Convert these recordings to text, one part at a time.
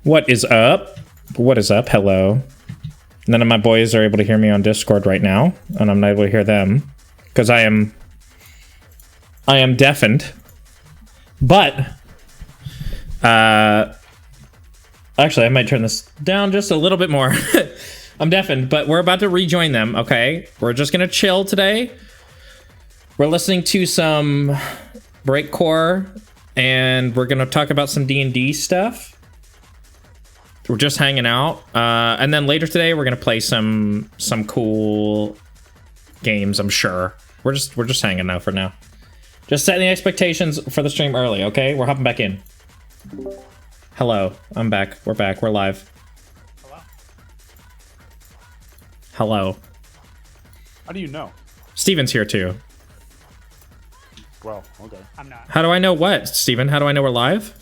What is up? What is up? Hello. None of my boys are able to hear me on Discord right now, and I'm not able to hear them because I am deafened. But actually, I might turn this down just a little bit more. I'm deafened, but we're about to rejoin them. Okay, we're just gonna chill today. We're listening to some breakcore, and we're gonna talk about some D&D stuff. We're just hanging out, and then later today we're gonna play some cool games. I'm sure we're just hanging out for now. Just setting the expectations for the stream early. Okay, we're hopping back in. Hello, I'm back. We're back. We're live. Hello. Hello. How do you know? Steven's here too. Well, okay. I'm not. How do I know what, Steven? How do I know we're live?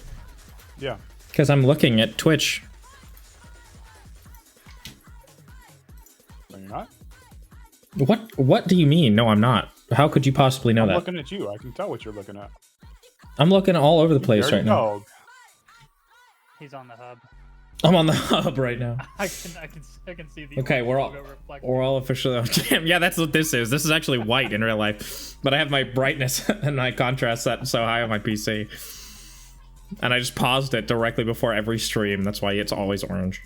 Yeah. Because I'm looking at Twitch. No, you're not? What do you mean? No, I'm not. How could you possibly know I'm that? looking at you. I can tell what you're looking at. I'm looking all over the place right now. now. He's on the hub. I'm on the hub right now. I can see the. Okay, we're all officially on. Damn, yeah, that's what this is. This is actually white in real life, but I have my brightness and my contrast set so high on my PC, and I just paused it directly before every stream. That's why it's always orange.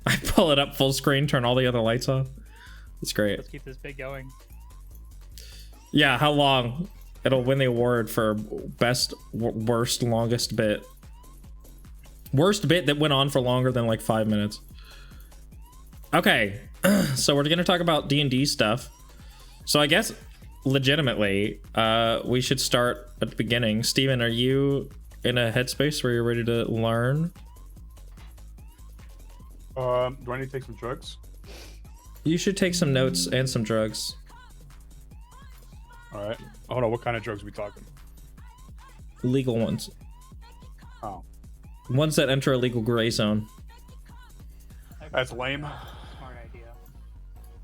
I pull it up full screen, turn all the other lights off. It's great. Let's keep this bit going. Yeah, how long? It'll win the award for best, worst, longest bit. Worst bit that went on for longer than like 5 minutes. Okay, so we're gonna talk about D&D stuff. So I guess, legitimately, we should start at the beginning. Steven, are you in a headspace where you're ready to learn? Do I need to take some drugs? You should take some notes and some drugs. All right. Hold on. What kind of drugs are we talking? Legal ones. Oh, Ones that enter a legal gray zone. that's lame. Smart idea.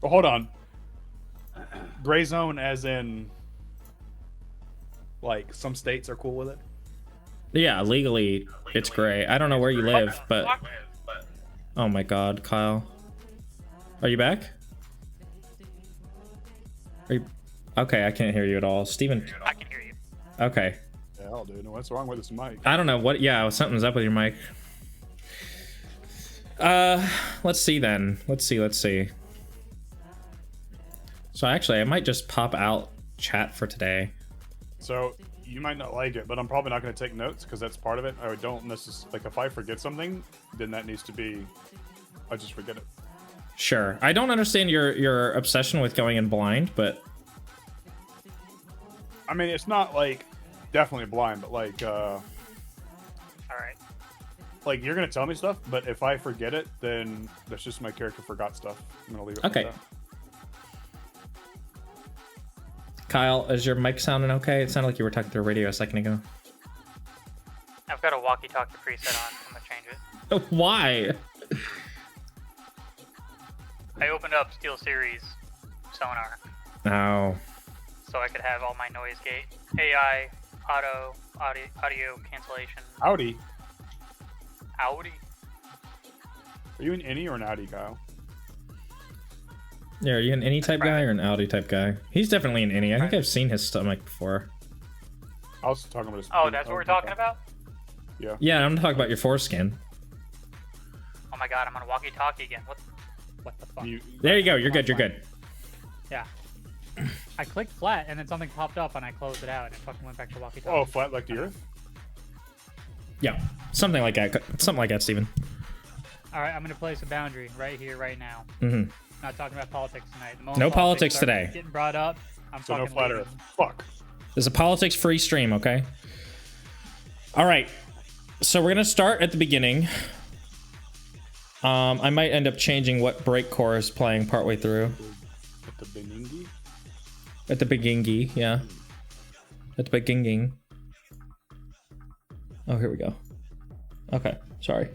But hold on. Gray zone, as in, like some states are cool with it. Yeah, legally, it's gray. I don't know where you live, but... Oh my god, Kyle. Are you back? Are you... Okay, I can't hear you at all. Steven... I can hear you. Okay. Hell, dude. What's wrong with this mic? I don't know what... Yeah, something's up with your mic. Let's see then. Let's see. So actually, I might just pop out chat for today. So you might not like it, but I'm probably not going to take notes because that's part of it. I don't necessarily, like, if I forget something, then that needs to be. I just forget it. Sure. I don't understand your obsession with going in blind, but... I mean, it's not like definitely blind, but like All right. like you're gonna tell me stuff, but if I forget it, then that's just my character forgot stuff. I'm gonna leave it. Okay. Like that. Kyle, is your mic sounding okay? It sounded like you were talking through a radio a second ago. I've got a walkie-talkie preset on. I'm gonna change it. Why? I opened up SteelSeries sonar No. so I could have all my noise gate, AI, audio cancellation. Howdy. Audi. Are you an innie or an outie, Kyle? Yeah, are you an innie type guy or an Audi type guy? He's definitely an innie. I think I've seen his stomach before. I was talking about his. Oh, that's what we're talking about? Yeah. Yeah, I'm gonna talk about your foreskin. Oh my god, I'm on a walkie-talkie again. What the fuck? There you go. You're good. You're good. Yeah. I clicked flat and then something popped up and I closed it out and it fucking went back to walkie-talkie. Oh, flat like the earth. Yeah, something like that. Something like that, Steven. All right, I'm gonna place a boundary right here, right now. Mm-hmm. Not talking about politics tonight. The moment No politics start today. Getting brought up. I'm So fucking no flat leaving. earth. Fuck. This is a politics-free stream, okay? All right. So we're gonna start at the beginning. I might end up changing what breakcore is playing partway through. At the Beningi? At the beginning, yeah. At the beginning. Oh, here we go. Okay, sorry.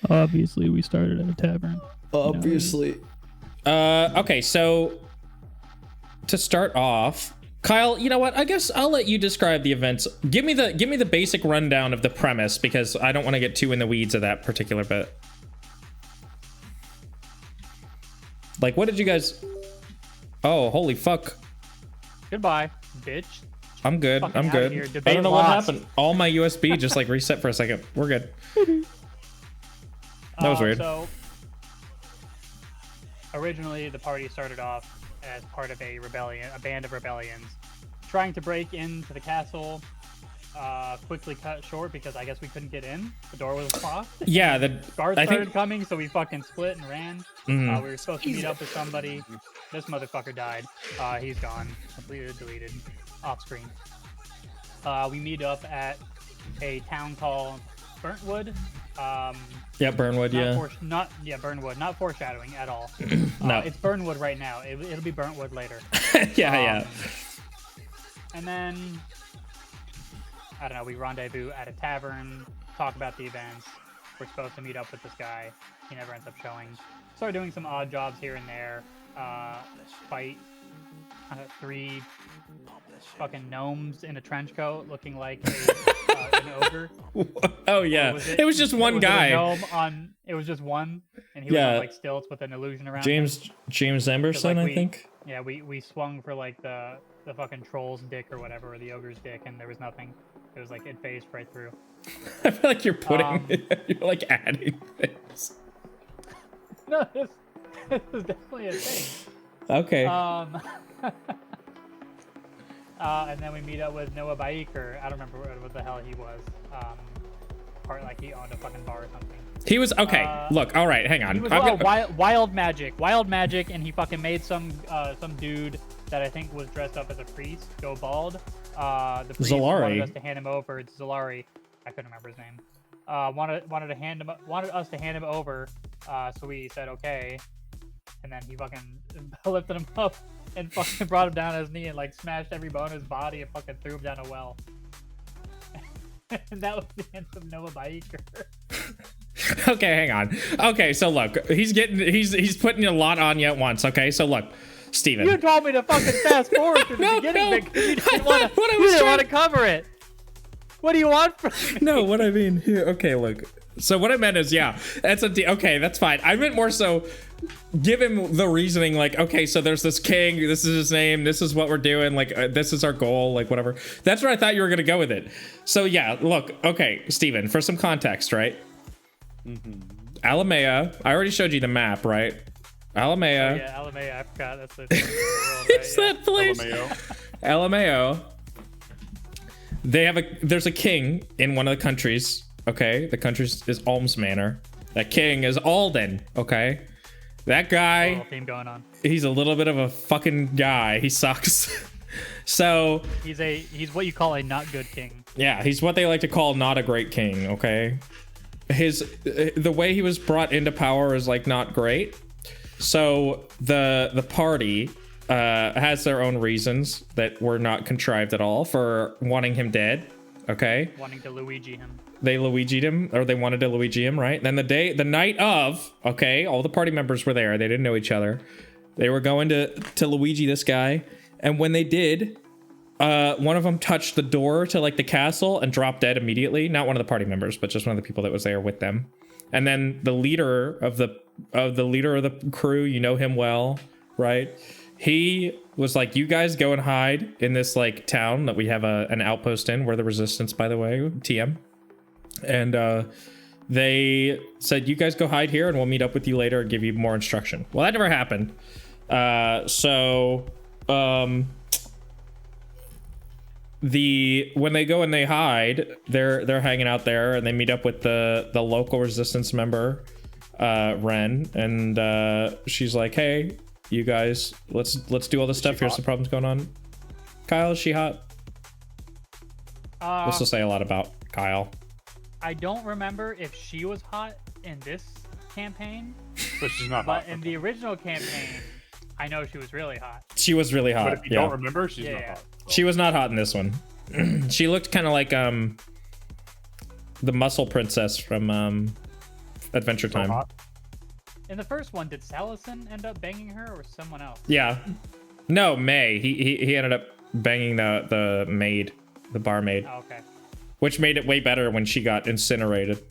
Obviously, we started at a tavern. Obviously. Okay, so to start off, Kyle, you know what? I guess I'll let you describe the events. Give me the basic rundown of the premise, because I don't want to get too in the weeds of that particular bit. Like, what did you guys... Oh, holy fuck. Goodbye, bitch. I'm good. Fucking I'm outta good. here. I Debate don't know what lost. happened. All my USB just like reset for a second. We're good. That was weird. So, originally, the party started off as part of a rebellion, a band of rebellions, trying to break into the castle. Quickly cut short because I guess we couldn't get in. The door was locked. Yeah, the Guards I started think coming, so we fucking split and ran. Mhm. We were supposed to meet up with somebody. This motherfucker died. He's gone. Completely deleted. Off screen. We meet up at a town called Burntwood. yeah, Burnwood. Yeah, Burnwood. Not foreshadowing at all. No. It's Burnwood right now. It'll be Burntwood later. yeah. And then, I don't know, we rendezvous at a tavern, talk about the events. We're supposed to meet up with this guy. He never ends up showing. Start doing some odd jobs here and there. Fight 3 fucking gnomes in a trench coat looking like an ogre. Oh yeah, it was just one guy. It was just one, and he was on like stilts with an illusion around him. James Emberson, Like, I think. Yeah, we swung for like the fucking troll's dick or whatever, or the ogre's dick, and there was nothing. It was like it phased right through. I feel like you're putting, you're like adding things. No, this is definitely a thing. Okay. And then we meet up with Noah Baiker. I don't remember what the hell he was. Part like he owned a fucking bar or something. He was okay. Look, all right, hang on. He was wild magic, and he fucking made some dude that I think was dressed up as a priest go bald. The priest wanted us to hand him over. It's Zolari. I couldn't remember his name. Wanted us to hand him over. So we said okay, and then he fucking lifted him up and fucking brought him down on his knee and like smashed every bone in his body and fucking threw him down a well. And that was the end of Noah Baiker. Okay, hang on. Okay, so look, he's putting a lot on you at once. Okay, so look, Steven. You told me to fucking fast forward to the beginning because you didn't want to cover it. What do you want from me? No, what I mean here. Okay, look. So what I meant is, yeah, that's okay, that's fine. I meant more so, give him the reasoning, like, okay, so there's this king, this is his name, this is what we're doing, like, this is our goal, like, whatever. That's where I thought you were gonna go with it. So yeah, look, okay, Steven, for some context, right? Alamea, I already showed you the map, right? Alamea. Oh, yeah, Alamea, I forgot, that's the world, right? It's that place. Alameo. There's a king in one of the countries. Okay, the country is Alms Manor. That king is Alden. Okay, that guy. Theme going on. He's a little bit of a fucking guy. He sucks. So he's what you call a not good king. Yeah, he's what they like to call not a great king. Okay, the way he was brought into power is like not great. So the party has their own reasons that were not contrived at all for wanting him dead. Okay, wanting to Luigi him. They Luigi'd him, or they wanted to Luigi him, right? Then the night of, okay, all the party members were there. They didn't know each other. They were going to Luigi this guy, and when they did, one of them touched the door to like the castle and dropped dead immediately. Not one of the party members, but just one of the people that was there with them. And then the leader of the crew, you know him well, right? He was like, you guys go and hide in this like town that we have an outpost in. We're the resistance, by the way, TM. And they said, you guys go hide here and we'll meet up with you later and give you more instruction. Well, that never happened. When they go and they hide, they're hanging out there and they meet up with the local resistance member, Ren, and she's like, hey, you guys, let's do all this stuff. Here's some problems going on. Kyle, is she hot? This will say a lot about Kyle. I don't remember if she was hot in this campaign, but she's not but hot. in the original campaign, I know she was really hot. She was really hot. But if you don't remember, she's not hot. So. She was not hot in this one. She looked kind of like the muscle princess from Adventure Time. Hot. In the first one, did Salison end up banging her or someone else? Yeah. No, May. He ended up banging the maid, the barmaid. Oh, okay. Which made it way better when she got incinerated.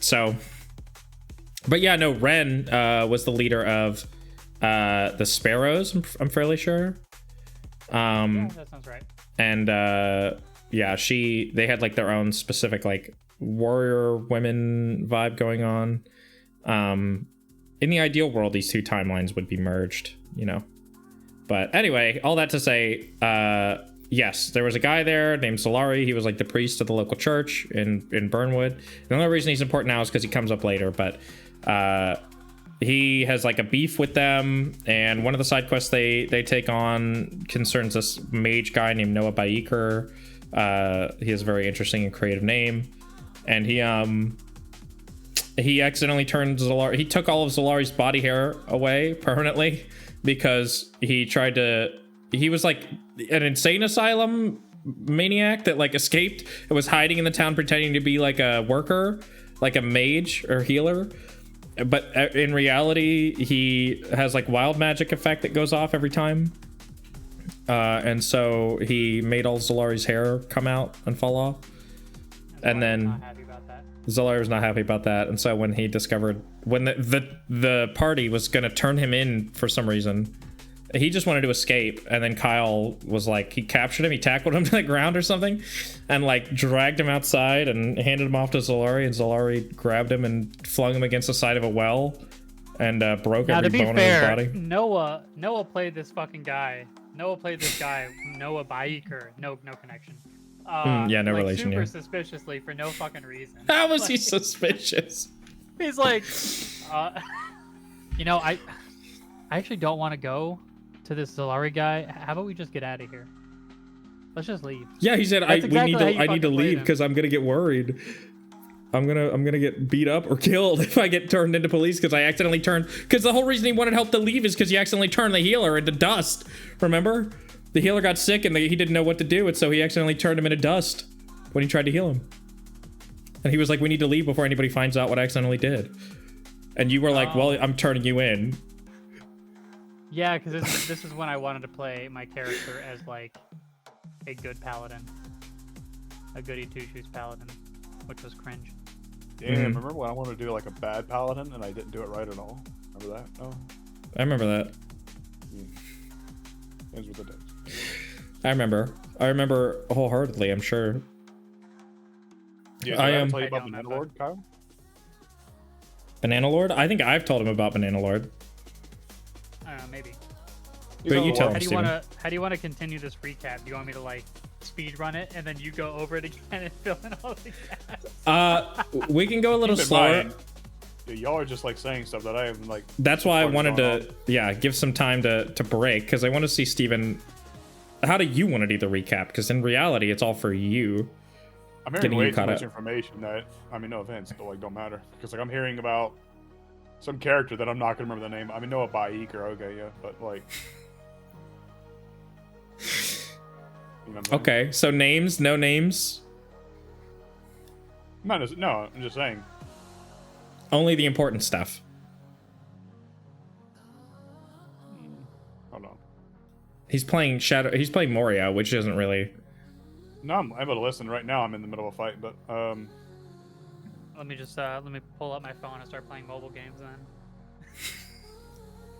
So, but yeah, no, Ren was the leader of the Sparrows, I'm fairly sure. Yeah, that sounds right. And yeah, they had like their own specific like warrior women vibe going on. In the ideal world, these two timelines would be merged, you know. But anyway, all that to say, yes, there was a guy there named Solari. He was like the priest of the local church in Burnwood. The only reason he's important now is because he comes up later, but he has like a beef with them, and one of the side quests they take on concerns this mage guy named Noah Baiker. He has a very interesting and creative name, and he accidentally turned Zolari. He took all of Zolari's body hair away permanently because he tried to. He was like an insane asylum maniac that like escaped and was hiding in the town pretending to be like a worker, like a mage or healer. But in reality, he has like wild magic effect that goes off every time. And so he made all Zolari's hair come out and fall off. And then Not happy about that. Zolari was not happy about that. And so when he discovered, when the party was going to turn him in for some reason, he just wanted to escape. And then Kyle was like, he captured him, he tackled him to the ground or something, and like dragged him outside and handed him off to Zolari. And Zolari grabbed him and flung him against the side of a well and broke Now, every to be bone fair, in his body. Noah played this fucking guy. Noah played this guy, Noah Baiker. No connection. Yeah, no like, relation, super yeah. suspiciously for no fucking reason. How was he Like, suspicious? He's like, you know, I actually don't want to go to this Zolari guy. How about we just get out of here? Let's just leave. Yeah, he said, That's exactly how you I need to fucking played leave him. because I'm gonna get worried. I'm gonna get beat up or killed if I get turned into police because I accidentally turned. Because the whole reason he wanted help to leave is because he accidentally turned the healer into dust. Remember, the healer got sick and he didn't know what to do, and so he accidentally turned him into dust when he tried to heal him. And he was like, "We need to leave before anybody finds out what I accidentally did." And you were like, "Well, I'm turning you in." Yeah, because this is when I wanted to play my character as like a good paladin, a goody two shoes paladin, which was cringe. Damn, remember when I wanted to do like a bad paladin and I didn't do it right at all? Remember that? Oh, I remember that. ends with the days. I remember wholeheartedly, I'm sure. Yeah, did I I am- tell you I about don't Banana know. Lord, Kyle? Banana Lord? I think I've told him about Banana Lord. I don't know, maybe. He's But on you the tell wall. him. Steven. How do you want to continue this recap? Do you want me to like speed run it and then you go over it again and fill in all the gaps? We can go a little Keep in slower. mind, yeah, y'all are just like saying stuff that I am like. That's why I What's wanted going to, yeah, give some time to break, because I want to see Steven. How do you want to do the recap? Because in reality, it's all for you. I'm hearing getting you way too caught much up. information that, I mean, no offense, but like don't matter because like I'm hearing about some character that I'm not gonna remember the name. I mean, Noah Baiker, okay, yeah, but like. You know what I'm saying? Okay, so names, no names, No, I'm just saying. only the important stuff. Hold on. He's playing Shadow. He's playing Moria, which isn't really. No, I'm able to listen right now. I'm in the middle of a fight, but Let me pull up my phone and start playing mobile games then.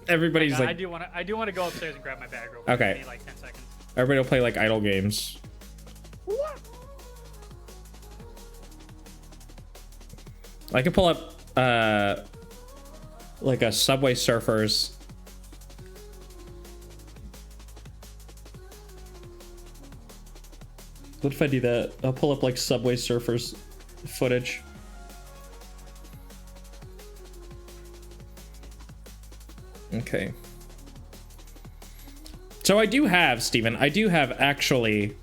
Everybody's I like, do want to go upstairs and grab my bag real quick. Okay. Give me like 10 seconds. everybody will play like idle games. I could pull up like a Subway Surfers. What if I do that? I'll pull up like Subway Surfers footage. Okay. So I do have, Steven, I do have actually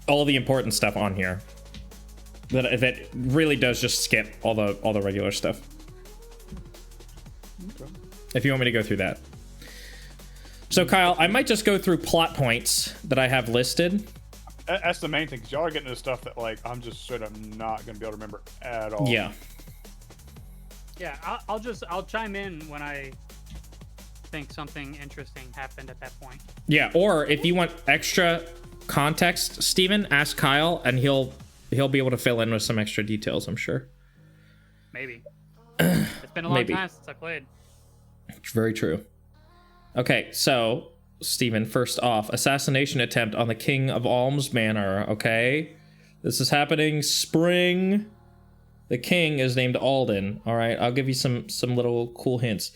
all the important stuff on here. That really does just skip all the regular stuff. okay. If you want me to go through that. So Kyle, I might just go through plot points that I have listed. That's the main thing, because y'all are getting into stuff that like I'm just straight up not gonna be able to remember at all. Yeah. Yeah, I'll chime in when I think something interesting happened at that point. Yeah, or if you want extra context, Steven, ask Kyle, and he'll be able to fill in with some extra details, I'm sure. Maybe. It's been a long time since I played. It's very true. Okay, so, Steven, first off, assassination attempt on the King of Alms Manor, okay? This is happening spring. The king is named Alden, all right? I'll give you some little cool hints.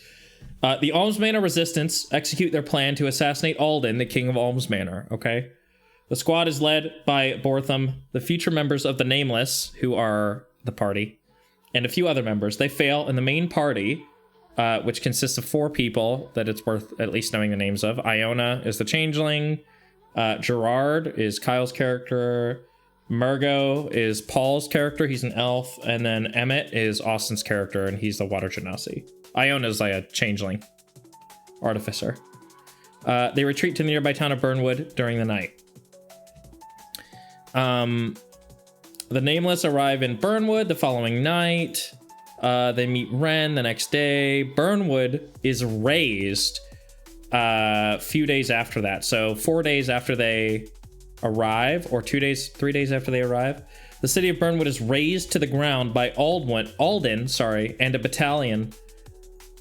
The Alms Manor resistance execute their plan to assassinate Alden, the King of Alms Manor, okay? The squad is led by Bortham, the future members of the Nameless, who are the party, and a few other members. They fail, and the main party, which consists of 4 people that it's worth at least knowing the names of. Iona is the Changeling. Gerard is Kyle's character. Murgo is Paul's character. He's an elf. And then Emmett is Austin's character, and he's the Water Genasi. Iona is like a Changeling artificer. They retreat to the nearby town of Burnwood during the night. The Nameless arrive in Burnwood the following night. They meet Ren the next day. Burnwood is razed a few days after that. So 4 days after they arrive, or 3 days after they arrive, the city of Burnwood is razed to the ground by Alden, and a battalion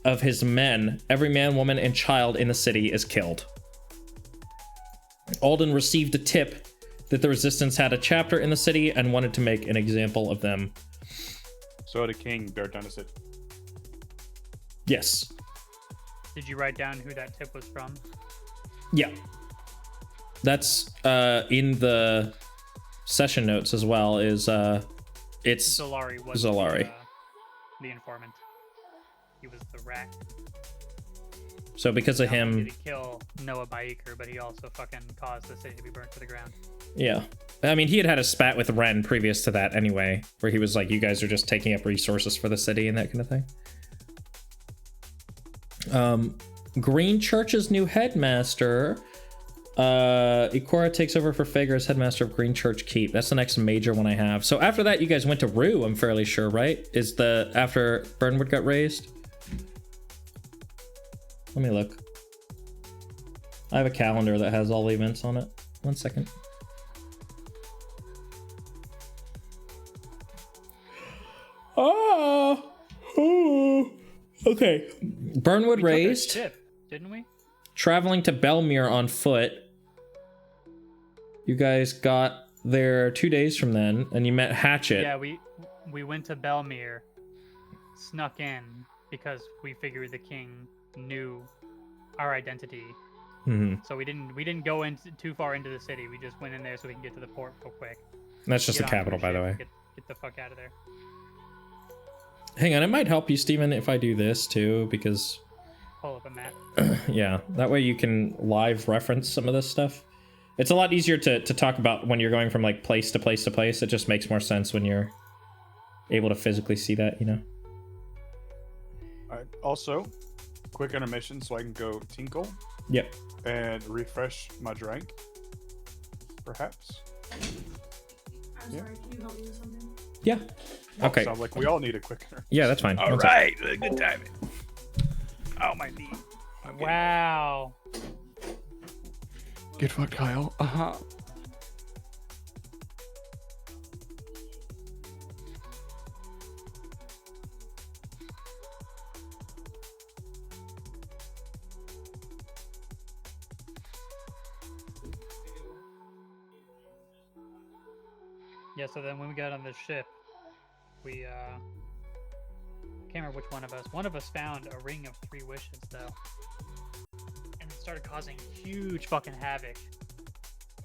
of his men. Every man, woman, and child in the city is killed. Alden received a tip that the resistance had a chapter in the city and wanted to make an example of them. So the king dared down to sit. Yes. Did you write down who that tip was from? Yeah. That's in the session notes as well. It's Zolari was Zolari. The informant. He was the rat. So because of him, he did kill Noah Baiker, but he also fucking caused the city to be burnt to the ground. Yeah. I mean, he had a spat with Ren previous to that anyway, where he was like, you guys are just taking up resources for the city and that kind of thing. Green Church's new headmaster, Ikora takes over for Fager as headmaster of Green Church Keep. That's the next major one I have. So after that, you guys went to Rue, I'm fairly sure, right? Is the after Burnwood got raised? Let me look. I have a calendar that has all the events on it. 1 second. Okay. Burnwood raised. Ship, didn't we? Traveling to Belmere on foot. You guys got there 2 days from then, and you met Hatchet. Yeah, we went to Belmere, snuck in because we figured the king knew our identity. Mm-hmm. So we didn't go in too far into the city. We just went in there so we can get to the port real quick. That's just the capital, by the way. Get the fuck out of there. Hang on, it might help you, Steven, if I do this too, because Pull up a map. yeah, that way you can live reference some of this stuff. It's a lot easier to talk about when you're going from like place to place to place. It just makes more sense when you're able to physically see that, you know. All right. Also, quick intermission so I can go tinkle. Yep. And refresh my drink. Perhaps. I'm sorry, can you help me with something? Yeah. Okay. Sounds like we all need a quick intermission. Yeah, that's fine. All right. Good timing. Oh, my knee. Wow. Get fucked, Kyle. Uh-huh. Yeah, so then when we got on the ship, we can't remember which one of us found a ring of 3 wishes though. And it started causing huge fucking havoc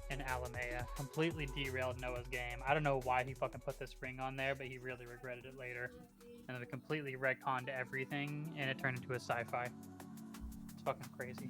in Alamea. Completely derailed Noah's game. I don't know why he fucking put this ring on there, but he really regretted it later. And then it completely retconned everything and it turned into a sci-fi. It's fucking crazy.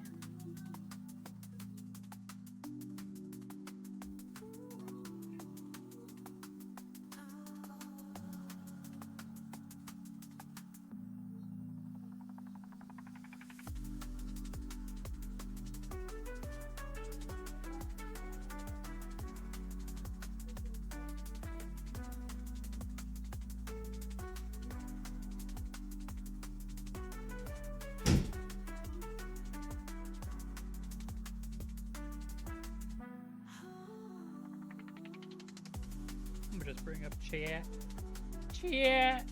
just bring up chat. Chat.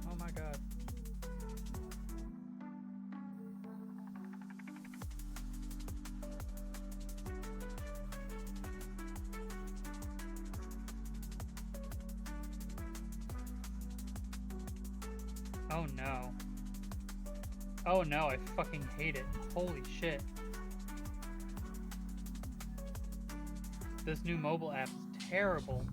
Oh my god. Oh no. Oh no, I fucking hate it. Holy shit. This new mobile app is terrible.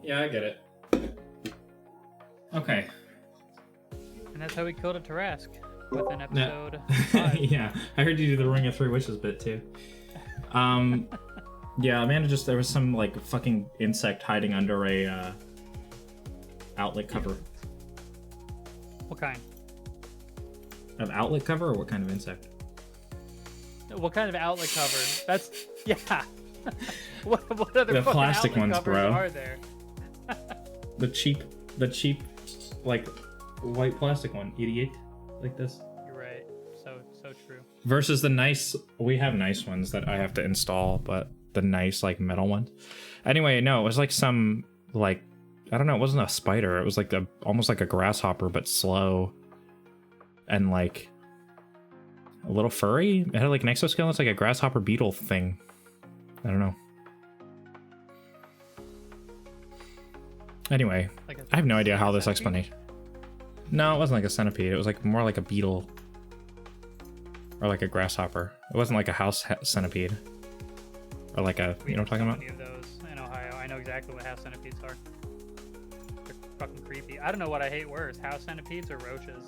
Yeah, I get it. Okay. And that's how we killed a Tarask with an episode 5. Yeah, I heard you do the Ring of Three Wishes bit too. Yeah, Amanda there was some like fucking insect hiding under a outlet cover. What kind? Of outlet cover, or what kind of insect? What kind of outlet cover? That's yeah. what other The fucking plastic outlet ones, covers bro. are there? The cheap, like white plastic one, idiot, like this. You're right. So true. Versus the nice, we have nice ones that I have to install, but the nice like metal ones. Anyway, no, it was like some like, I don't know, it wasn't a spider. It was like almost like a grasshopper, but slow. And like a little furry. It had like an exoskeleton. It's like a grasshopper beetle thing. I don't know. Anyway, I have no idea how this explanation. No, it wasn't like a centipede. It was like more like a beetle. Or like a grasshopper. It wasn't like a house centipede. Or like a, you know what I'm talking about? Many of those in Ohio. I know exactly what house centipedes are. They're fucking creepy. I don't know what I hate worse, house centipedes or roaches.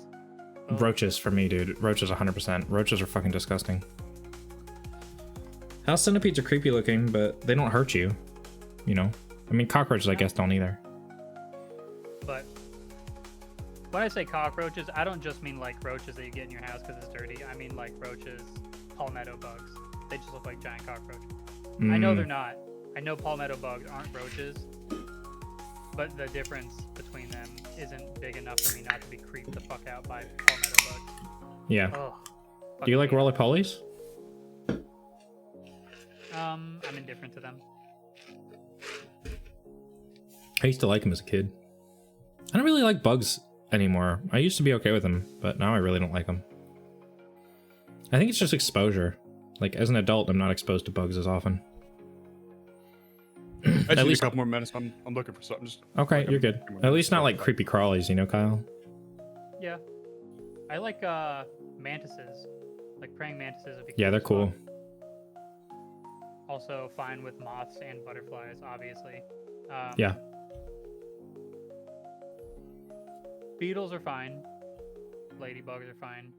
Both. Roaches for me, dude. Roaches 100%. Roaches are fucking disgusting. House centipedes are creepy looking, but they don't hurt you. You know? I mean, cockroaches, I guess, don't either. But when I say cockroaches, I don't just mean like roaches that you get in your house because it's dirty. I mean like roaches, palmetto bugs. They just look like giant cockroaches. I know they're not. I know palmetto bugs aren't roaches, but the difference between them isn't big enough for me not to be creeped the fuck out by palmetto bugs. Yeah. Ugh, Do you like roly-polies? I'm indifferent to them. I used to like them as a kid. I don't really like bugs anymore. I used to be okay with them, but now I really don't like them. I think it's just exposure. Like, as an adult, I'm not exposed to bugs as often. I just At need least a couple more minutes. I'm looking for something. Just okay, you're good. At least not like creepy crawlies, you know, Kyle? Yeah. I like mantises. Like praying mantises would be Yeah, they're as cool. well. Also fine with moths and butterflies, obviously. Yeah. Beetles are fine. Ladybugs are fine.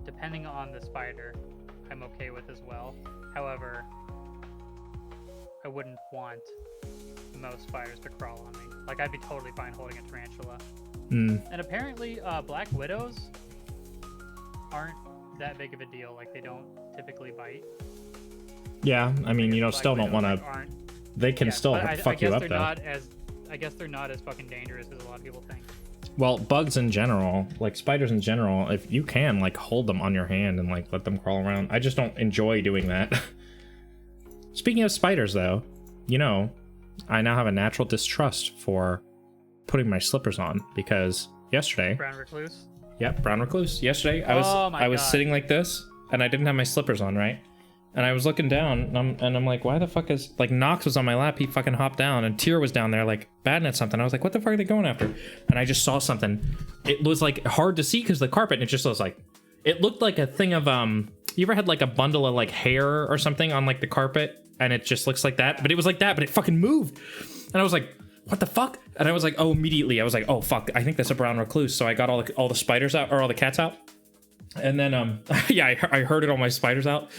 Depending on the spider, I'm okay with as well. However, I wouldn't want most spiders to crawl on me. Like, I'd be totally fine holding a tarantula. And apparently, black widows aren't that big of a deal. Like, they don't typically bite. Yeah, I mean, you know, Black still don't widows, want like, to... aren't. They can still but fuck you up, they're though. I guess they're not as fucking dangerous as a lot of people think. Well, bugs in general, like spiders in general, if you can, like, hold them on your hand and, like, let them crawl around. I just don't enjoy doing that. Speaking of spiders, though, you know, I now have a natural distrust for putting my slippers on because yesterday. Brown recluse. Yep, brown recluse. Yesterday, I was sitting like this, and I didn't have my slippers on, right? And I was looking down, and I'm like, why the fuck is like Nox was on my lap? He fucking hopped down, and Tyr was down there like batting at something. I was like, what the fuck are they going after? And I just saw something. It was like hard to see because the carpet. And it just was like, it looked like a thing of You ever had like a bundle of like hair or something on like the carpet, and it just looks like that? But it was like that, but it fucking moved, and I was like, what the fuck? And I was like, oh, immediately I was like, oh fuck, I think that's a brown recluse. So I got all the spiders out, or all the cats out. And then, yeah, I herded all my spiders out.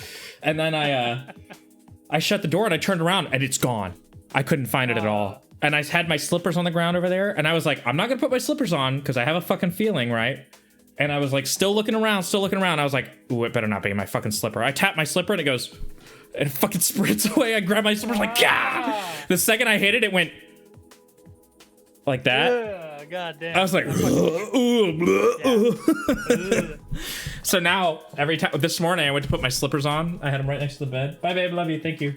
And then I shut the door and I turned around and it's gone. I couldn't find it at all. And I had my slippers on the ground over there. And I was like, I'm not going to put my slippers on because I have a fucking feeling, right? And I was like, still looking around. I was like, ooh, it better not be my fucking slipper. I tap my slipper and it goes, and it fucking sprints away. I grab my slippers like, Gah! The second I hit it, it went like that. God damn. I was like, so now every time this morning I went to put my slippers on. I had them right next to the bed. Bye, babe. Love you. Thank you.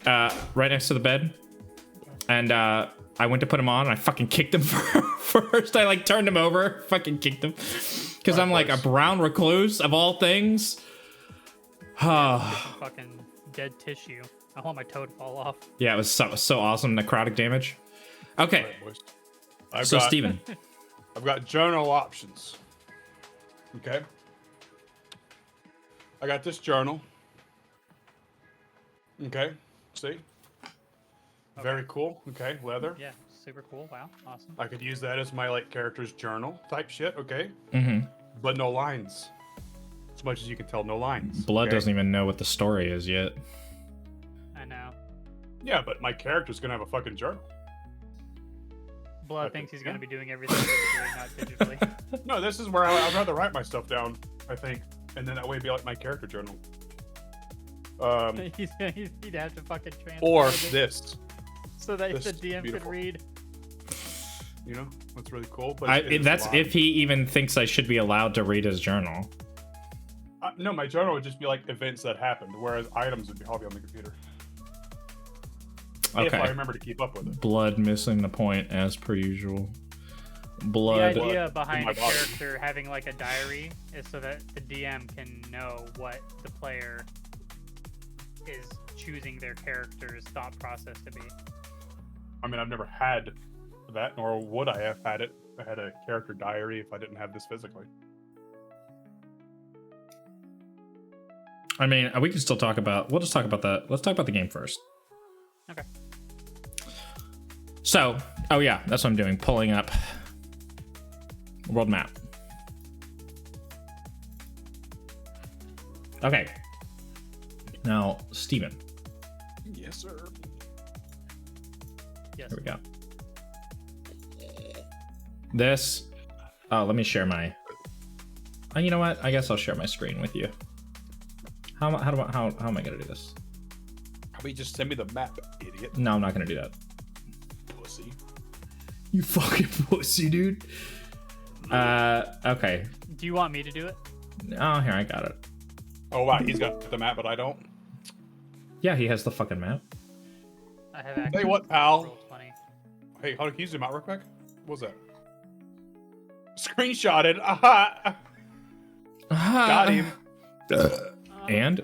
Right next to the bed, and I went to put them on. And I fucking kicked them first. I like turned them over, fucking kicked them, because I'm like a brown recluse of all things. Fucking dead tissue. I want my toe to fall off. Yeah, it was so awesome. Necrotic damage. Okay. So Steven. I've got journal options. Okay. I got this journal. Okay. See? Okay. Very cool. Okay. Leather. Yeah. Super cool. Wow. Awesome. I could use that as my like character's journal type shit. Okay. Mm-hmm. But no lines. As much as you can tell, no lines. Blood doesn't even know what the story is yet. I know. Yeah, but my character's gonna have a fucking journal. Blood thinks he's going to be doing everything digitally, not digitally. No, this is where I'd rather write my stuff down, I think. And then that way it'd be like my character journal. He'd have to fucking translate or it this. so that This the is DM beautiful. could read. You know, that's really cool. But That's if he even thinks I should be allowed to read his journal. No, my journal would just be like events that happened, whereas items would be probably on the computer. Okay. If I remember to keep up with it. Blood missing the point as per usual. Blood. The idea behind my a body. character having like a diary is so that the DM can know what the player is choosing their character's thought process to be. I mean, I've never had that, nor would I have had it. I had a character diary if I didn't have this physically. I mean, we can still talk about. We'll just talk about that. Let's talk about the game first. Okay. So, oh yeah, that's what I'm doing. Pulling up world map. Okay. Now, Steven. Yes, sir. Yes. Here we go. This. Oh, let me share my. Oh, you know what? I guess I'll share my screen with you. How am I gonna do this? How about you just send me the map, idiot? No, I'm not gonna do that. Pussy. You fucking pussy, dude. Okay. Do you want me to do it? Oh, here, I got it. Oh wow, he's got the map, but I don't. Yeah, he has the fucking map. I have access. Tell you what, pal. Roll 20. Hey, hold on, can you zoom out real quick? What was that? Screenshotted. Aha! Got him. And?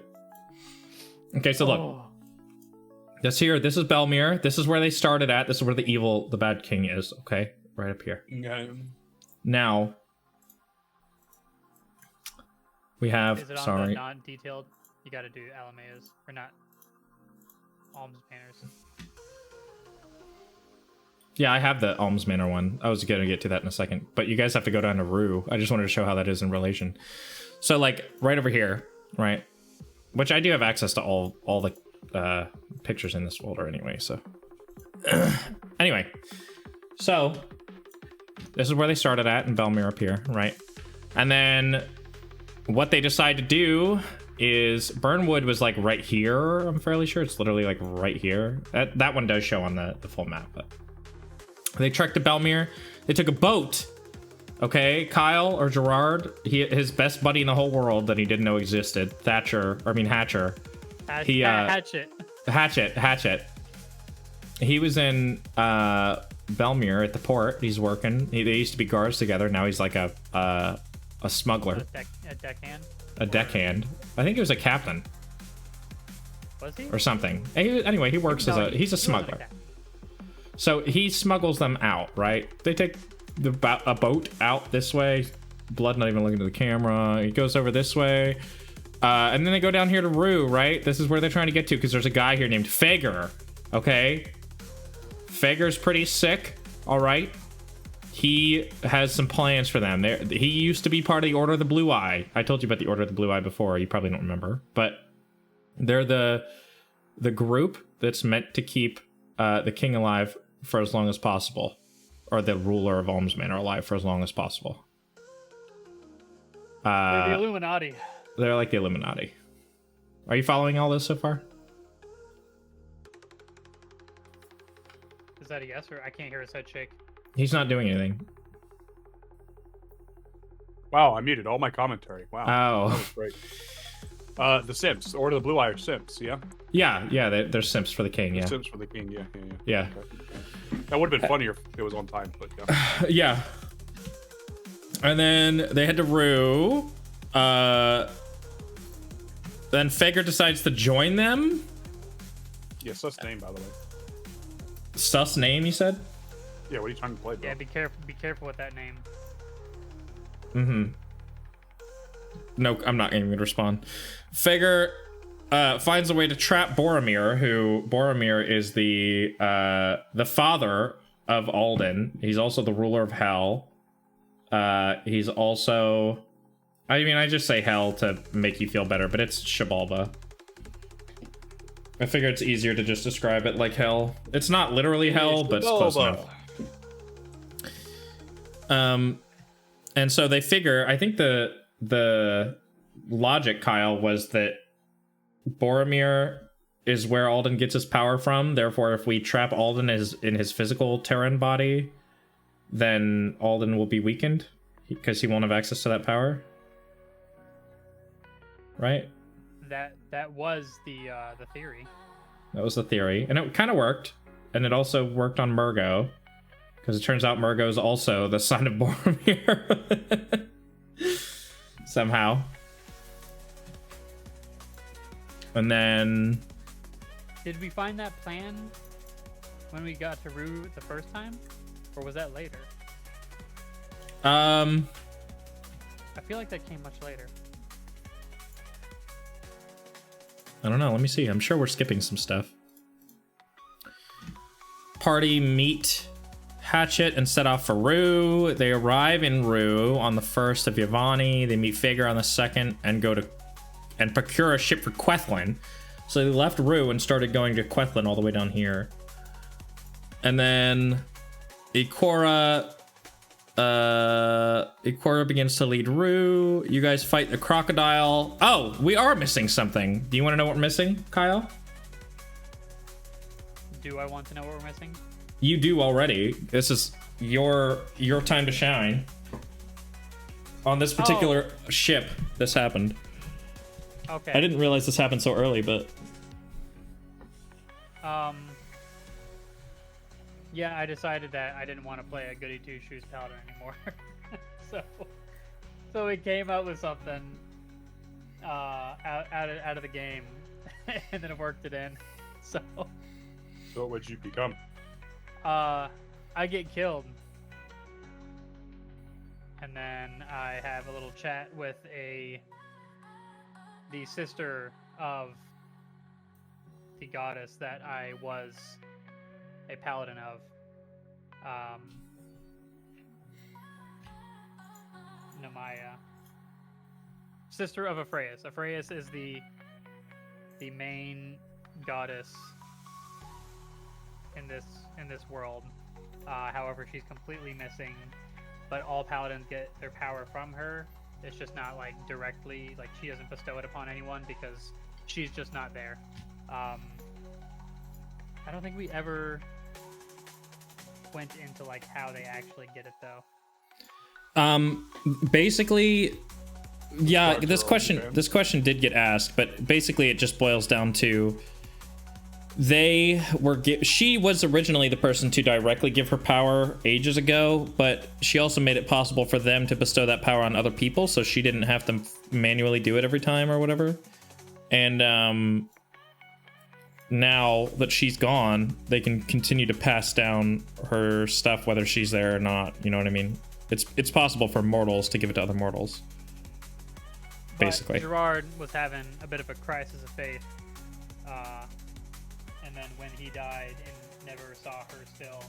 Okay, so look. Oh. This here, this is Belmere. This is where they started at. This is where the bad king is. Okay, right up here. Okay. Now, we have, Is it on the sorry. non-detailed? You gotta do Alameas, or not. Alms banners. Yeah, I have the Alms Manor one. I was gonna get to that in a second. But you guys have to go down to Rue. I just wanted to show how that is in relation. So, like, right over here, right? Which I do have access to all the pictures in this folder anyway, so. Anyway. So, this is where they started at in Belmere up here, right? And then what they decide to do is Burnwood was like right here, I'm fairly sure. It's literally like right here. That one does show on the full map, but they trekked to Belmere. They took a boat. Okay, Kyle or Gerard, his best buddy in the whole world that he didn't know existed, Hatcher. Hatchet. Hatchet. He was in Belmere at the port. He's working. They used to be guards together. Now he's like a smuggler. A deckhand? A deckhand. I think he was a captain. Was he? Or something. Anyway, he works as he's a smuggler. So he smuggles them out, right? They take a boat out this way. Blood not even looking at the camera. He goes over this way. And then they go down here to Rue, right? This is where they're trying to get to because there's a guy here named Fager. Okay? Fager's pretty sick, all right? He has some plans for them. He used to be part of the Order of the Blue Eye. I told you about the Order of the Blue Eye before. You probably don't remember. But they're the group that's meant to keep the king alive for as long as possible. Or the ruler of Almsman are alive for as long as possible. They're the Illuminati. They're like the Illuminati. Are you following all this so far? Is that a yes or I can't hear his head shake? He's not doing anything. Wow, I muted all my commentary. Wow. Oh. That was great. The Simps, the Order of the Blue Eye are Simps, yeah? Yeah, they're simps for the king, yeah. Simps for the king, yeah. Yeah. Okay. That would have been funnier if it was on time, but yeah. Yeah. And then they head to Rue. Then Fager decides to join them. Yeah, sus name, by the way. Sus name, you said? Yeah, what are you trying to play, bro? Yeah, be careful with that name. Mm-hmm. No, I'm not even gonna respond. Fager finds a way to trap Boromir, who Boromir is the father of Alden. He's also the ruler of Hell. He's also, I mean, I just say Hell to make you feel better, but it's Shabalba. I figure it's easier to just describe it like Hell. It's not literally Hell, but it's close enough. And so they figure, I think the logic, Kyle, was that Boromir is where Alden gets his power from. Therefore, if we trap Alden in his physical Terran body, then Alden will be weakened because he won't have access to that power. Right? That was the theory. That was the theory, and it kind of worked. And it also worked on Murgo, because it turns out Murgo is also the son of Boromir. Somehow. And then... Did we find that plan when we got to Rue the first time? Or was that later? I feel like that came much later. I don't know. Let me see. I'm sure we're skipping some stuff. Party meet Hatchet and set off for Rue. They arrive in Rue on the 1st of Yavani. They meet Fager on the 2nd and go to and procure a ship for Quethlin. So they left Rue and started going to Quethlin all the way down here. And then Ikora begins to lead Rue. You guys fight the crocodile. Oh, we are missing something. Do you want to know what we're missing, Kyle? Do I want to know what we're missing? You do already. This is your time to shine. On this particular ship, this happened. Okay. I didn't realize this happened so early, but yeah, I decided that I didn't want to play a goody two shoes paladin anymore. so we came up with something out of the game, and then it worked it in. So what would you become? I get killed, and then I have a little chat with the sister of the goddess that I was a paladin of. Namaya, sister of Aphraius. Aphraius is the main goddess in this world. However, she's completely missing, but all paladins get their power from her. It's just not like directly, like she doesn't bestow it upon anyone because she's just not there. I don't think we ever went into like how they actually get it though. Basically, yeah, this question did get asked, but basically it just boils down to they were she was originally the person to directly give her power ages ago, but she also made it possible for them to bestow that power on other people, so she didn't have to manually do it every time or whatever. And now that she's gone, they can continue to pass down her stuff whether she's there or not. You know what I mean? It's possible for mortals to give it to other mortals. Basically. But Gerard was having a bit of a crisis of faith. And then when he died and never saw her still,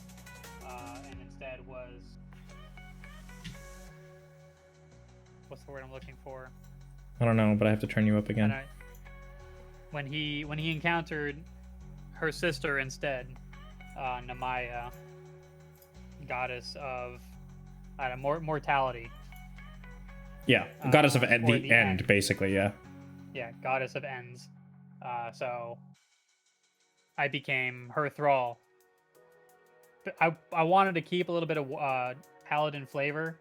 and instead was... What's the word I'm looking for? I don't know, but I have to turn you up again. When he encountered her sister instead, Namaya, goddess of mortality. Yeah, goddess of the the end, basically, yeah. Yeah, goddess of ends. So I became her thrall. But I wanted to keep a little bit of paladin flavor,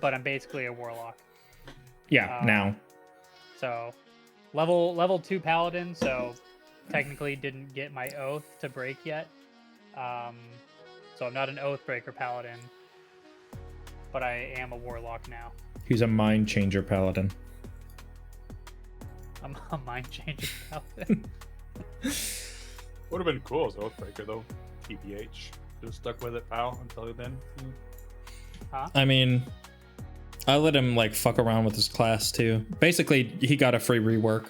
but I'm basically a warlock. Yeah, now. So level 2 paladin, so technically didn't get my oath to break yet. So I'm not an oath breaker paladin, but I am a warlock now. He's a mind changer paladin. I'm a mind changer paladin. Would have been cool as Oathbreaker though. TBH. Just stuck with it, pal, until then. Huh? I mean, I let him like fuck around with his class too. Basically, he got a free rework.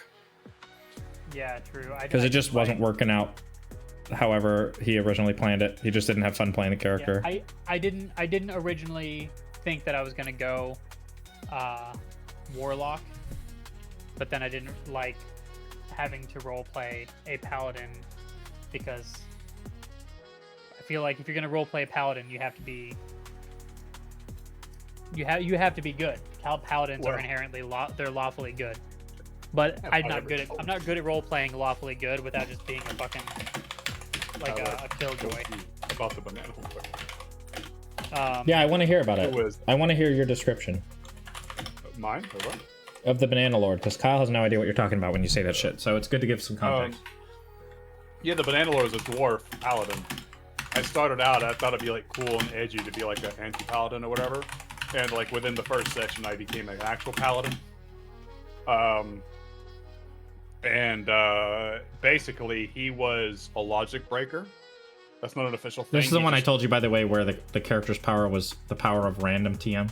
Yeah, true. Because it just wasn't working out. However, he originally planned it. He just didn't have fun playing the character. Yeah, I didn't originally think that I was gonna go warlock, but then I didn't like having to roleplay a paladin because I feel like if you're gonna roleplay a paladin, you have to be good. Paladins are inherently they're lawfully good, but I'm not good at role playing lawfully good without just being a fucking like a killjoy. About the banana holder. Yeah, I want to hear about it. I want to hear your description. Mine? Or what? Of the Banana Lord, because Kyle has no idea what you're talking about when you say that shit, so it's good to give some context. Yeah, the Banana Lord is a dwarf paladin. I started out, I thought it'd be like cool and edgy to be like an anti-paladin or whatever, and like within the first session I became an actual paladin. Basically he was a logic breaker. That's not an official thing. This is the one I told you, by the way, where the character's power was the power of random TM.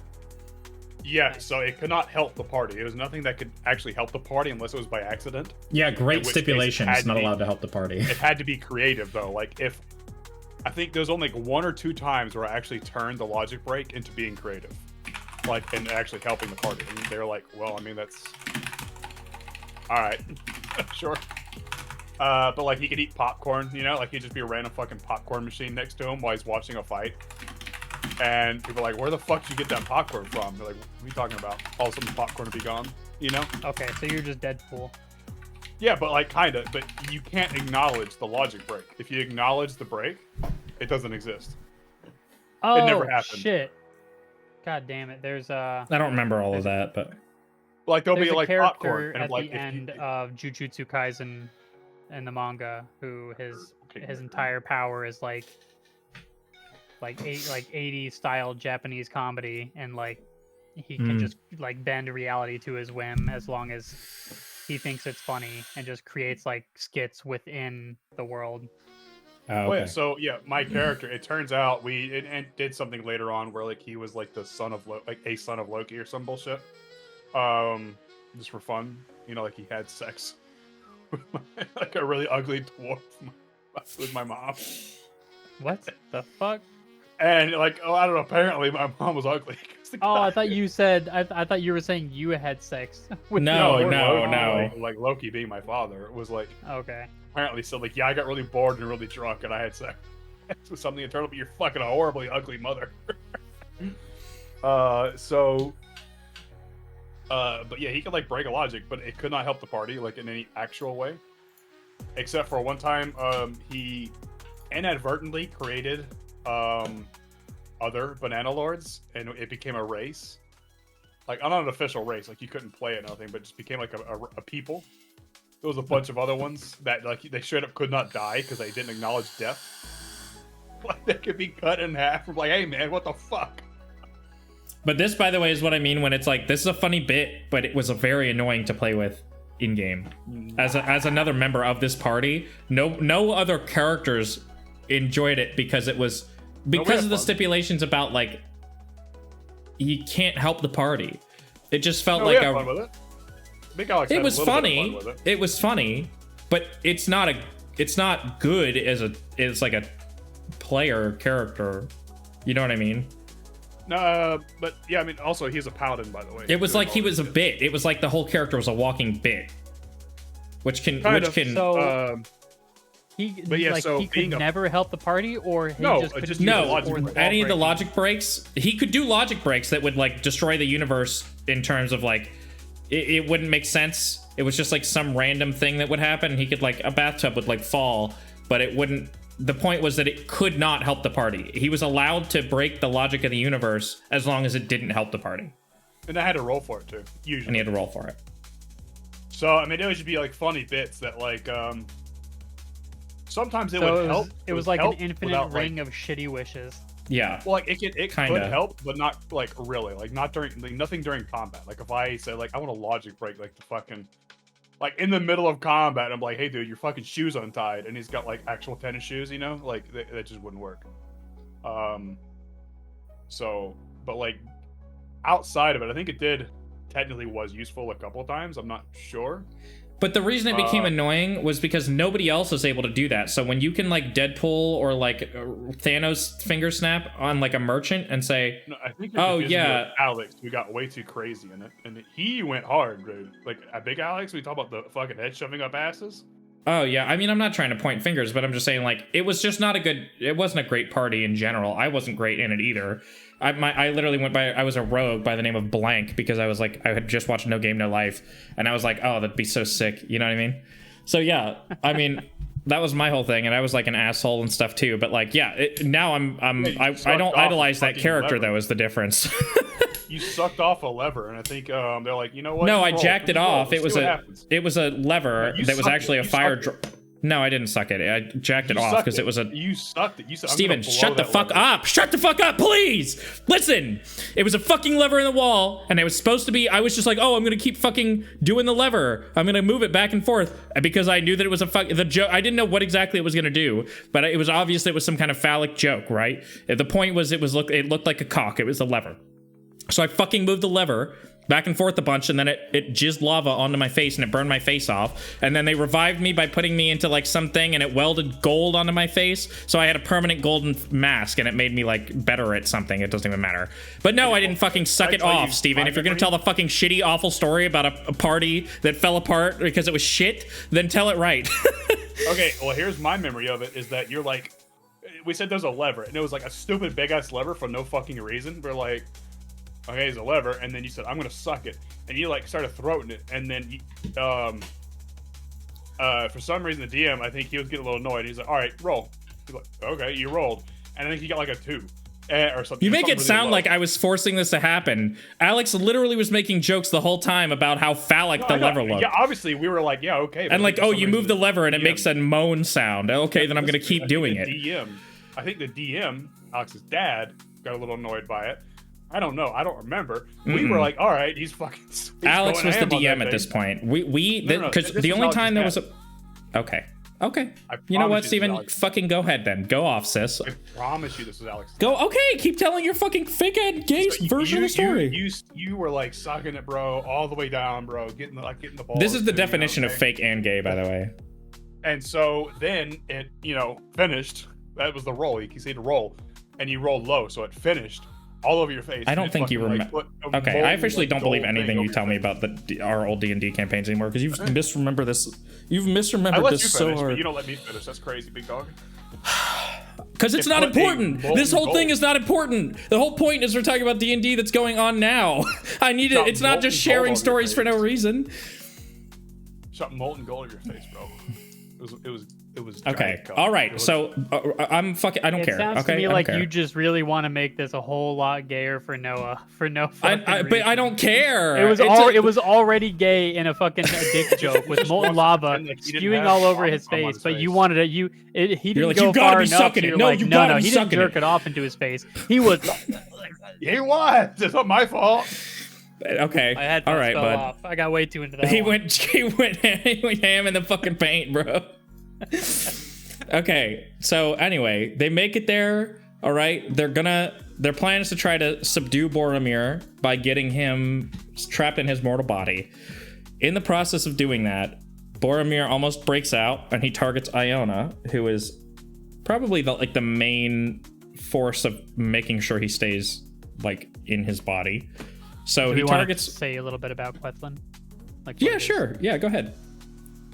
Yeah, so it could not help the party. It was nothing that could actually help the party unless it was by accident. Yeah, great stipulation. It's not allowed to help the party. It had to be creative, though. Like, if... I think there's only like 1 or 2 times where I actually turned the logic break into being creative. Like, and actually helping the party. And they were like, well, I mean, that's... Alright. Sure. But, like, he could eat popcorn, you know? Like, he'd just be a random fucking popcorn machine next to him while he's watching a fight. And people are like, where the fuck did you get that popcorn from? They're like, what are you talking about? All of a sudden, popcorn would be gone, you know? Okay, so you're just Deadpool. Yeah, but like, kinda. But you can't acknowledge the logic break. If you acknowledge the break, it doesn't exist. Oh, it never happened. Shit. God damn it. There's I don't remember all of that, but... Like, there'll be a like character popcorn. And at like, the end of Jujutsu Kaisen in the manga who his entire power is like 80s style Japanese comedy, and like he can just like bend reality to his whim as long as he thinks it's funny, and just creates like skits within the world. Okay. Wait, so yeah, my character, it turns out it did something later on where like he was like the son of a son of Loki or some bullshit. Just for fun, you know, like he had sex with like a really ugly dwarf with my mom. What the fuck? And like, oh, I don't know. Apparently, my mom was ugly. Oh, I thought you said. I thought you were saying you had sex. With No. Like Loki being my father, it was like Okay. apparently so. Like, yeah, I got really bored and really drunk, and I had sex with something eternal. But you're fucking a horribly ugly mother. But yeah, he could like break a logic, but it could not help the party like in any actual way, except for one time, he inadvertently created other Banana Lords, and it became a race. Like, not an official race, like you couldn't play it, nothing, but just became like a people. there was a bunch of other ones that like they straight up could not die because they didn't acknowledge death. Like they could be cut in half. I'm like, hey man, what the fuck? But this, by the way, is what I mean when it's like, this is a funny bit, but it was a very annoying to play with in game. As another member of this party, no other characters enjoyed it because it was because of the stipulations about like he can't help the party. It just felt like fun with it. Big Alex it was had a little bit funny. of fun with It was funny, but it's not good as like a player character. You know what I mean? But yeah, I mean, also he's a paladin, by the way. It was like he was a bit. It was like the whole character was a walking bit, which can. So he so he could never help the party, or he just couldn't just no any of the breaking. logic breaks. He could do logic breaks that would like destroy the universe in terms of like it wouldn't make sense. It was just like some random thing that would happen. He could like a bathtub would like fall, but it wouldn't. The point was that it could not help the party. He was allowed to break the logic of the universe as long as it didn't help the party. And I had to roll for it too, usually. And he had to roll for it. So I mean, it would just be like funny bits that like sometimes it would help. It was like an infinite ring of shitty wishes. Yeah. Well, like it Kinda. could help, but not like really, like not during like, nothing during combat. Like if I said like I want a logic break, like the fucking like in the middle of combat, I'm like, hey dude, your fucking shoes untied, and he's got like actual tennis shoes, you know, like that just wouldn't work. So, but like outside of it, I think it did technically was useful a couple of times. I'm not sure. But the reason it became annoying was because nobody else was able to do that. So when you can like Deadpool or like Thanos finger snap on like a merchant and say, no, I think oh yeah, Alex, we got way too crazy in it, and he went hard, dude. Like at Big Alex, we talk about the fucking head shoving up asses. oh yeah, I mean, I'm not trying to point fingers, but I'm just saying like it was just not a good. It wasn't a great party in general. I wasn't great in it either. I literally went by. I was a rogue by the name of Blank because I was like I had just watched No Game No Life, and I was like, oh, that'd be so sick. You know what I mean? So yeah, I mean. That was my whole thing, and I was like an asshole and stuff too. But like, yeah, now I don't idolize that character though. Is the difference? You sucked off a lever, and I think they're like, you know what? No, I roll. jacked it Roll. off. Let's It was a lever You that was sucked actually it. a fire. You sucked No, I didn't suck it. I jacked it off because it was a. You sucked it. You said, Steven, shut the fuck up! Shut the fuck up, please! Listen! It was a fucking lever in the wall, and it was supposed to be. I was just like, oh, I'm gonna keep fucking doing the lever. I'm gonna move it back and forth because I knew that it was the joke. I didn't know what exactly it was gonna do, but it was obvious it was some kind of phallic joke, right? The point was, it looked like a cock. It was the lever. So I fucking moved the lever back and forth a bunch, and then it jizzed lava onto my face, and it burned my face off. And then they revived me by putting me into like something, and it welded gold onto my face, so I had a permanent golden mask, and it made me like better at something. It doesn't even matter. But no, I didn't fucking suck it off, Steven. If you're gonna tell the fucking shitty, awful story about a party that fell apart because it was shit, then tell it right. Okay, well, here's my memory of it, is that you're like, we said there's a lever, and it was like a stupid big-ass lever for no fucking reason. We're like, okay, it's a lever, and then you said, I'm gonna suck it, and you like started throwing it, and then you, for some reason the DM, I think he was getting a little annoyed. He's like, all right, roll. He's like, okay, you rolled, and I think he got like a 2 or something. You make it sound like I was forcing this to happen. Alex literally was making jokes the whole time about how phallic the lever looked. Yeah, obviously we were like, yeah, okay. And like, oh, you move the lever and it makes a moan sound. Okay, then I'm gonna keep doing it. I think the DM, Alex's dad, got a little annoyed by it. I don't know. I don't remember. We were like, all right, he's fucking. Alex was the DM at this point. Because the only time there was a. Okay. You know what, Steven? Fucking go ahead then. Go off, sis. I promise you, this was Alex. Go. Okay, keep telling your fucking fake gay version of the story. You were like sucking it, bro, all the way down, bro, getting the ball. This is the definition of fake and gay, by the way. And so then it, finished. That was the roll. You see the roll, and you rolled low, so it finished. All over your face. I don't think you remember. Okay, I officially don't believe anything you tell me about our old D&D campaigns anymore because you've misremembered this. You've misremembered this so hard. You don't let me finish. That's crazy, big dog. Because it's not important. This whole thing is not important. The whole point is we're talking about D&D that's going on now. I need it. It's not just sharing stories for no reason. Shot molten gold in your face, bro. It was It was Okay. Diet Coke. All right. It was- So I'm fucking. I don't It care. sounds Okay. to me I don't like care. you just really want to make this a whole lot gayer for Noah for no fucking but I reason. don't care. It was It's all. a- It was already gay in a fucking dick joke with just molten wants to lava pretend like he didn't spewing have all over lava his come on face. his But you face. wanted it. He didn't like, go "You gotta far be enough. sucking So it. you're No, like, you no, gotta no, be he didn't sucking jerk it." it off into his face. He was. He was. It's not my fault. Okay. My head All right, fell bud. off. I got way too into that. He one. went. He went ham in the fucking paint, bro. Okay. So anyway, they make it there. All right. Their plan is to try to subdue Boromir by getting him trapped in his mortal body. In the process of doing that, Boromir almost breaks out and he targets Iona, who is probably the main force of making sure he stays like in his body. So Do he we want targets. to say a little bit about Quethlin? Like what Yeah, it is? sure. Yeah, go ahead.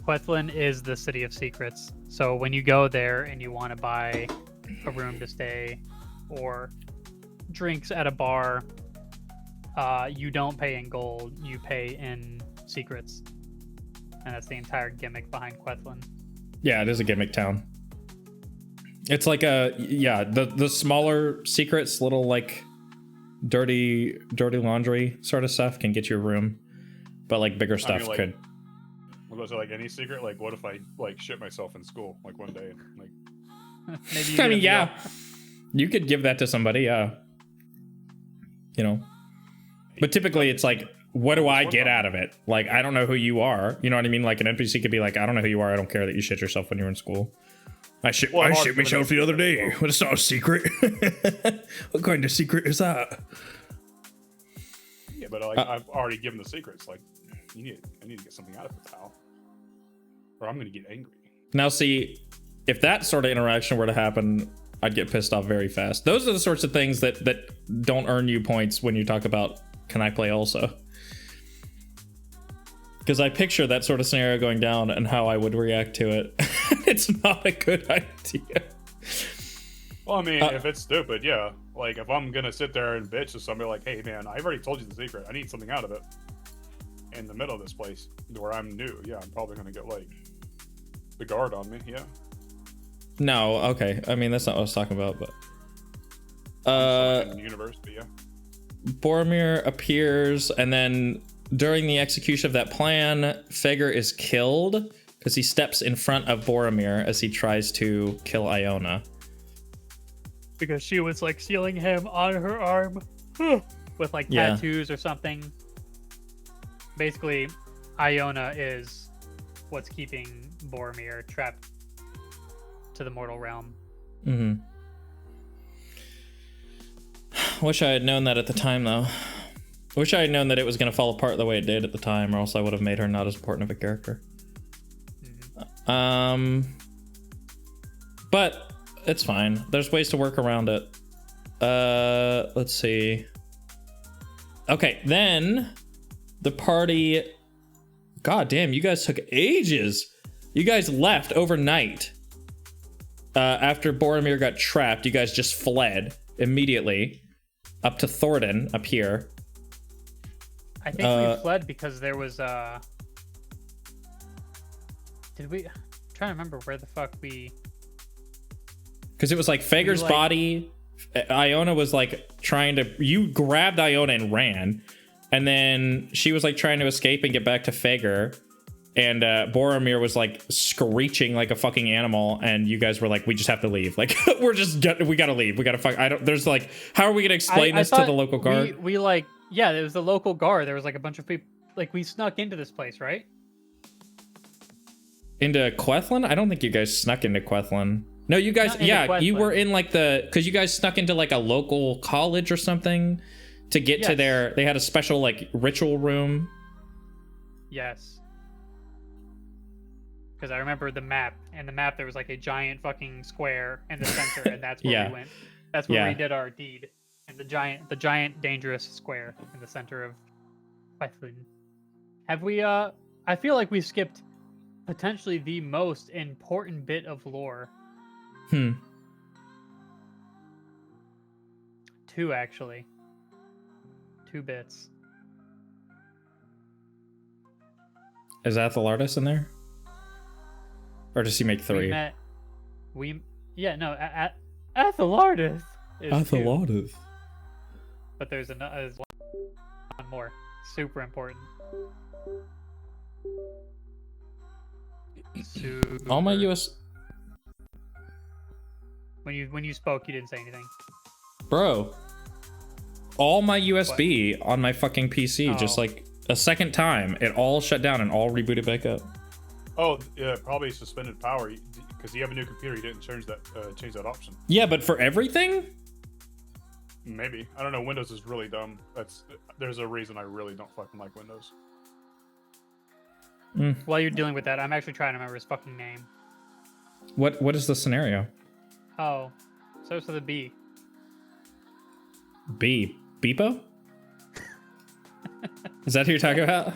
Quethlin is the city of secrets. So when you go there and you want to buy a room to stay or drinks at a bar, you don't pay in gold, you pay in secrets. And that's the entire gimmick behind Quethlin. Yeah, it is a gimmick town. It's like the smaller secrets, little like dirty laundry sort of stuff can get you a room, but like bigger stuff like, could. Was it like any secret? Like, what if I like shit myself in school like one day and like? Maybe you I get mean, a yeah, meal. you could give that to somebody, yeah. You know, but typically it's like, what do I get out of it? Like, I don't know who you are. You know what I mean? Like an NPC could be like, I don't know who you are. I don't care that you shit yourself when you're in school. I shit myself the other day. But it's not a secret. What kind of secret is that? Yeah, but like I've already given the secrets. Like, I need to get something out of it, pal, or I'm gonna get angry. Now, see, if that sort of interaction were to happen, I'd get pissed off very fast. Those are the sorts of things that don't earn you points when you talk about, can I play also? Because I picture that sort of scenario going down and how I would react to it. It's not a good idea. Well, I mean, if it's stupid, yeah. Like, if I'm gonna sit there and bitch to somebody like, hey, man, I've already told you the secret. I need something out of it. In the middle of this place where I'm new, yeah, I'm probably gonna get like the guard on me, yeah. No, okay. I mean, that's not what I was talking about, but In the universe, but yeah. Boromir appears, and then during the execution of that plan, Fegr is killed because he steps in front of Boromir as he tries to kill Iona. Because she was like sealing him on her arm with like Yeah. tattoos or something. Basically, Iona is what's keeping Boromir trapped to the mortal realm. Mm-hmm. Wish I had known that at the time, though. Wish I had known that it was going to fall apart the way it did at the time, or else I would have made her not as important of a character. But it's fine. There's ways to work around it. Let's see. Okay, then the party. God damn, you guys took ages. You guys left overnight. After Boromir got trapped, you guys just fled immediately up to Thornton up here. I think we fled because there was Did we? I'm trying to remember where the fuck we. Because it was like Fager's body. Iona was like trying to. You grabbed Iona and ran, and then she was like trying to escape and get back to Fager. And Boromir was like screeching like a fucking animal, and you guys were like, "We just have to leave. Like, we gotta leave. We gotta fuck." I don't. There's like, how are we gonna explain this to the local guard? We like, yeah, there was the local guard. There was like a bunch of people. Like, we snuck into this place, right? Into Quethlin? I don't think you guys snuck into Quethlin. No, you guys. Yeah, you were in like because you guys snuck into like a local college or something to get to their. They had a special like ritual room. Yes. Because I remember the map. In the map, there was like a giant fucking square in the center, and that's where we went. That's where we did our deed. And the giant dangerous square in the center of Quethlin. Have we? I feel like we skipped potentially the most important bit of lore. 2 actually. 2 bits. Is Athelartis in there? Or does he make 3? Athelardis is 2. Athelardis. But there's one more. Super important. All my US... When you spoke, you didn't say anything. Bro. All my USB on my fucking PC, just like a second time, it all shut down and all rebooted back up. Oh, yeah, probably suspended power because you have a new computer. You didn't change that option. Yeah, but for everything? Maybe. I don't know. Windows is really dumb. There's a reason I really don't fucking like Windows. While you're dealing with that, I'm actually trying to remember his fucking name. What is the scenario? Oh, starts with a B. Beepo? Is that who you're talking about?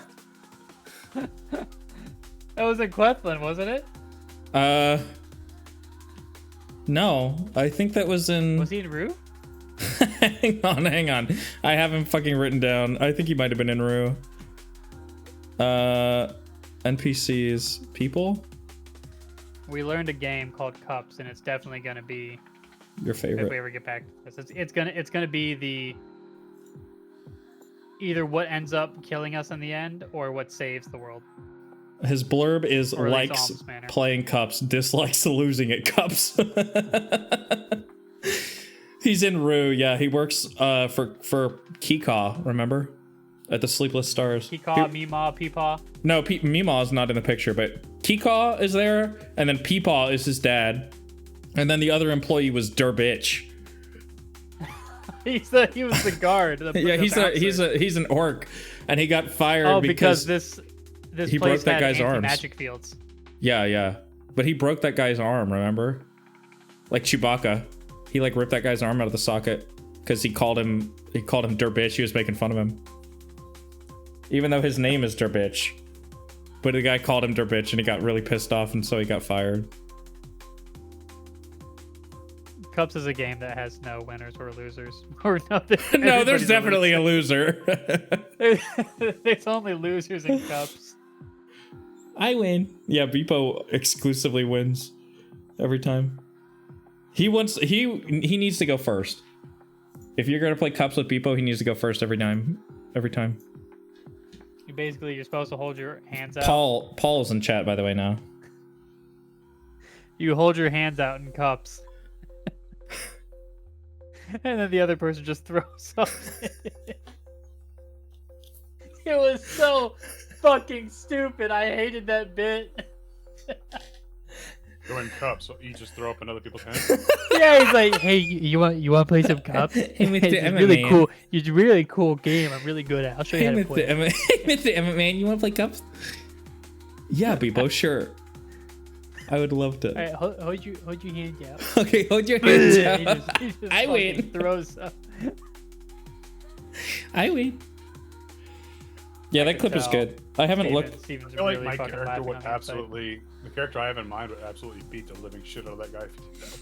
That was in Quethlin, wasn't it? No. I think that was in... Was he in Rue? hang on. I have him fucking written down. I think he might have been in Rue. NPCs. People? We learned a game called Cups, and it's definitely gonna be your favorite. if we ever get back to this. It's gonna be the either what ends up killing us in the end or what saves the world. His blurb is or likes playing Cups, dislikes losing at Cups. He's in Rue, yeah. He works for Kika, remember? At the Sleepless Stars. Kika, Meemaw, Peepaw. No, Meemaw is not in the picture, but Kika is there, and then Peepaw is his dad, and then the other employee was Durbitch. He was the guard. Yeah, he's an orc, and he got fired because this he place broke that had guy's arms. Magic fields. Yeah, but he broke that guy's arm. Remember, like Chewbacca, he like ripped that guy's arm out of the socket because he called him Durbitch. He was making fun of him. Even though his name is Durbitch. But the guy called him Durbitch and he got really pissed off and so he got fired. Cups is a game that has no winners or losers. Or nothing. No, there's definitely a loser. There's only losers in Cups. I win. Yeah, Beepo exclusively wins every time. He needs to go first. If you're gonna play Cups with Beepo, he needs to go first every time. Every time. You're supposed to hold your hands out. Paul's in chat, by the way, now. You hold your hands out in Cups. And then the other person just throws something. It was so fucking stupid. I hated that bit. You're in Cups, so you just throw up in other people's hands? Yeah, he's like, hey, you want to play some Cups? It's really cool. It's a really cool game. I'm really good at. I'll show you how to play. Mr. Emmett, man, you want to play Cups? Yeah, Beepo, sure. I would love to. All right, hold your hands out. Okay, hold your hands out. He just I win. Throws up. I win. Yeah, that clip is good. I haven't looked. I feel like my character would absolutely... The character I have in mind would absolutely beat the living shit out of that guy if he did that.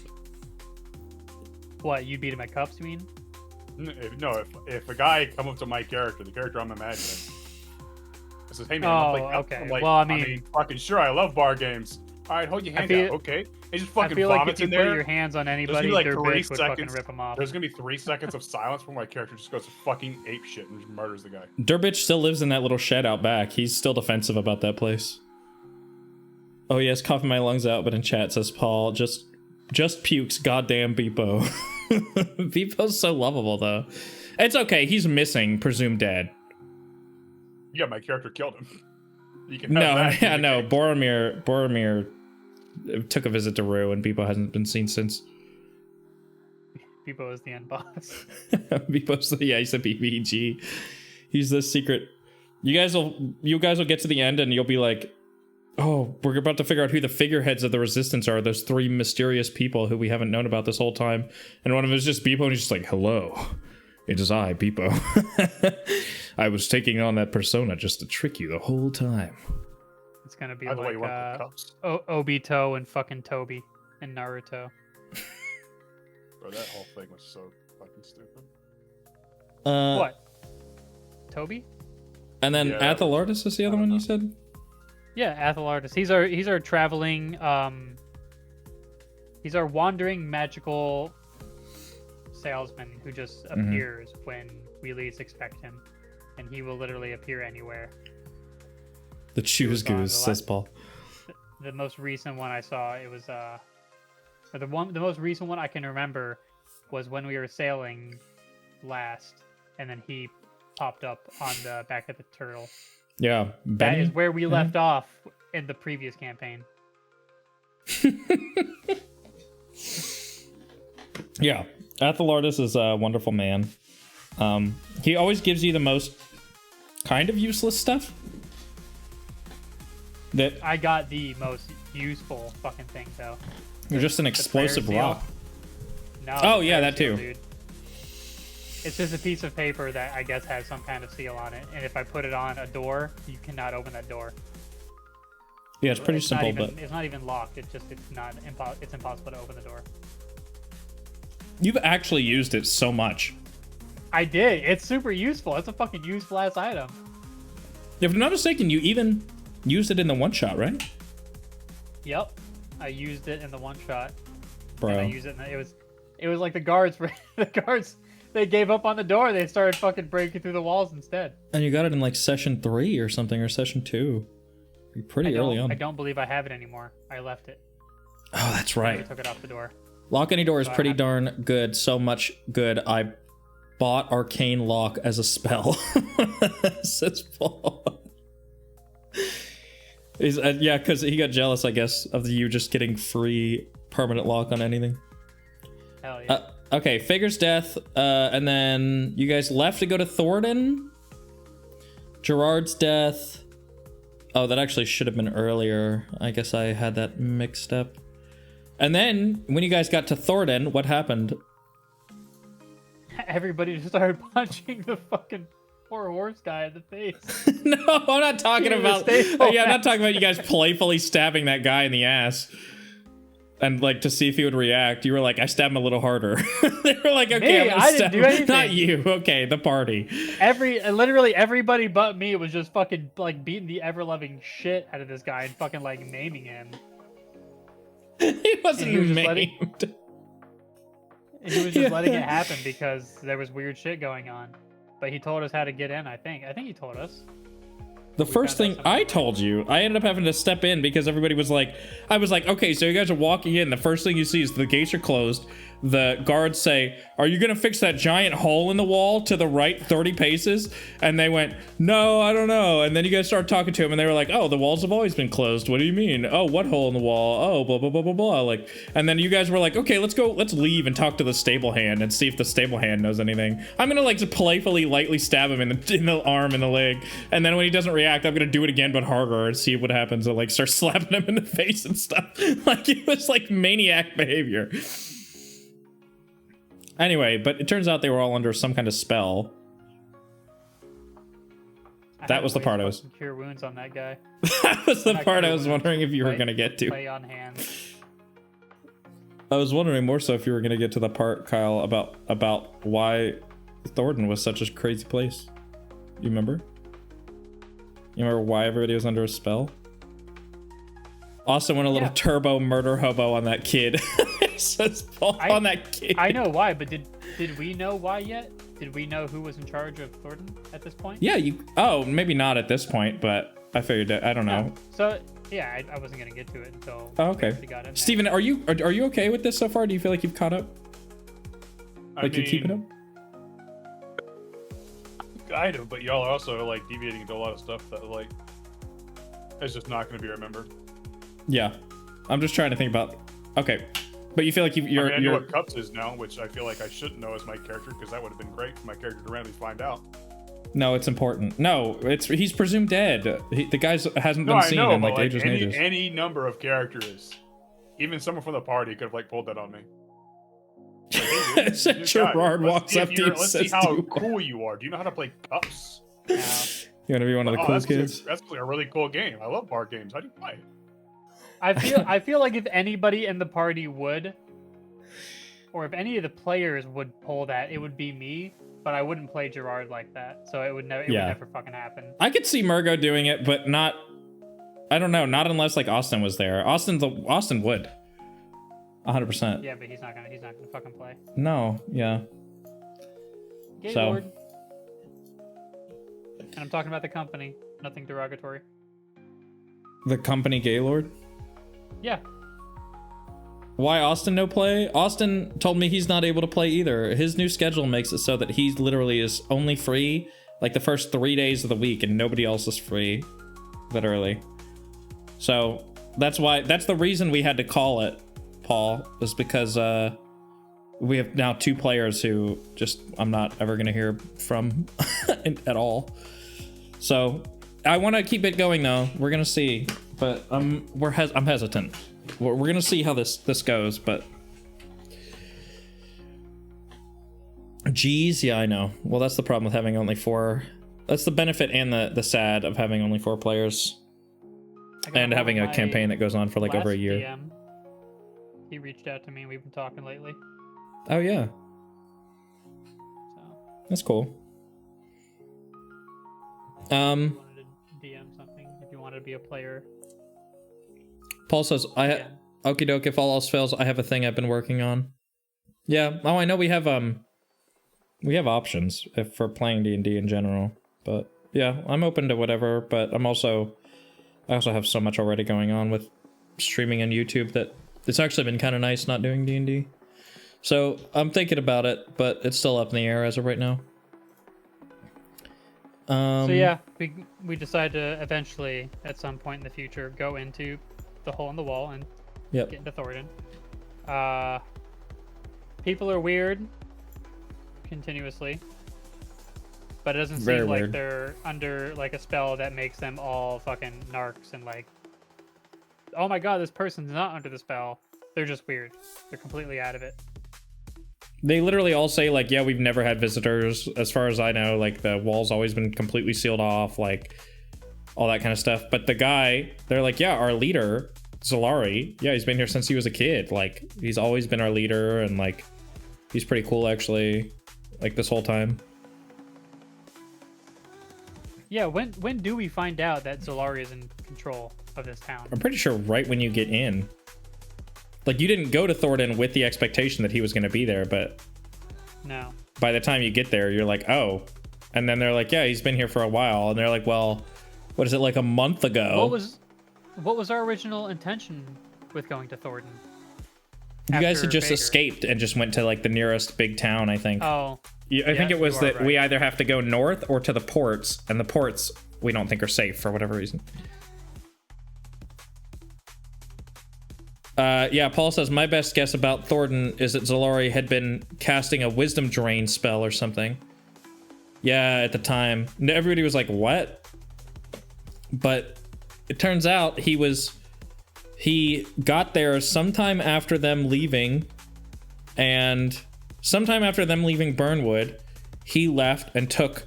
What, you beat him at Cups, you mean? No, if a guy come up to my character, the character I'm imagining, says, "Hey man, I'm like, okay. I'm like, well, I mean, fucking sure, I love bar games. All right, hold your hand out. Okay, he just fucking I feel like if vomits you in put there. your hands on anybody, like their 3 bitch would fucking seconds. rip them off. There's gonna be 3 seconds of silence where my character just goes fucking ape shit and just murders the guy. Durbitch still lives in that little shed out back. He's still defensive about that place. Oh yes, coughing my lungs out, but in chat says Paul just pukes. Goddamn Beepo. Beepo's so lovable though. It's okay. He's missing, presumed dead. Yeah, my character killed him. You can no. Boromir took a visit to Rue, and Beepo hasn't been seen since. Beepo is the end boss. Beepo's he's a BBG. He's the secret. You guys will get to the end, and you'll be like, oh, we're about to figure out who the figureheads of the resistance are. Those 3 mysterious people who we haven't known about this whole time. And one of them is just Beepo, and he's just like, hello, it is I, Beepo. I was taking on that persona just to trick you the whole time. It's gonna be By the way, you like want Obito and fucking Toby and Naruto. Bro, that whole thing was so fucking stupid. What? Toby? And then Athelardis is the other one you said? Yeah, Athelardus. He's our traveling he's our wandering magical salesman who just appears when we least expect him, and he will literally appear anywhere. The choose goose, says Paul. The most recent one I saw, it was the most recent one I can remember was when we were sailing last, and then he popped up on the back of the turtle. Yeah, That is where we left off in the previous campaign. Yeah, Athelardus is a wonderful man. He always gives you the most kind of useless stuff. That I got the most useful fucking thing though. You're just an explosive rock. No. Oh yeah, that too. Dude. It's just a piece of paper that I guess has some kind of seal on it, and if I put it on a door, you cannot open that door. Yeah, it's pretty simple, but it's not even locked. It's impossible to open the door. You've actually used it so much. I did. It's super useful. It's a fucking useful ass item. If I'm not mistaken, you even used it in the one shot, right? Yep, I used it in the one shot. Bro, and I used it. It was like the guards. The guards. They gave up on the door. They started fucking breaking through the walls instead. And you got it in like session 3 or something, or session 2. You're pretty early on. I don't believe I have it anymore. I left it. Oh, that's right. I took it off the door. Lock any door is pretty darn good. So much good. I bought Arcane Lock as a spell. Says Paul. Yeah, because he got jealous, I guess, of you just getting free permanent lock on anything. Hell yeah. Okay, Figure's death, and then you guys left to go to Thornton. Gerard's death. Oh, that actually should have been earlier. I guess I had that mixed up. And then, when you guys got to Thornton, what happened? Everybody just started punching the fucking poor horse guy in the face. No, I'm not talking about... Yeah, I'm not talking about you guys playfully stabbing that guy in the ass. And, like, to see if he would react. You were like, I stabbed him a little harder. They were like, okay, Me? I'm gonna I didn't stab do him. anything. Not you. Okay, the party. Literally everybody but me was just fucking, like, beating the ever-loving shit out of this guy and fucking, like, maiming him. He wasn't maimed. He was just letting it happen because there was weird shit going on. But he told us how to get in, I think. I think he told us. The first thing I told you, I ended up having to step in because everybody was like, I was like, okay, so you guys are walking in. The first thing you see is the gates are closed. The guards say, are you going to fix that giant hole in the wall to the right 30 paces? And they went, no, I don't know. And then you guys started talking to him and they were like, oh, the walls have always been closed. What do you mean? Oh, what hole in the wall? Oh, blah, blah, blah, blah, blah. Like, and then you guys were like, okay, let's leave and talk to the stable hand and see if the stable hand knows anything. I'm going to like just playfully, lightly stab him in the arm and the leg. And then when he doesn't react, I'm going to do it again, but harder and see what happens. And like start slapping him in the face and stuff. Like it was like maniac behavior. Anyway, but it turns out they were all under some kind of spell. That was the part I was... Cure wounds on that guy. That was the part I was wondering if you were going to get to. Play on hands. I was wondering more so if you were going to get to the part, Kyle, about why Thornton was such a crazy place. You remember? You remember why everybody was under a spell? Also went a little turbo murder hobo on that kid. Says Paul on that kid. I know why, but did we know why yet? Did we know who was in charge of Thornton at this point? Yeah, oh, maybe not at this point, but I figured that, I don't know. So yeah, I wasn't gonna get to it until okay. Steven, are you okay with this so far? Do you feel like you've caught up? Like you're keeping up? Kind of, but y'all are also like deviating into a lot of stuff that like is just not going to be remembered. Yeah, I'm just trying to think about. Okay, but you feel like you're. I know what Cups is now, which I feel like I shouldn't know as my character because that would have been great for my character to randomly find out. No, it's important. No, he's presumed dead. The guy hasn't been seen in like ages and ages. Any number of characters, even someone from the party, could have like pulled that on me. Like, hey, Gerard walks up to you and let's says, see how cool you are. Do you know how to play Cups? Yeah. You want to be one of the cool kids? That's a really cool game. I love bar games. How do you play it? I feel like if anybody in the party would, or if any of the players would pull that, it would be me. But I wouldn't play Gerard like that, so it would never fucking happen. I could see Murgo doing it, but not I don't know. Not unless like Austin was there. Austin would. 100%. Yeah, but he's not gonna fucking play. No, yeah. Gaylord. And I'm talking about the company. Nothing derogatory. The company Gaylord? Yeah. Why Austin no play? Austin told me he's not able to play either. His new schedule makes it so that he literally is only free like the first 3 days of the week and nobody else is free. Literally. So that's the reason we had to call it, Paul, is because we have now 2 players who just I'm not ever gonna hear from at all. So I want to keep it going though. We're gonna see, but I'm hesitant. We're gonna see how this goes, but geez, yeah, I know. Well, that's the problem with having only 4. That's the benefit and the sad of having only 4 players and having a campaign that goes on for like over a year. DM, he reached out to me. We've been talking lately. Oh yeah, So that's cool. if you wanted to DM something, if you wanted to be a player. Paul says, okie doke, if all else fails, I have a thing I've been working on. Yeah, oh, I know we have options for playing D&D in general, but yeah, I'm open to whatever, but I also have so much already going on with streaming on YouTube that it's actually been kind of nice not doing D&D. So I'm thinking about it, but it's still up in the air as of right now. So yeah, we decided to eventually, at some point in the future, go into the hole in the wall and get into Thornton. People are weird continuously, but it doesn't seem like they're under like a spell that makes them all fucking narcs and like, oh my god, this person's not under the spell. They're just weird. They're completely out of it. They literally all say like, yeah, we've never had visitors. As far as I know, like the wall's always been completely sealed off, like all that kind of stuff. But the guy, they're like, yeah, our leader, Zolari, yeah, he's been here since he was a kid. Like he's always been our leader and like he's pretty cool actually, like this whole time. Yeah, when do we find out that Zolari is in control of this town? I'm pretty sure right when you get in. Like, you didn't go to Thornton with the expectation that he was going to be there, but... No. By the time you get there, you're like, oh. And then they're like, yeah, he's been here for a while. And they're like, well, what is it, like a month ago? What was our original intention with going to Thornton? You guys had just escaped and just went to, like, the nearest big town, I think. Oh. I think it was that we either have to go north or to the ports, and the ports we don't think are safe for whatever reason. Yeah, Paul says, my best guess about Thornton is that Zolari had been casting a wisdom drain spell or something. Yeah, at the time. Everybody was like, what? But it turns out he got there sometime after them leaving, and sometime after them leaving Burnwood, he left and took,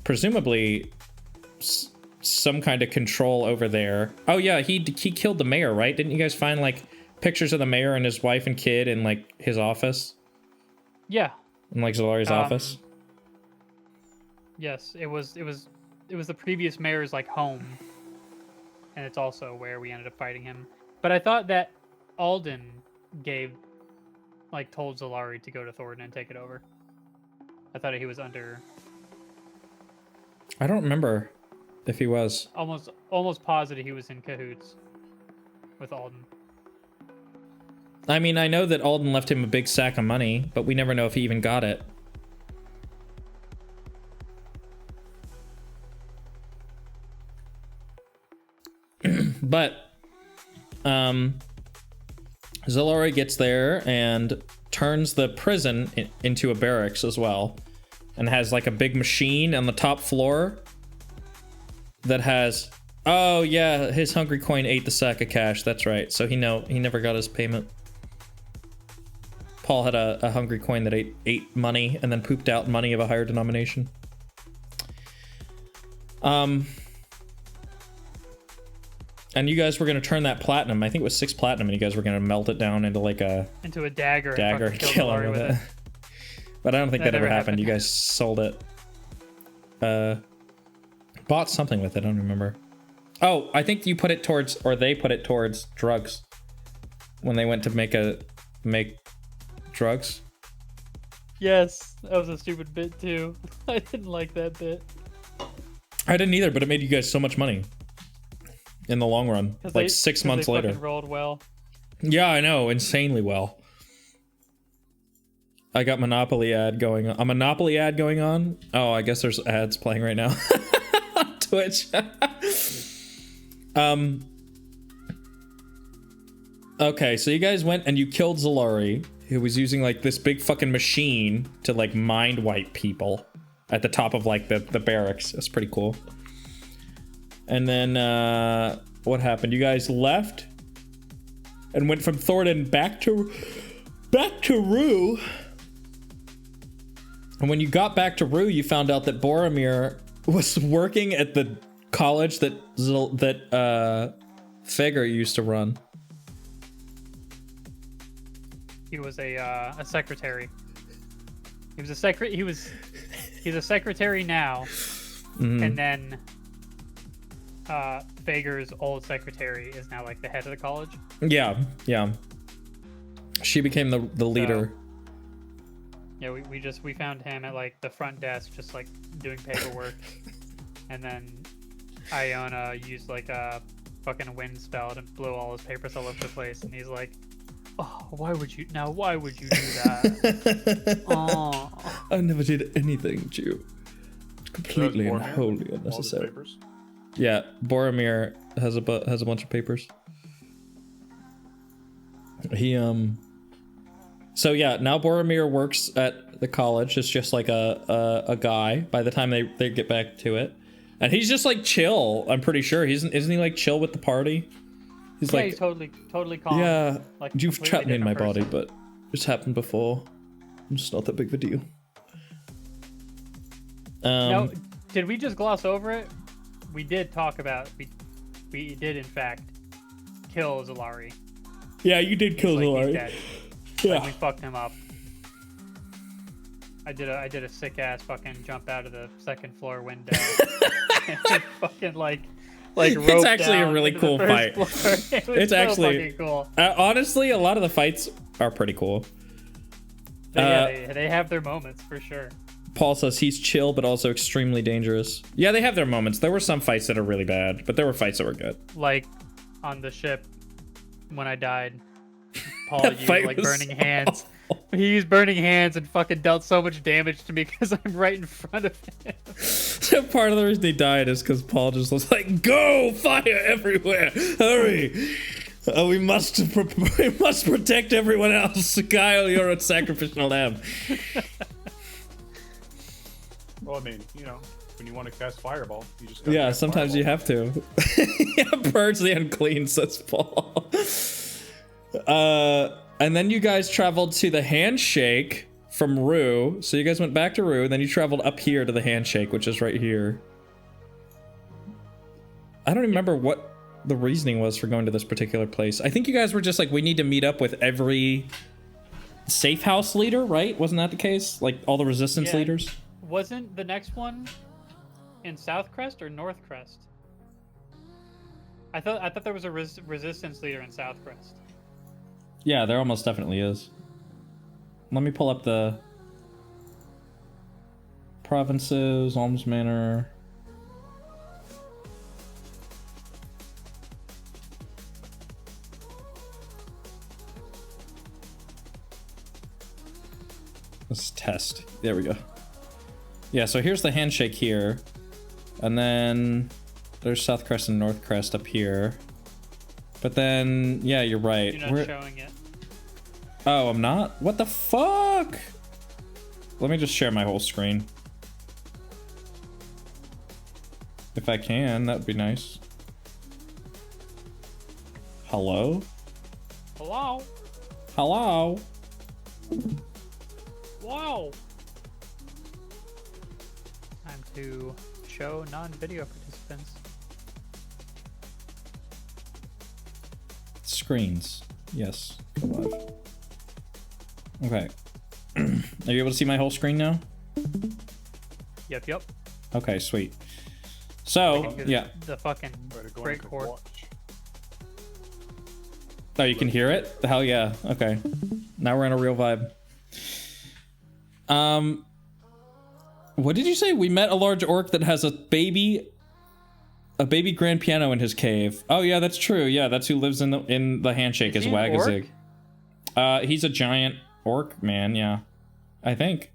presumably, some kind of control over there. Oh yeah, he killed the mayor, right? Didn't you guys find, like, pictures of the mayor and his wife and kid in, like, his office? Yeah. In, like, Zolari's office? Yes, it was the previous mayor's, like, home. And it's also where we ended up fighting him. But I thought that Alden told Zolari to go to Thornton and take it over. I thought he was under... I don't remember if he was. Almost positive he was in cahoots with Alden. I mean, I know that Alden left him a big sack of money, but we never know if he even got it. But, Zolari gets there and turns the prison into a barracks as well. And has, like, a big machine on the top floor that has... Oh, yeah, his hungry coin ate the sack of cash. That's right. So he never got his payment. Paul had a hungry coin that ate money and then pooped out money of a higher denomination. And you guys were going to turn that platinum. I think it was 6 platinum, and you guys were going to melt it down into like a dagger and kill him with it. But I don't think that ever happened. You guys sold it. Bought something with it. I don't remember. Oh, I think you put it towards, or they put it towards drugs when they went to make drugs. Yes, that was a stupid bit too. I didn't like that bit. I didn't either, but it made you guys so much money in the long run. Like 6 months later. Rolled well. Yeah, I know, insanely well. I got Monopoly ad going on. A Monopoly ad going on? Oh, I guess there's ads playing right now on Twitch. Okay, so you guys went and you killed Zalari, who was using like this big fucking machine to like mind wipe people at the top of like the barracks. That's pretty cool. And then what happened? You guys left and went from Thornton back to Rue. And when you got back to Rue, you found out that Boromir was working at the college that Figure used to run. He was a secretary. He was a he's a secretary now. Mm-hmm. And then Fager's old secretary is now like the head of the college. Yeah. She became the leader. Yeah, we found him at like the front desk, just like doing paperwork, and then Iona used like a fucking wind spell and blew all his papers all over the place, and he's like, "Oh, why would you do that?" Oh, I never did anything, Jew. Completely and wholly All those unnecessary. papers? Yeah, Boromir has a bunch of papers. He So yeah, now Boromir works at the college. It's just like a guy by the time they get back to it. And he's just like chill, I'm pretty sure. Isn't he like chill with the party? He's yeah, like he's totally calm. yeah, like you've trapped me in my body, person. but it's happened before. It's not that big of a deal. No, did we just gloss over it? We did talk about we did in fact kill Zalari. Yeah, you did kill He's Zalari. dead. Yeah. Like, we fucked him up. I did a sick ass fucking jump out of the second floor window. And fucking like It's actually a really cool fight. It's so actually fucking cool. Honestly, a lot of the fights are pretty cool. They have their moments for sure. Paul says he's chill, but also extremely dangerous. Yeah, they have their moments. There were some fights that are really bad, but there were fights that were good. Like on the ship when I died, Paul used like burning hands. He used burning hands and fucking dealt so much damage to me because I'm right in front of him. So part of the reason he died is because Paul just was like, "Go fire everywhere! Hurry! We must protect everyone else. Kyle, you're a sacrificial lamb." Well, I mean, when you want to cast Fireball, you just Yeah, sometimes you have to. Yeah, purge the unclean, says Paul. And then you guys traveled to the handshake from Rue. So you guys went back to Rue, and then you traveled up here to the handshake, which is right here. I don't remember what the reasoning was for going to this particular place. I think you guys were just like, we need to meet up with every safe house leader, right? Wasn't that the case? Like all the resistance leaders? Wasn't the next one in South Crest or North Crest? I thought there was a resistance leader in South Crest. Yeah, there almost definitely is. Let me pull up the provinces, Alms Manor. Let's test. There we go. Yeah, so here's the handshake here. And then there's South Crest and North Crest up here. But then, yeah, you're right. You're not showing it. Oh, I'm not? What the fuck? Let me just share my whole screen. If I can, that would be nice. Hello? Hello? Hello? Wow. Time to show non-video participants. Screens. Yes. Go live. Okay. Are you able to see my whole screen now? Yep. Okay, sweet. So, yeah. The fucking great chord. Oh, you can hear it? Hell yeah. Okay. Now we're in a real vibe. What did you say? We met a large orc that has a baby grand piano in his cave. Oh yeah, that's true. Yeah, that's who lives in the handshake is Wagazig. He's a giant orc man, yeah. I think.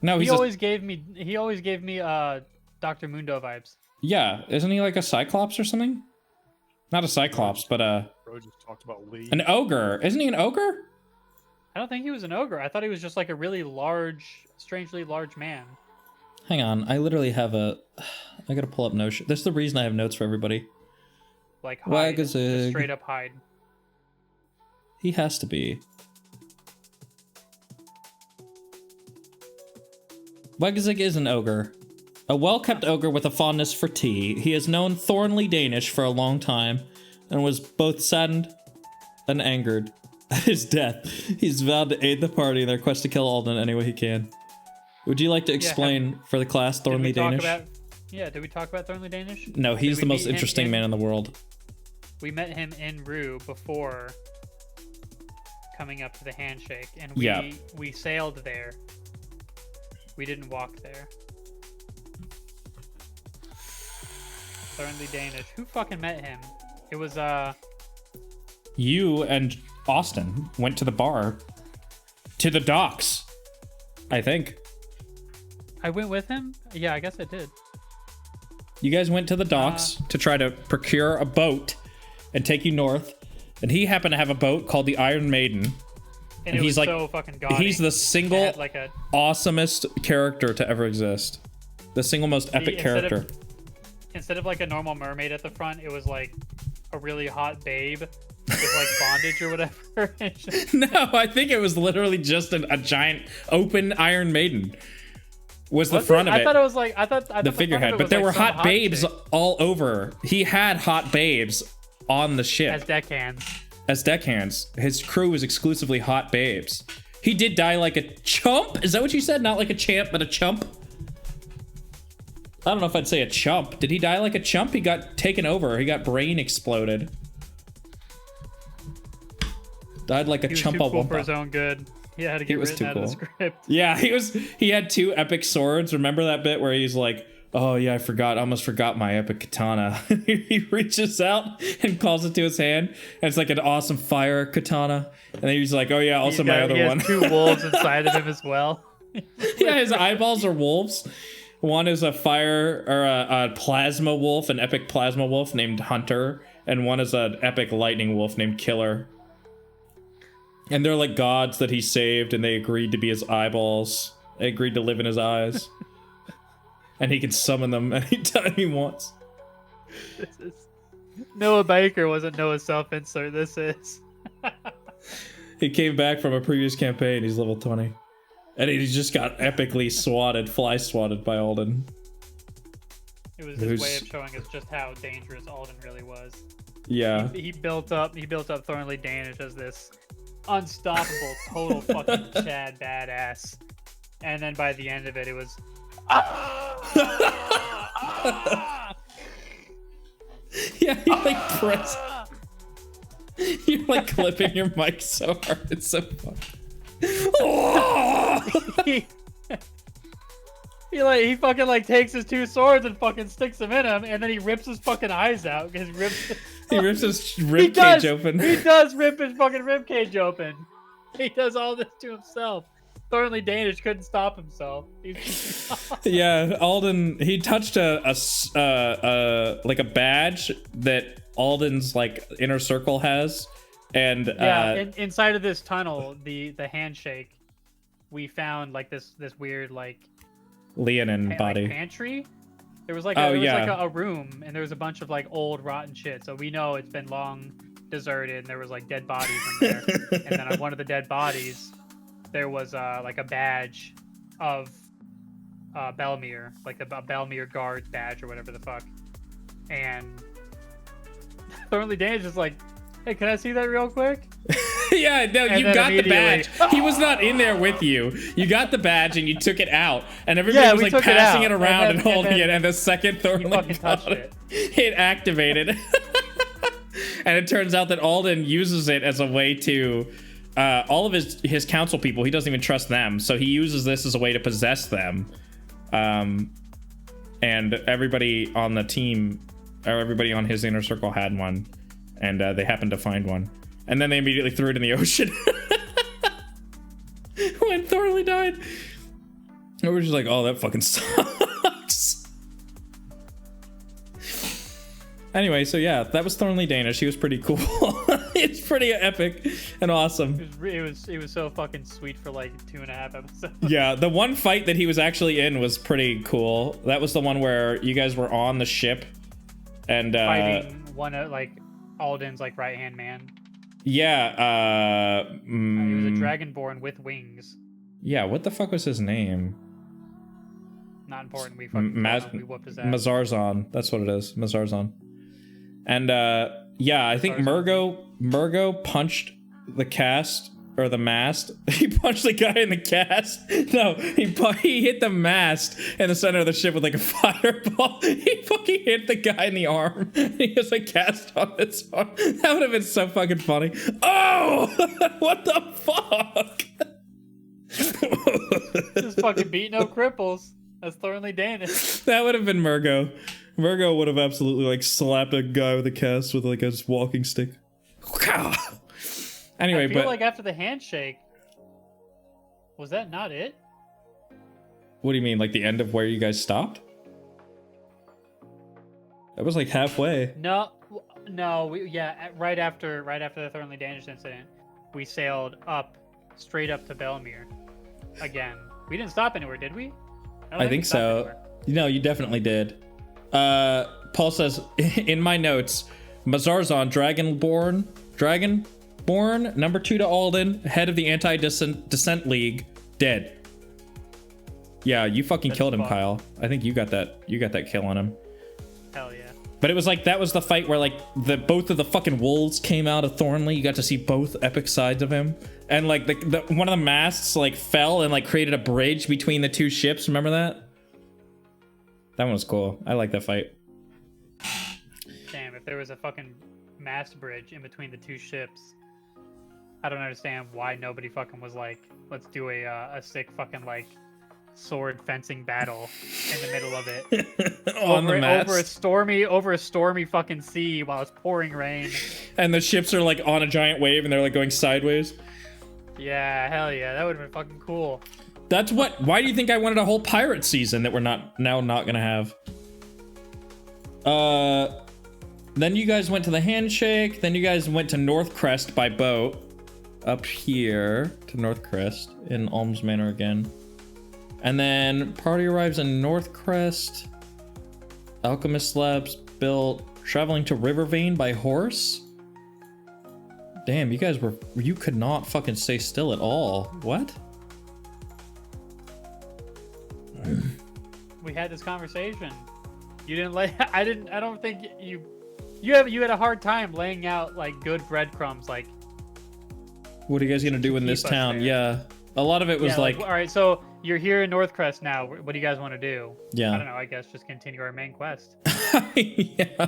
No, he always gave me Dr. Mundo vibes. Yeah, isn't he like a cyclops or something? Not a cyclops, but Bro just talked about Lee. an ogre. Isn't he an ogre? I don't think he was an ogre. I thought he was just like a really large, strangely large man. Hang on, I literally have I gotta pull up Notion. That's the reason I have notes for everybody. Like hide, just Wagazig. straight up hide. He has to be. Wagazig is an ogre. A well-kept ogre with a fondness for tea. He has known Thornley Danish for a long time and was both saddened and angered at his death. He's vowed to aid the party in their quest to kill Alden any way he can. Would you like to explain for the class Thornley Danish? Did we talk about Thornly Danish? No, he's the most interesting man in the world. We met him in Rue before coming up to the handshake, and we sailed there. We didn't walk there. Thornly Danish. Who fucking met him? It was You and Austin went to the bar. To the docks. I think. I went with him? Yeah, I guess I did. You guys went to the docks to try to procure a boat and take you north. And he happened to have a boat called the Iron Maiden. And he's like, so fucking gaudy. He's the single awesomest character to ever exist. The single most epic character. Instead of like a normal mermaid at the front, it was like a really hot babe with like bondage or whatever. No, I think it was literally just a giant open Iron Maiden. Was the front of it? I thought it was like the figurehead, but there were hot babes all over. He had hot babes on the ship as deckhands. As deckhands, his crew was exclusively hot babes. He did die like a chump. Is that what you said? Not like a champ, but a chump. I don't know if I'd say a chump. Did he die like a chump? He got taken over. He got brain exploded. Died like a chumpa. He was too cool for his own good. He had to get written out of the script. Yeah, he had 2 epic swords. Remember that bit where he's like, oh yeah, I almost forgot my epic katana. He reaches out and calls it to his hand, and it's like an awesome fire katana. And then he's like, oh yeah, also my other one. He has 2 wolves inside of him as well. Yeah, his eyeballs are wolves. One is a fire or a plasma wolf, an epic plasma wolf named Hunter, and one is an epic lightning wolf named Killer. And they're like gods that he saved, and they agreed to be his eyeballs. They agreed to live in his eyes. And he can summon them anytime he wants. Noah Baker wasn't Noah's self-insert, this is. He came back from a previous campaign, he's level 20. And he just got epically fly swatted by Alden. It was his way of showing us just how dangerous Alden really was. Yeah. He built up Thornly Danish as this unstoppable, total fucking Chad badass. And then by the end of it, it was... Yeah, you like press... You're like clipping your mic so hard, it's so fun. He fucking like takes his 2 swords and fucking sticks them in him, and then he rips his fucking eyes out because he rips his rib cage open. He does rip his fucking rib cage open. He does all this to himself. Thornly Danish couldn't stop himself. Yeah, Alden, he touched a badge that Alden's like inner circle has, and inside of this tunnel, the handshake, we found like this weird like Leonin body pantry. There was like a room, and there was a bunch of like old rotten shit. So we know it's been long deserted, and there was like dead bodies in there. And then on one of the dead bodies, there was like a badge of Belmere, like the Belmere guard badge or whatever the fuck. And Thornly Danish is like, hey, can I see that real quick? Yeah, no, And you then got the badge. immediately- He was not in there with you. You got the badge and you took it out, and everybody Yeah, was we like took it passing out. it around And and, then- holding and it, then and the second Thornley fucking got touched it. it activated. And it turns out that Alden uses it as a way to all of his council people. He doesn't even trust them, so he uses this as a way to possess them. And everybody on the team, or everybody on his inner circle, had one, and they happened to find one, and then they immediately threw it in the ocean when Thornley died. And we're just like, oh, that fucking sucks. Anyway, so yeah, that was Thornley Dana. She was pretty cool. It's pretty epic and awesome. It was so fucking sweet for like 2.5 episodes. Yeah, the one fight that he was actually in was pretty cool. That was the one where you guys were on the ship and Fighting one of like Alden's like right hand man. Yeah, He was a dragonborn with wings. yeah, what the fuck was his name? Not important. We fucking we whooped his ass. Mazarzon. That's what it is. Mazarzon. And yeah, I think Murgo punched the cast or the mast. He punched the guy in the cast. No, he hit the mast in the center of the ship with like a fireball. He fucking hit the guy in the arm. He has a cast on his arm. That would have been so fucking funny. Oh, what the fuck? Just fucking beat no cripples. That's Thornley Danish. That would have been Murgo. Murgo would have absolutely like slapped a guy with a cast with like a walking stick. Anyway, I feel but like after the handshake, was that not it? what do you mean, like the end of where you guys stopped? That was like halfway. No, right after the Thornley Danish incident, we sailed straight up to Belmere again. We didn't stop anywhere, did we? don't I think we stopped so. anywhere. No, you definitely did. Paul says in my notes, Mazarzon, Dragonborn, number 2 to Alden, head of the Anti-Descent League, dead. Yeah, you fucking killed him, fucked. Kyle. I think you got that kill on him. Hell yeah. But it was like, that was the fight where like both of the fucking wolves came out of Thornley. You got to see both epic sides of him. And like the one of the masts like fell and like created a bridge between the two ships. Remember that? That one was cool. I like that fight. Damn, if there was a fucking mast bridge in between the two ships, I don't understand why nobody fucking was like, let's do a sick fucking like sword fencing battle in the middle of it. over a stormy fucking sea while it's pouring rain. And the ships are like on a giant wave and they're like going sideways. Yeah, hell yeah, that would have been fucking cool. That's what. Why do you think I wanted a whole pirate season that we're not gonna have? Then you guys went to the handshake. Then you guys went to North Crest by boat. Up here to North Crest in Alms Manor again. And then party arrives in North Crest. Alchemist Labs built. Traveling to Rivervane by horse. Damn, you could not fucking stay still at all. What? We had this conversation. You didn't I don't think you had a hard time laying out like good breadcrumbs like What are you guys gonna do in this keep us town? there. Yeah. A lot of it was like, all right, so you're here in North Crest now. What do you guys want to do? yeah. I don't know. I guess just continue our main quest. Yeah.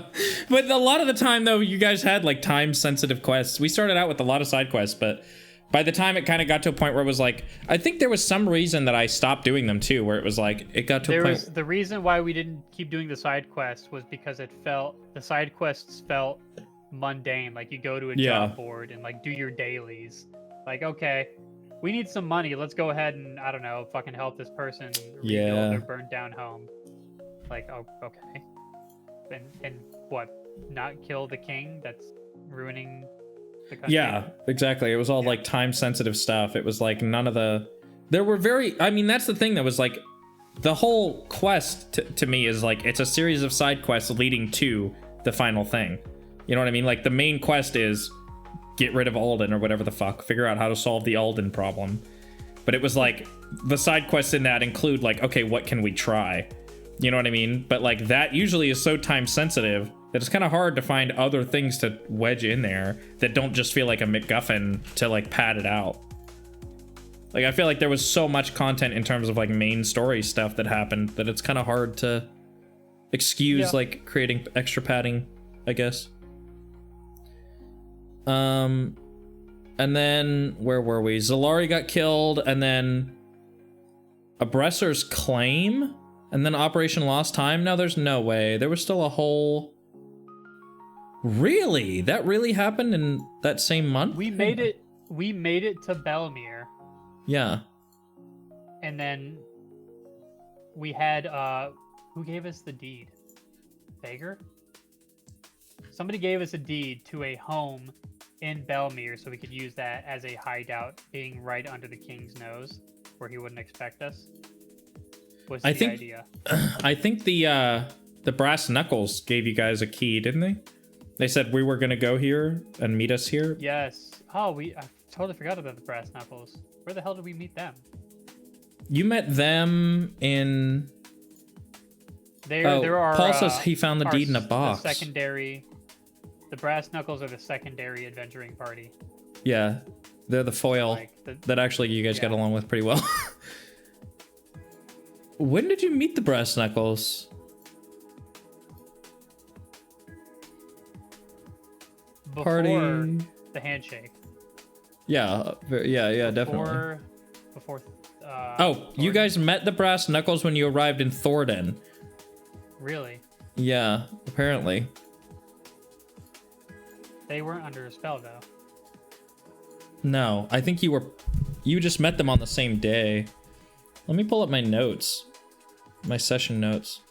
But a lot of the time though, you guys had like time sensitive quests. We started out with a lot of side quests, but by the time it kind of got to a point where it was like, I think there was some reason that I stopped doing them too, where it was like, it got to a point. The reason why we didn't keep doing the side quests was because the side quests felt mundane. Like you go to a job board and like do your dailies. Like, okay, we need some money. Let's go ahead and, I don't know, fucking help this person rebuild their burned down home. Like, oh, okay. And what? Not kill the king? That's ruining the country? Yeah, exactly. It was all like time sensitive stuff. It was like none of there were I mean, that's the thing that was like, the whole quest to me is like, it's a series of side quests leading to the final thing. You know what I mean? Like the main quest is get rid of Alden or whatever the fuck, figure out how to solve the Alden problem. But it was like the side quests in that include like, okay, what can we try? You know what I mean? But like that usually is so time sensitive that it's kind of hard to find other things to wedge in there that don't just feel like a MacGuffin to like pad it out. Like, I feel like there was so much content in terms of like main story stuff that happened that it's kind of hard to excuse like creating extra padding, I guess. And then where were we? Zalari got killed, and then Abbressor's Claim, and then Operation Lost Time. Now there's no way. There was still a whole... Really? That really happened in that same month? We made it to Belmere. Yeah. And then we had who gave us the deed? Fager? Somebody gave us a deed to a home in Belmere so we could use that as a hideout, being right under the king's nose where he wouldn't expect us. Was the idea. I think the Brass Knuckles gave you guys a key, didn't they? They said we were gonna go here and meet us here. Yes. Oh, I totally forgot about the Brass Knuckles. Where the hell did we meet them? You met them in... There are... Paul says he found the deed in a box. The Brass Knuckles are the secondary adventuring party. Yeah, they're the foil that actually you guys got along with pretty well. When did you meet the Brass Knuckles? Before the handshake. Yeah, definitely. Before. You guys met the Brass Knuckles when you arrived in Thornton. Really? Yeah, apparently. They weren't under a spell, though. No, I think you just met them on the same day. Let me pull up my notes. My session notes.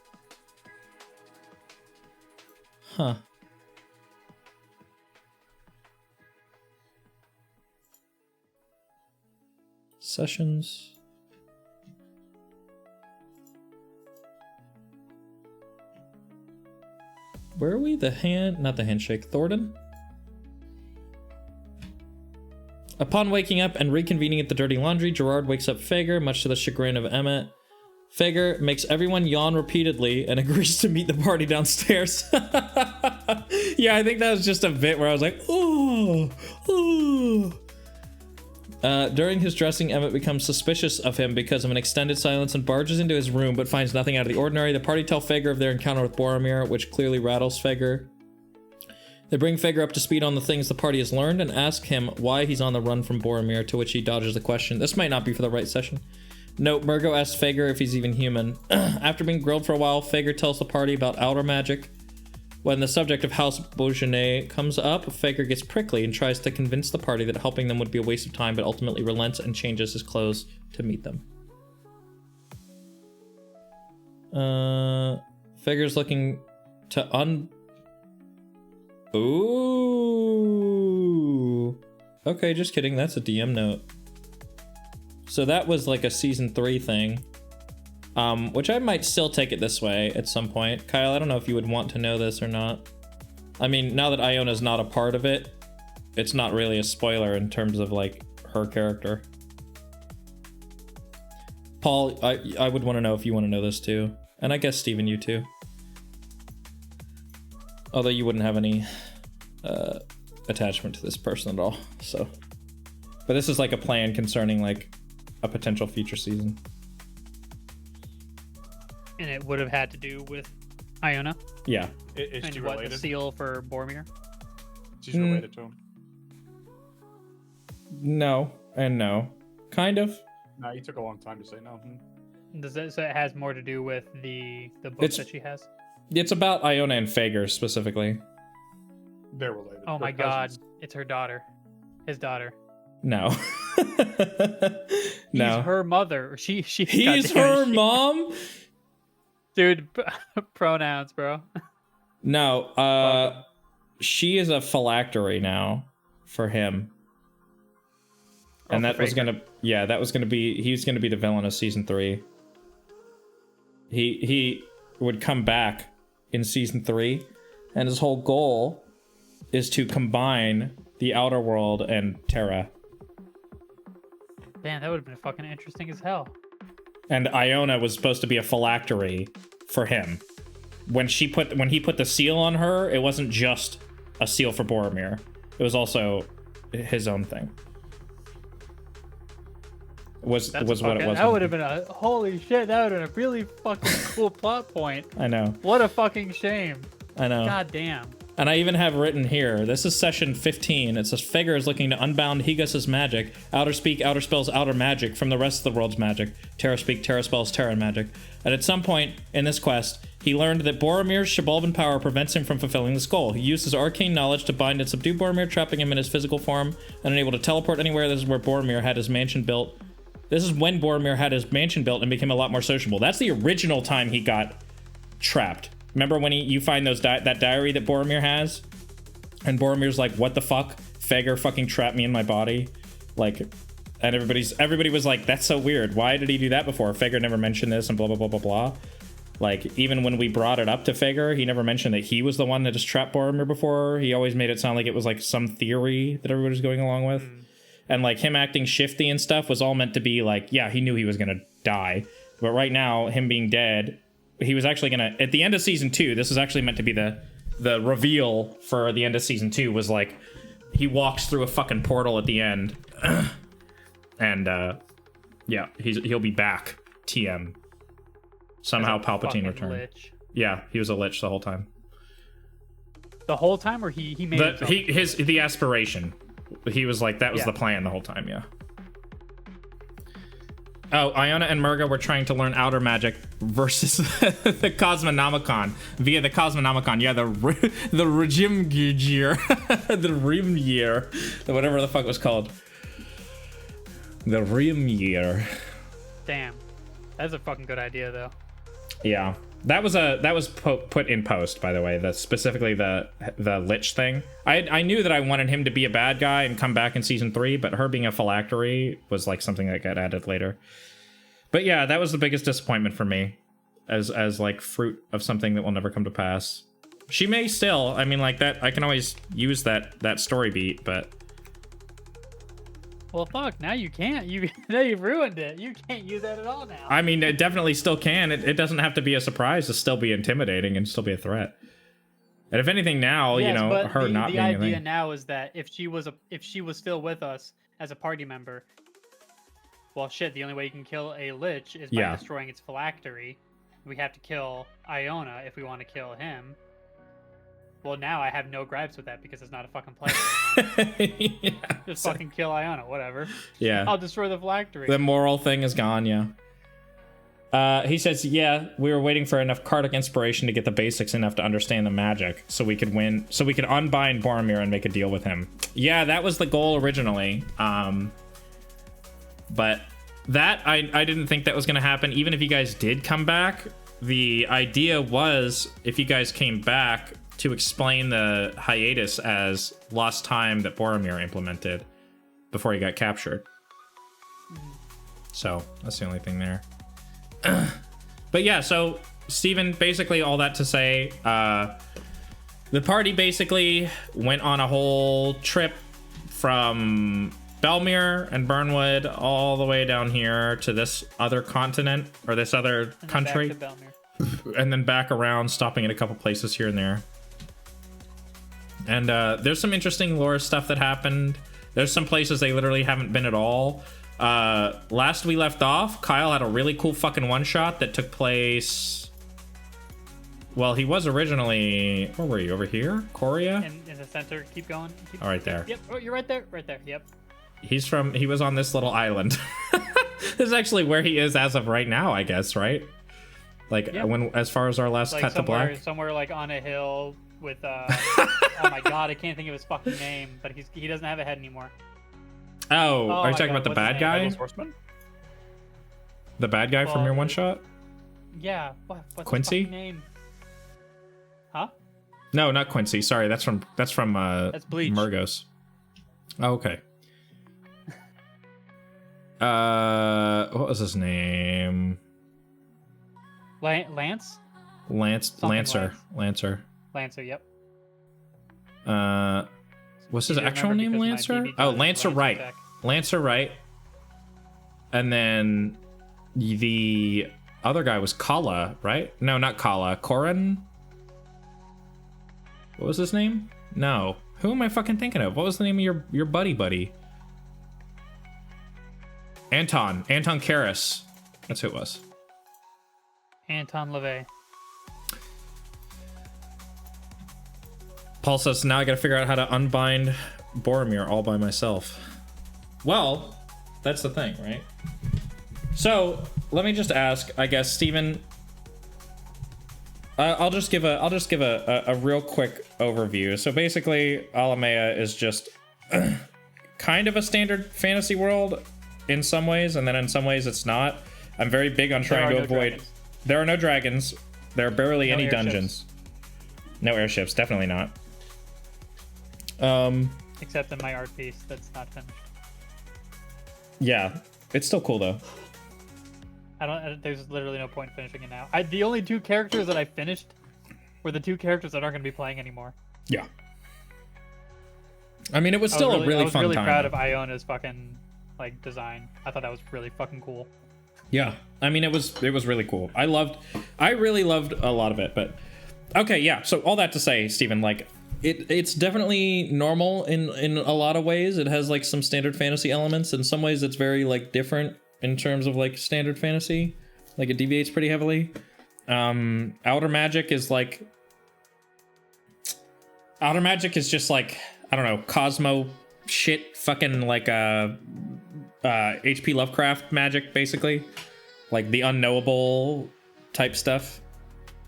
Huh. Sessions. Where are we? Not the handshake. Thornton? Upon waking up and reconvening at the dirty laundry, Gerard wakes up Fager, much to the chagrin of Emmett. Fager makes everyone yawn repeatedly and agrees to meet the party downstairs. Yeah, I think that was just a bit where I was like, oh. During his dressing, Emmett becomes suspicious of him because of an extended silence and barges into his room, but finds nothing out of the ordinary. The party tell Fager of their encounter with Boromir, which clearly rattles Fager. They bring Fager up to speed on the things the party has learned and ask him why he's on the run from Boromir, to which he dodges the question. This might not be for the right session. Note, Murgo asks Fager if he's even human. After being grilled for a while, Fager tells the party about outer magic. When the subject of House Beaugenet comes up, Fager gets prickly and tries to convince the party that helping them would be a waste of time, but ultimately relents and changes his clothes to meet them. Fager's looking to Ooh. Okay, just kidding. That's a DM note. So that was like a season 3 thing. Which I might still take it this way at some point. Kyle, I don't know if you would want to know this or not. I mean, now that Iona's not a part of it, it's not really a spoiler in terms of like her character. Paul, I would want to know if you want to know this too. And I guess Steven, you too. Although you wouldn't have any attachment to this person at all, so. But this is like a plan concerning like a potential future season. And it would have had to do with Iona? Yeah. Is she And related? the seal for Boromir? She's related to him. No, and no. Kind of. No, you took a long time to say no. So it has more to do with the book that she has? It's about Iona and Fager specifically. They're related. Oh my god, it's her daughter. His daughter. No. He's her mother. He's her mom? Dude, pronouns, bro. No, she is a phylactery now for him. And that was gonna be he's gonna be the villain of season 3. He would come back in season 3, and his whole goal is to combine the outer world and Terra. Damn, that would have been fucking interesting as hell. And Iona was supposed to be a phylactery for him. when he put the seal on her, it wasn't just a seal for Boromir. It was also his own thing. Was what it was. That would have been a holy shit. That would have been a really fucking cool plot point. I know. What a fucking shame. I know. God damn. And I even have written here, this is session 15. It says Figure is looking to unbound Higas's magic. Outer speak, outer spells, outer magic from the rest of the world's magic. Terra speak, Terra spells, Terra magic. And at some point in this quest, he learned that Boromir's Shibalban power prevents him from fulfilling this goal. He used his arcane knowledge to bind and subdue Boromir, trapping him in his physical form and unable to teleport anywhere. This is where Boromir had his mansion built. This is when Boromir had his mansion built and became a lot more sociable. That's the original time he got trapped. Remember when you find that diary that Boromir has? And Boromir's like, what the fuck? Fagor fucking trapped me in my body. Like, and everybody was like, that's so weird. Why did he do that before? Fagor never mentioned this and blah, blah, blah, blah, blah. Like, even when we brought it up to Fagor, he never mentioned that he was the one that just trapped Boromir before. He always made it sound like it was like some theory that everybody was going along with. And like him acting shifty and stuff was all meant to be like, yeah, he knew he was gonna die. But right now, him being dead, he was actually gonna, at the end of season 2, this is actually meant to be the reveal for the end of season 2 was like, he walks through a fucking portal at the end. And yeah, he'll be back. TM. Somehow Palpatine returned. Lich. Yeah, he was a lich the whole time. The whole time, or he made the aspiration. He was like, that was the plan the whole time, yeah. Oh, Iona and Murga were trying to learn outer magic versus the Cosmonomicon via the Cosmonomicon. Yeah, the Rimgear, the Rimgear, whatever the fuck it was called. The Rimgear. Damn, that's a fucking good idea, though. Yeah, that was put in post, by the way. Specifically the Lich thing. I knew that I wanted him to be a bad guy and come back in season 3, but her being a phylactery was like something that got added later. But yeah, that was the biggest disappointment for me, as like fruit of something that will never come to pass. She may still. I mean, like that. I can always use that story beat, but. Well, fuck, now you can't. Now you've ruined it. You can't use that at all now. I mean, it definitely still can. It doesn't have to be a surprise to still be intimidating and still be a threat. And if anything now, yes, you know, but her not being the idea now is that if she was still with us as a party member, well, shit, the only way you can kill a Lich is by destroying its phylactery. We have to kill Iona if we want to kill him. Well, now I have no gripes with that because it's not a fucking player. Yeah, just fucking kill Iona, whatever. Yeah. I'll destroy the phylactery. The moral thing is gone, yeah. He says, yeah, we were waiting for enough Kardic inspiration to get the basics enough to understand the magic so we could win, so we could unbind Boromir and make a deal with him. Yeah, that was the goal originally. But that, I didn't think that was going to happen. Even if you guys did come back, the idea was if you guys came back to explain the hiatus as lost time that Boromir implemented before he got captured. So that's the only thing there. But yeah, so Steven, basically all that to say, the party basically went on a whole trip from Belmere and Burnwood all the way down here to this other continent or this other country, and then back around, stopping at a couple places here and there. And there's some interesting lore stuff that happened. There's some places they literally haven't been at all. Last we left off, Kyle had a really cool fucking one-shot that took place... Well, he was originally... Where were you? Over here? Korea? In the center. Keep going. All right there. Yep. Oh, you're right there. Right there. Yep. He was on this little island. This is actually where he is as of right now, I guess, right? Like, as far as our last like cut to black? Somewhere like on a hill with... oh my god, I can't think of his fucking name, but he doesn't have a head anymore. Oh, are you talking about the bad guy? The bad guy from your one shot? Yeah. What's Quincy? his fucking name? Huh? No, not Quincy. Sorry, that's from That's Bleach. Murgos. Oh, okay. What was his name? Lance. Lancer. Yep. What's his actual name? Lancer? Oh, Lancer Wright. Lancer Wright. And then the other guy was Kala, right? No, not Kala. Corrin? What was his name? No. Who am I fucking thinking of? What was the name of your buddy? Anton Karas. That's who it was. Anton LaVey. Paul says, now I gotta figure out how to unbind Boromir all by myself. Well, that's the thing, right? So, let me just ask, I guess, Steven, I'll just give a real quick overview. So basically, Alamea is just kind of a standard fantasy world in some ways, and then in some ways it's not. I'm very big on trying to avoid... Dragons. There are no dragons. There are barely any airships. dungeons. No airships, definitely not. Except in my art piece that's not finished. Yeah, it's still cool though. There's literally no point finishing it now. The only 2 characters that I finished were the 2 characters that aren't going to be playing anymore. Yeah. I mean, it was still a really fun time. I was really proud of Iona's fucking like design. I thought that was really fucking cool. Yeah, I mean, it was really cool. I really loved a lot of it. But okay, yeah. So all that to say, Steven, like it's definitely normal in a lot of ways. It has like some standard fantasy elements. In some ways, it's very like different in terms of like standard fantasy. Like it deviates pretty heavily. Outer Magic is just like, I don't know, Cosmo shit, fucking like HP Lovecraft magic, basically, like the unknowable type stuff.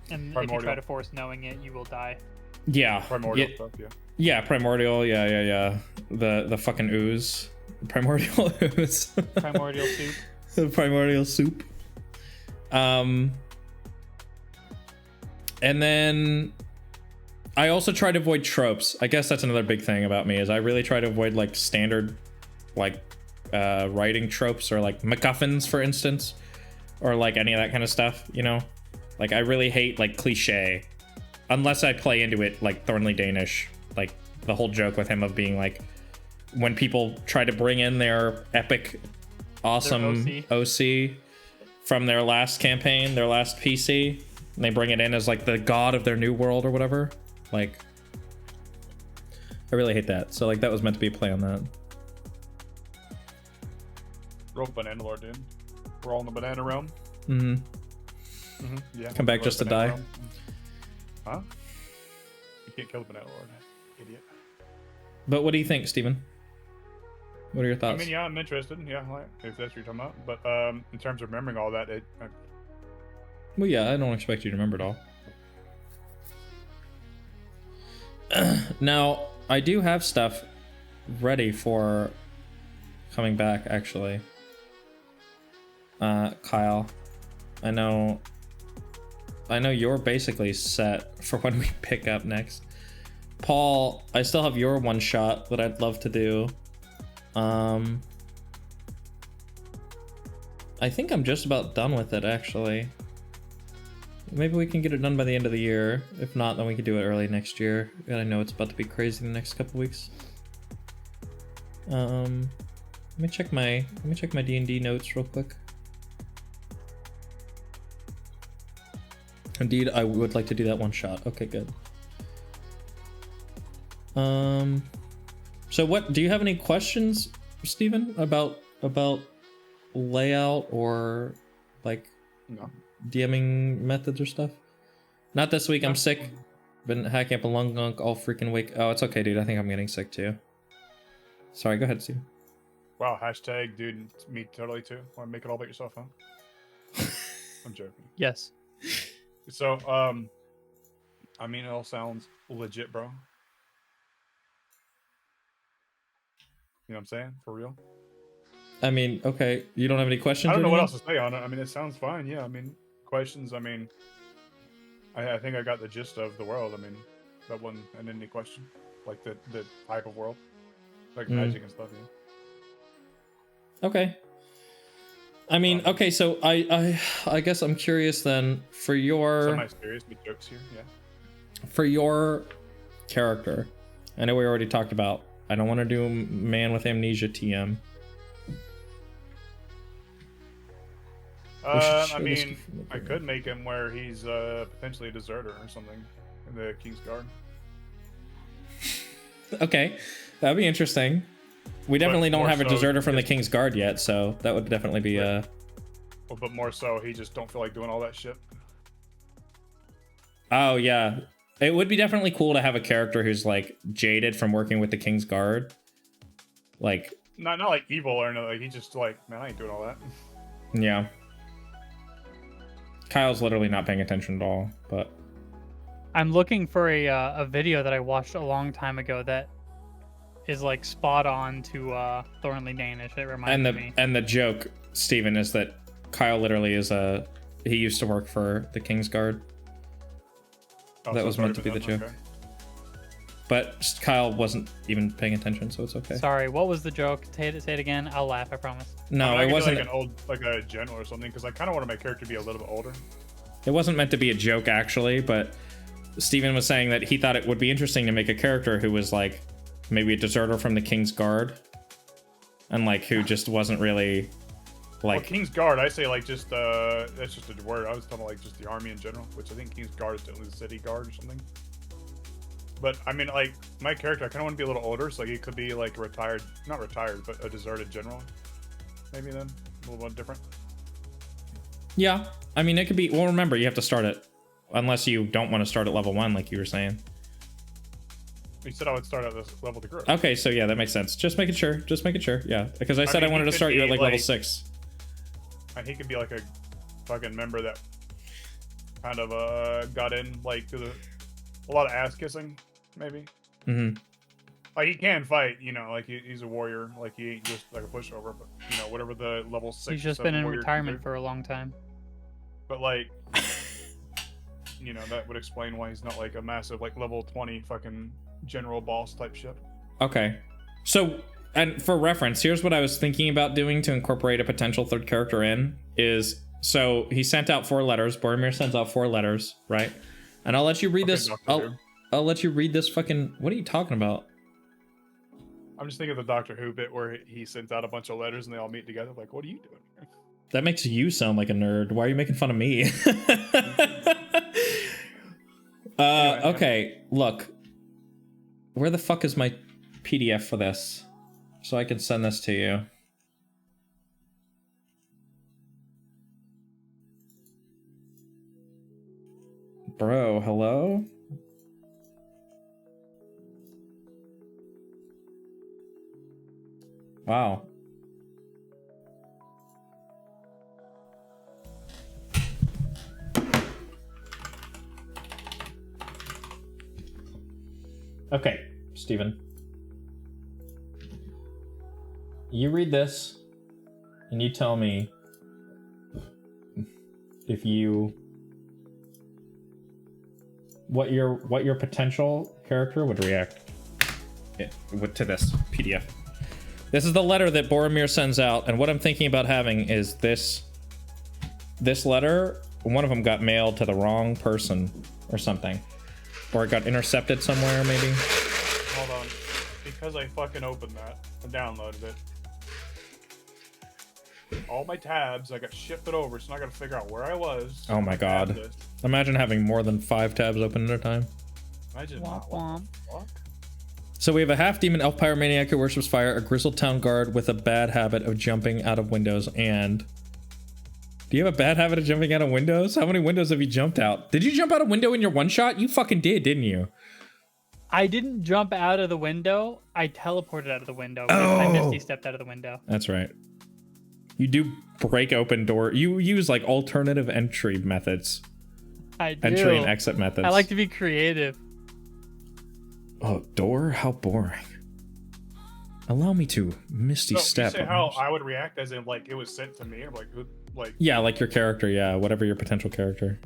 And if you try to force knowing it, you will die. Yeah, Primordial stuff. Yeah. Yeah, primordial. Yeah. The fucking ooze, primordial ooze. Primordial soup. The primordial soup. And then I also try to avoid tropes. I guess that's another big thing about me, is I really try to avoid like standard like writing tropes, or like MacGuffins, for instance, or like any of that kind of stuff, you know? Like I really hate like cliche, unless I play into it like Thornley Danish, like the whole joke with him of being like, when people try to bring in their epic awesome OC from their last campaign, their last PC, and they bring it in as like the god of their new world or whatever. Like, I really hate that. So like that was meant to be a play on that. Roll Banana Lord, dude. We're all in the banana realm. Yeah. Come back just to die. Realm. Huh? You can't kill the Banana Lord, idiot. But what do you think, Steven? What are your thoughts? I mean, yeah, I'm interested. Yeah, like, if that's what you're talking about. But in terms of remembering all that, Well, yeah, I don't expect you to remember it all. Now, I do have stuff ready for coming back, actually. Kyle, I know you're basically set for when we pick up next. Paul, I still have your one shot that I'd love to do. I think I'm just about done with it, actually. Maybe we can get it done by the end of the year. If not, then we can do it early next year. And I know it's about to be crazy the next couple weeks. Let me check my D&D notes real quick. Indeed, I would like to do that one shot. Okay, good. So what, do you have any questions, Steven, about layout or like no. DMing methods or stuff? Not this week. I'm sick. Been hacking up a lung gunk all freaking week. Oh, it's okay, dude. I think I'm getting sick too. Sorry, go ahead, Steve. Wow, hashtag, dude, it's me totally too. Want to make it all about yourself, huh? I'm joking. Yes. So, I mean, it all sounds legit, bro. You know what I'm saying? For real? I mean, okay. You don't have any questions? I don't know what anything? else to say on it. I mean, it sounds fine. Yeah, I mean, questions. I mean, I think I got the gist of the world. I mean, that wasn't any question. Like the type of world. Like magic and stuff, yeah. Okay. I mean, okay, so I guess I'm curious then, for your... Semi-serious, but jokes here, yeah. For your character, I know we already talked about, I don't want to do man with amnesia TM. I mean, I could make him where he's potentially a deserter or something in the King's Guard. Okay, that'd be interesting. We definitely don't more have a so deserter from the just- King's Guard yet, so that would definitely be Well, but more so, he just don't feel like doing all that shit. Oh yeah, it would be definitely cool to have a character who's like jaded from working with the King's Guard. Like, Not like evil or anything. Like, he just like, man, I ain't doing all that. yeah. Kyle's literally not paying attention at all, but I'm looking for a video that I watched a long time ago that is like spot on to Thornley Danish. It reminds me. and the joke, Steven, is that Kyle literally is he used to work for the King's Guard. Oh, That so was it's meant already to be been the done? joke. But Kyle wasn't even paying attention, so it's okay. Sorry, what was the joke? Say it again. I'll laugh. I promise. No, I mean, I it could do, wasn't. like an old, like a general or something, because I kind of want my character to be a little bit older. It wasn't meant to be a joke, actually, but Steven was saying that he thought it would be interesting to make a character who was like maybe a deserter from the King's Guard and like who just wasn't really Well, like King's Guard, I say like just that's just a word. I was talking like just the army in general, which I think King's Guard is technically the city guard or something. But I mean, like my character, I kind of want to be a little older, so like, he could be like retired, not retired, but a deserted general. Maybe then a little bit different. yeah. I mean, it could be. Well, remember, you have to start it unless you don't want to start at level 1, like you were saying. You said I would start at this level to grow. Okay, so yeah, that makes sense. Just making sure. Just making sure. Yeah, because I said I mean, wanted he to could start you at be, like level like- 6. And he could be like a fucking member that kind of got in like to a lot of ass kissing, maybe. Mm-hmm. Like he can fight, you know, like he's a warrior, like he ain't just like a pushover, but you know, whatever the level 6. He's just 7 been in warrior can retirement do. for a long time. But like, you know, that would explain why he's not like a massive like level 20 fucking general boss type shit. Okay. So, and for reference, here's what I was thinking about doing to incorporate a potential third character in is, so he sent out 4 letters. Boromir sends out 4 letters, right? And I'll let you read Okay, this. Doctor Who. I'll let you read this fucking, what are you talking about? I'm just thinking of the Doctor Who bit where he sends out a bunch of letters and they all meet together. Like, what are you doing here? That makes you sound like a nerd. Why are you making fun of me? Okay, look. Where the fuck is my PDF for this? So I can send this to you. Bro, hello? Wow. Okay, Steven. You read this, and you tell me if you what your potential character would react to this PDF. This is the letter that Boromir sends out, and what I'm thinking about having is this letter. One of them got mailed to the wrong person or something, or it got intercepted somewhere, maybe. Hold on. Because I fucking opened that and downloaded it. All my tabs, I got shifted over, so now I gotta figure out where I was. Oh my tab god. list. Imagine having more than 5 tabs open at a time. Imagine Womp not. What womp. the fuck? So we have a half-demon elf pyromaniac who worships fire, a grizzled town guard with a bad habit of jumping out of windows, and... Do you have a bad habit of jumping out of windows? How many windows have you jumped out? Did you jump out a window in your one-shot? You fucking did, didn't you? I didn't jump out of the window. I teleported out of the window. I Misty stepped out of the window. That's right. You do break open door. You use, like, alternative entry methods. I do. Entry and exit methods. I like to be creative. Oh, door? How boring. Allow me to misty So, step. you say how I would react as in, like, it was sent to me? Or like, who, like... Yeah, like your character, yeah. Whatever your potential character.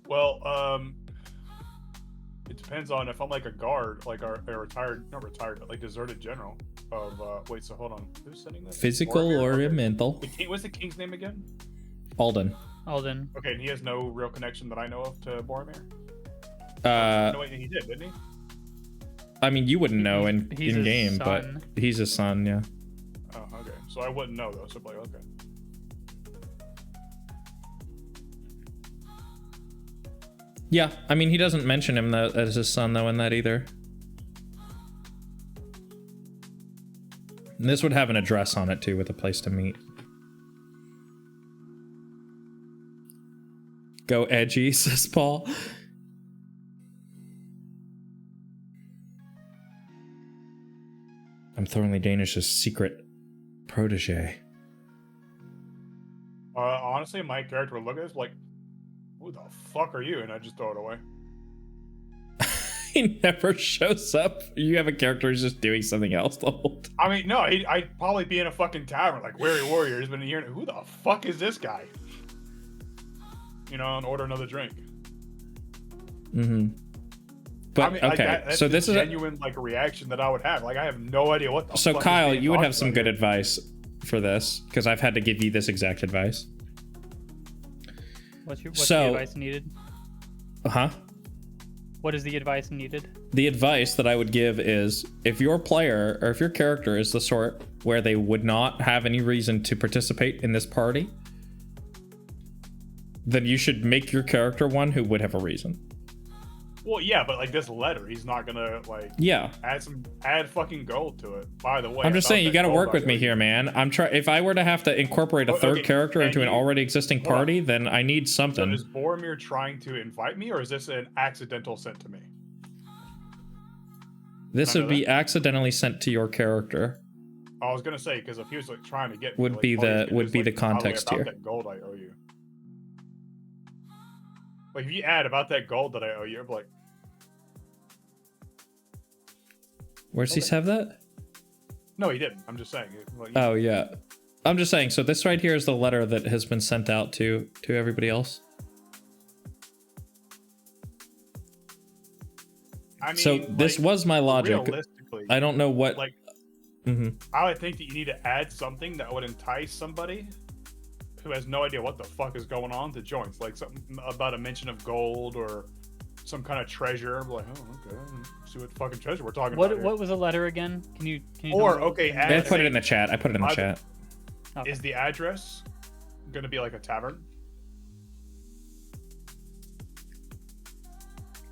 Well, it depends on if I'm like a guard, like a retired, not retired, but like deserted general of, wait, so hold on. Who's sending this? Physical Boromir? or Okay. mental. The king, what's the king's name again? Alden. Alden. Okay, and he has no real connection that I know of to Boromir? No, wait, he did, didn't he? I mean, you wouldn't know in He's his game, but son. he's his son, yeah. Oh, okay. So I wouldn't know, though, so like, okay. Yeah, I mean, he doesn't mention him as his son, though, in that either. And this would have an address on it too, with a place to meet. Go edgy, says Paul. I'm Thornley Danish's secret protege. Honestly, my character would look at this like, who the fuck are you? And I just throw it away. He never shows up. You have a character who's just doing something else the whole time. I mean, no, I'd probably be in a fucking tavern like Weary Warrior. He's been here. Who the fuck is this guy? You know, and order another drink. Mm-hmm. But I mean, okay, that's so this a is genuine like reaction that I would have. Like I have no idea what the. So fuck Kyle, is being you would talked have some about good here. advice for this because I've had to give you this exact advice. What's the advice needed? What is the advice needed? The advice that I would give is if your player or if your character is the sort where they would not have any reason to participate in this party, then you should make your character one who would have a reason. Well, yeah, but like this letter, he's not gonna like add fucking gold to it. By the way, I'm just saying you got to work with me here, man. If I were to have to incorporate a third character into an already existing party, then I need something. So is Boromir trying to invite me, or is this an accidental sent to me? This would be accidentally sent to your character. I was gonna say because if he was like trying to get me, would like, be the by the way, context about here. That gold I owe you. Like if you add about that gold that I owe you, I'm like, where's he have that? No, he didn't. I'm just saying. Like, Oh yeah, I'm just saying. So this right here is the letter that has been sent out to everybody else. I mean, so this was my logic. Realistically, I don't know what. Like, I would think that you need to add something that would entice somebody who has no idea what the fuck is going on to join. Like something about a mention of gold or some kind of treasure. I'm like, oh, okay, see what fucking treasure we're talking about. What was the letter again? Can you or okay, I put it in the chat. I put it in the chat. Okay. Is the address gonna be like a tavern?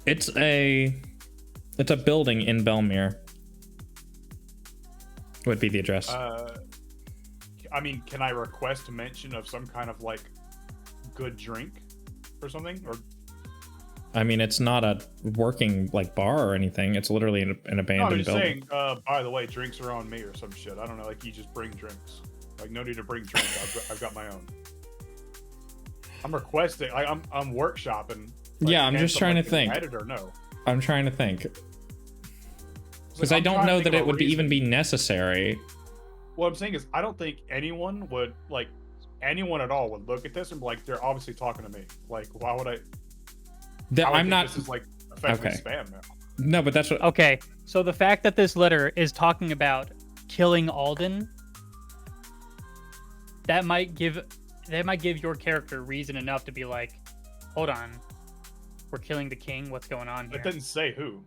It's a building in Belmere. Would be the address. I mean, can I request mention of some kind of like good drink or something? Or I mean, it's not a working like bar or anything. It's literally an abandoned I'm just building. saying. By the way, drinks are on me or some shit. I don't know. Like you just bring drinks. Like no need to bring drinks. I've got my own. I'm requesting. Like I'm workshopping. Like, yeah, I'm just trying to think. Added or no? I'm trying to think. Because Like, I don't know that it would even be necessary. What I'm saying is, I don't think anyone would like anyone at all would look at this and be like, they're obviously talking to me. Like, why would I? I'm not. This is like effectively Okay. spam now. No, but that's what. Okay, so the fact that this letter is talking about killing Alden, that might give your character reason enough to be like, hold on, we're killing the king. What's going on here? It didn't say who.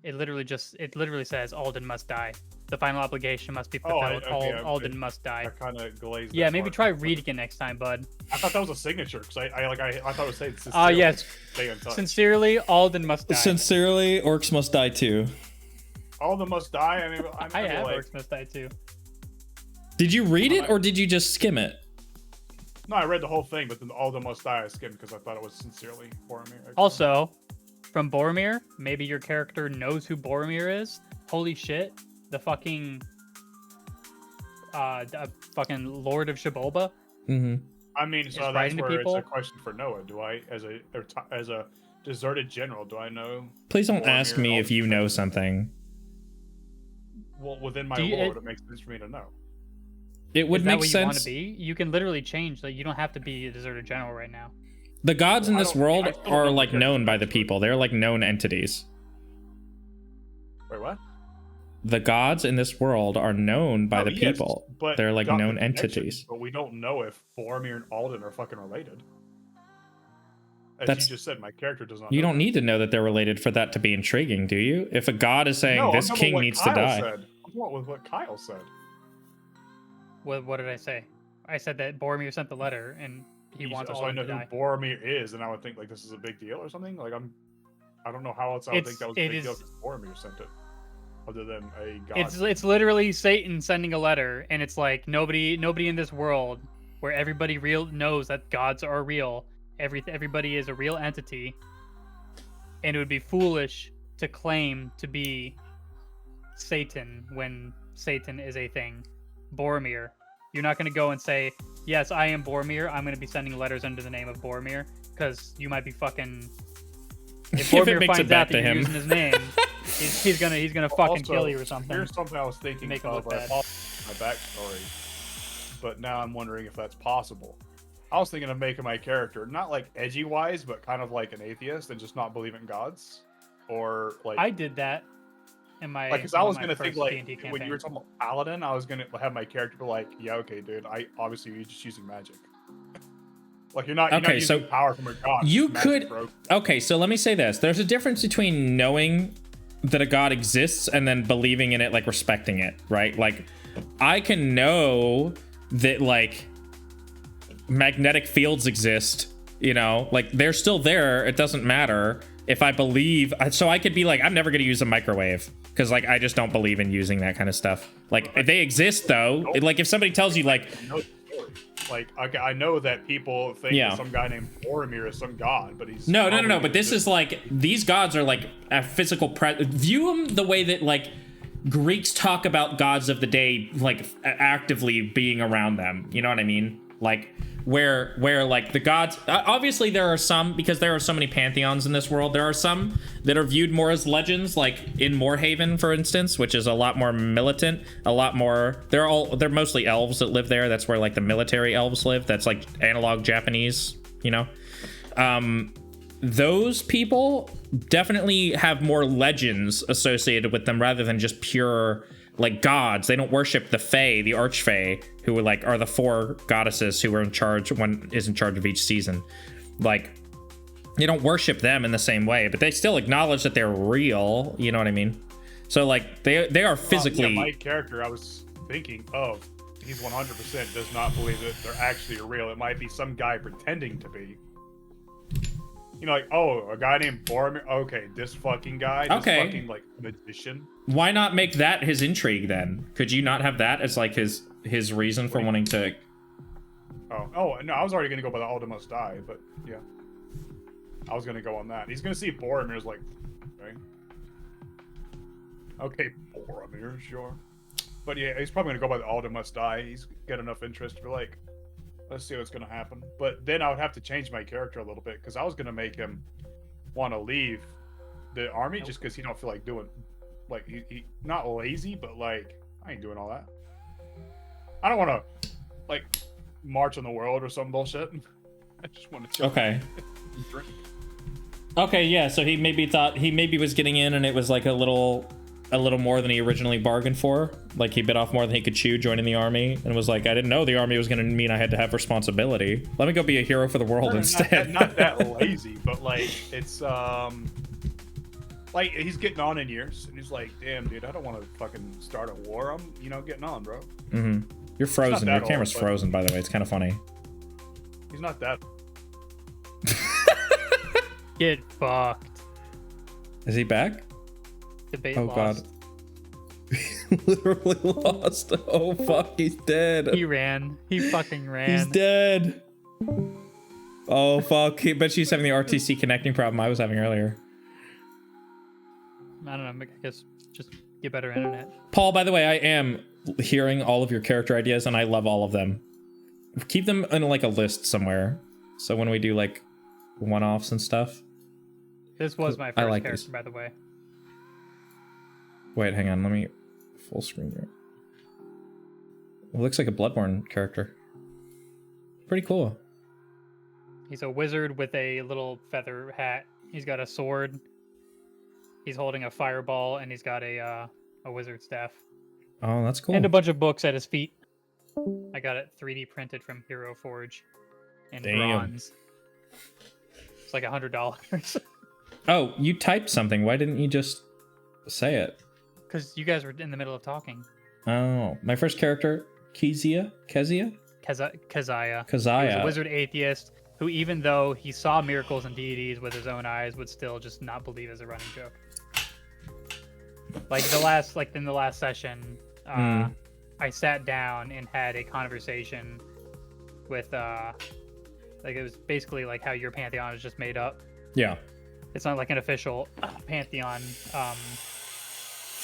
It literally says Alden must die. The final obligation must be fulfilled. Alden must die. I kind of glazed. Yeah, that maybe part. try reading it next time, bud. I thought that was a signature because I thought it was saying. Yes. Stay in touch. Sincerely, Alden must die. Sincerely, orcs must die too. Alden must die. I mean, I have like, Orcs must die too. Did you read it or did you just skim it? No, I read the whole thing, but then Alden must die I skimmed because I thought it was sincerely Boromir. Also, from Boromir, maybe your character knows who Boromir is. Holy shit, the fucking Lord of Shibolba. Mm-hmm. I mean, so that's writing to where it's people. a question for Noah. Do I, as a deserted general, do I know? Please don't Boromir ask me and if you Alden? know something. Well, within my Do you- lore, it makes sense for me to know. It would Is that make what you want to sense. be? You can literally change. Like, you don't have to be a deserted general right now. The gods in I this don't- world I still are don't like think known that's by the true. people. They're like known entities. Wait, what? The gods in this world are known by No, the yes, people. but They're like got the known connection, entities. But we don't know if Boromir and Alden are fucking related. As That's- you just said, my character does not. You know don't need to know that they're related for that to be intriguing, do you? If a god is saying No, this I'm talking king about what needs Kyle to die. Said. I'm talking with what Kyle said. What did I say? I said that Boromir sent the letter and he wants so I Alden know to who die. Boromir is, and I would think like this is a big deal or something. Like I don't know how else I would think that was a It big deal is- because Boromir sent it. other than a god. It's literally Satan sending a letter, and it's like nobody in this world where everybody real knows that gods are real. Everybody is a real entity, and it would be foolish to claim to be Satan when Satan is a thing. Boromir. You're not going to go and say, yes, I am Boromir. I'm going to be sending letters under the name of Boromir, because you might be fucking... If Boromir finds out that you're using his name, he's gonna fucking Also, kill you or something. Here's something I was thinking Make him of look bad. my backstory, but now I'm wondering if that's possible. I was thinking of making my character not like edgy wise, but kind of like an atheist and just not believe in gods, or like I did that in my. because I was gonna think first like D&D when you were campaign. talking about Paladin, I was gonna have my character be like, yeah, okay, dude, you're just using magic. Like you're not Okay, using so power from a god. You it's magic, could. bro. Okay, so let me say this: there's a difference between knowing that a god exists and then believing in it, like respecting it, right? Like, I can know that like magnetic fields exist, you know, like they're still there. It doesn't matter if I believe. So I could be like, I'm never going to use a microwave because like I just don't believe in using that kind of stuff. Like if they exist though. Like if somebody tells you like, I know the story. Like okay, I know that people think Yeah. that some guy named Boromir is some god, but he's no. probably But this just- is like, these gods are like a physical view them the way that like Greeks talk about gods of the day, like actively being around them. You know what I mean? Like where like the gods, obviously there are some, because there are so many pantheons in this world, there are some that are viewed more as legends, like in Moorhaven, for instance, which is a lot more militant, a lot more, they're mostly elves that live there. That's where like the military elves live. That's like analog Japanese, you know? Those people definitely have more legends associated with them rather than just pure like gods. They don't worship the Fae, the Archfae, who are the 4 goddesses who are in charge. One is in charge of each season. Like, they don't worship them in the same way, but they still acknowledge that they're real. You know what I mean? So like they are physically. my character, I was thinking of, he's 100% does not believe that they're actually real. It might be some guy pretending to be. You know, like, oh, a guy named Boromir. Okay, this fucking guy. This Okay. fucking, like, magician. Why not make that his intrigue then? Could you not have that as like his reason for wanting to? Oh, no, I was already going to go by the Alda Must Die, but, yeah. I was going to go on that. He's going to see Boromir's like, okay. Okay, Boromir, sure. But, yeah, he's probably going to go by the Alda Must Die. He's got enough interest for, like, let's see what's going to happen. But then I would have to change my character a little bit, because I was going to make him want to leave the army just because he don't feel like doing, like, he not lazy, but, like, I ain't doing all that. I don't want to, like, march on the world or some bullshit. I just want to chill. Okay. And drink. Okay, yeah. So he maybe was getting in, and it was like a little more than he originally bargained for. Like he bit off more than he could chew joining the army, and was like, I didn't know the army was going to mean I had to have responsibility. Let me go be a hero for the world instead. Not that lazy, but like it's like he's getting on in years, and he's like, damn, dude, I don't want to fucking start a war. I'm, getting on, bro. Mm-hmm. You're frozen. Your that camera's old, but- frozen, by the way. It's kind of funny. He's not that. Get fucked. Is he back? Debate Oh lost. god. Literally lost. Oh fuck, he's dead. He ran. He fucking ran. He's dead. Oh fuck. But she's having the RTC connecting problem I was having earlier. I don't know. I guess just get better internet. Paul, by the way, I am hearing all of your character ideas, and I love all of them. Keep them in like a list somewhere, so when we do like one-offs and stuff. This was my I first like character, this. by the way. Wait, hang on. Let me full screen here. It looks like a Bloodborne character. Pretty cool. He's a wizard with a little feather hat. He's got a sword. He's holding a fireball, and he's got a wizard staff. Oh, that's cool. And a bunch of books at his feet. I got it 3D printed from Hero Forge in Damn. bronze. It's like $100. Oh, you typed something. Why didn't you just say it? Because you guys were in the middle of talking. Oh, my first character, Kezia? Keziah. He was a Keziah. wizard atheist who, even though he saw miracles and deities with his own eyes, would still just not believe as a running joke. Like in the last session, I sat down and had a conversation with like it was basically like how your pantheon is just made up. Yeah. It's not like an official pantheon.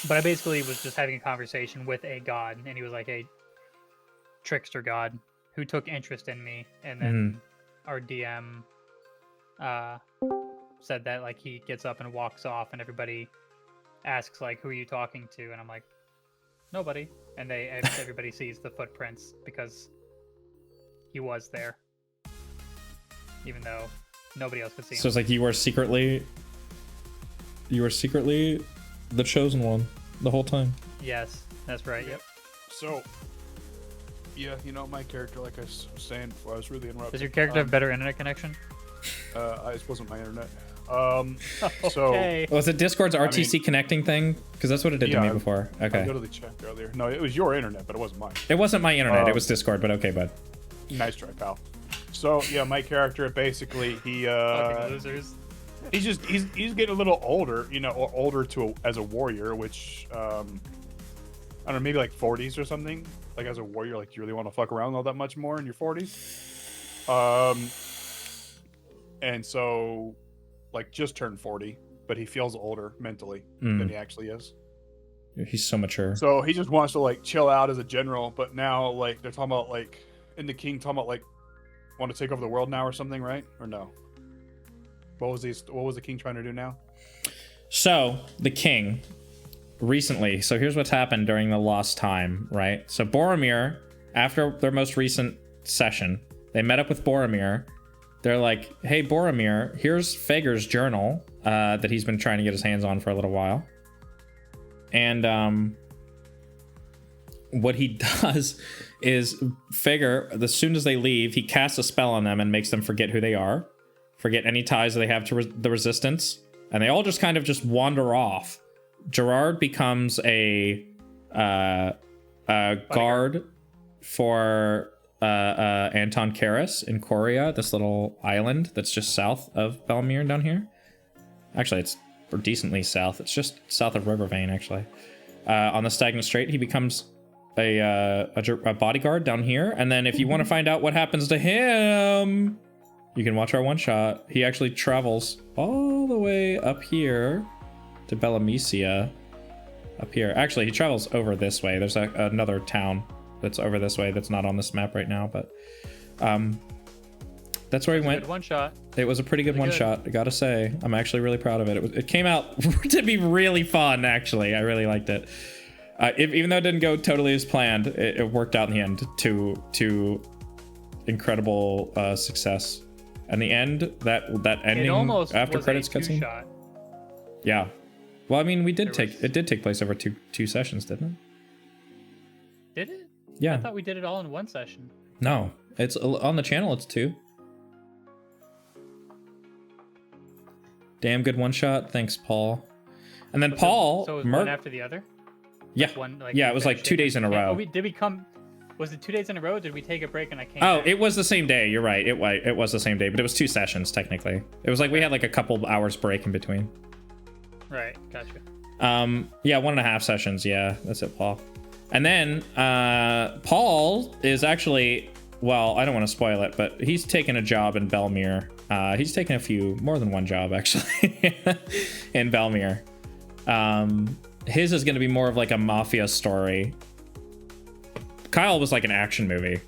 But I basically was just having a conversation with a god, and he was like a trickster god who took interest in me, and then our DM said that like he gets up and walks off, and everybody asks like, "Who are you talking to?" And I'm like, "Nobody." And everybody sees the footprints because he was there, even though nobody else could see him. So it's like you were secretly the chosen one the whole time. Yes, that's right. Yep. So, yeah, you know, my character, like I was saying before, I was really interrupted. Does your character have better internet connection? It wasn't my internet. Okay. Was it Discord's RTC connecting thing? Because that's what it did to me before. Okay. I literally checked earlier. No, it was your internet, but it wasn't mine. It wasn't my internet. It was Discord, but okay, bud. Nice try, pal. So yeah, my character basically Fucking losers. he's getting a little older, you know, or older as a warrior, which I don't know, maybe like 40s or something. Like as a warrior, like you really want to fuck around all that much more in your 40s. And so like just turned 40, but he feels older mentally than he actually is. He's so mature. So he just wants to like chill out as a general, but now like they're talking about like in the king talking about like want to take over the world now or something, right? Or no? What was the king trying to do now? So the king recently. So here's what's happened during the lost time, right? So Boromir, after their most recent session, they met up with Boromir. They're like, "Hey Boromir, here's Fager's journal that he's been trying to get his hands on for a little while." And what he does is Fager, as soon as they leave, he casts a spell on them and makes them forget who they are, forget any ties that they have to the resistance, and they all just kind of just wander off. Gerard becomes a guard for Anton Karis in Coria, this little island that's just south of Belmir down here. Actually, it's decently south. It's just south of Rivervane, actually. On the Stagnant Strait, he becomes a bodyguard down here. And then if you want to find out what happens to him, you can watch our one-shot. He actually travels all the way up here to Bellamecia. Up here. Actually, he travels over this way. There's another town that's over this way that's not on this map right now, but that's where he went. Good one shot. It was a pretty good one-shot, I gotta say. I'm actually really proud of it. It came out to be really fun, actually. I really liked it. Even though it didn't go totally as planned, it worked out in the end to incredible success. And the end, that ending after credits cutscene. Yeah. Well, I mean, it did take place over two sessions, didn't it? Did it? Yeah. I thought we did it all in one session. No, it's on the channel. It's 2. Damn good one shot. Thanks, Paul. And then Paul. So it was one after the other? Yeah. Yeah, it was like 2 days in a row. Was it 2 days in a row? Or did we take a break and I came Oh, back? it was the same day. You're right. It was the same day, but it was 2 sessions technically. It was like we had like a couple hours break in between. Right. Gotcha. Yeah, 1.5 sessions. Yeah, that's it, Paul. And then Paul is actually, well, I don't want to spoil it, but he's taken a job in Belmir. He's taken more than one job actually in Belmir. His is going to be more of like a mafia story. Kyle was like an action movie,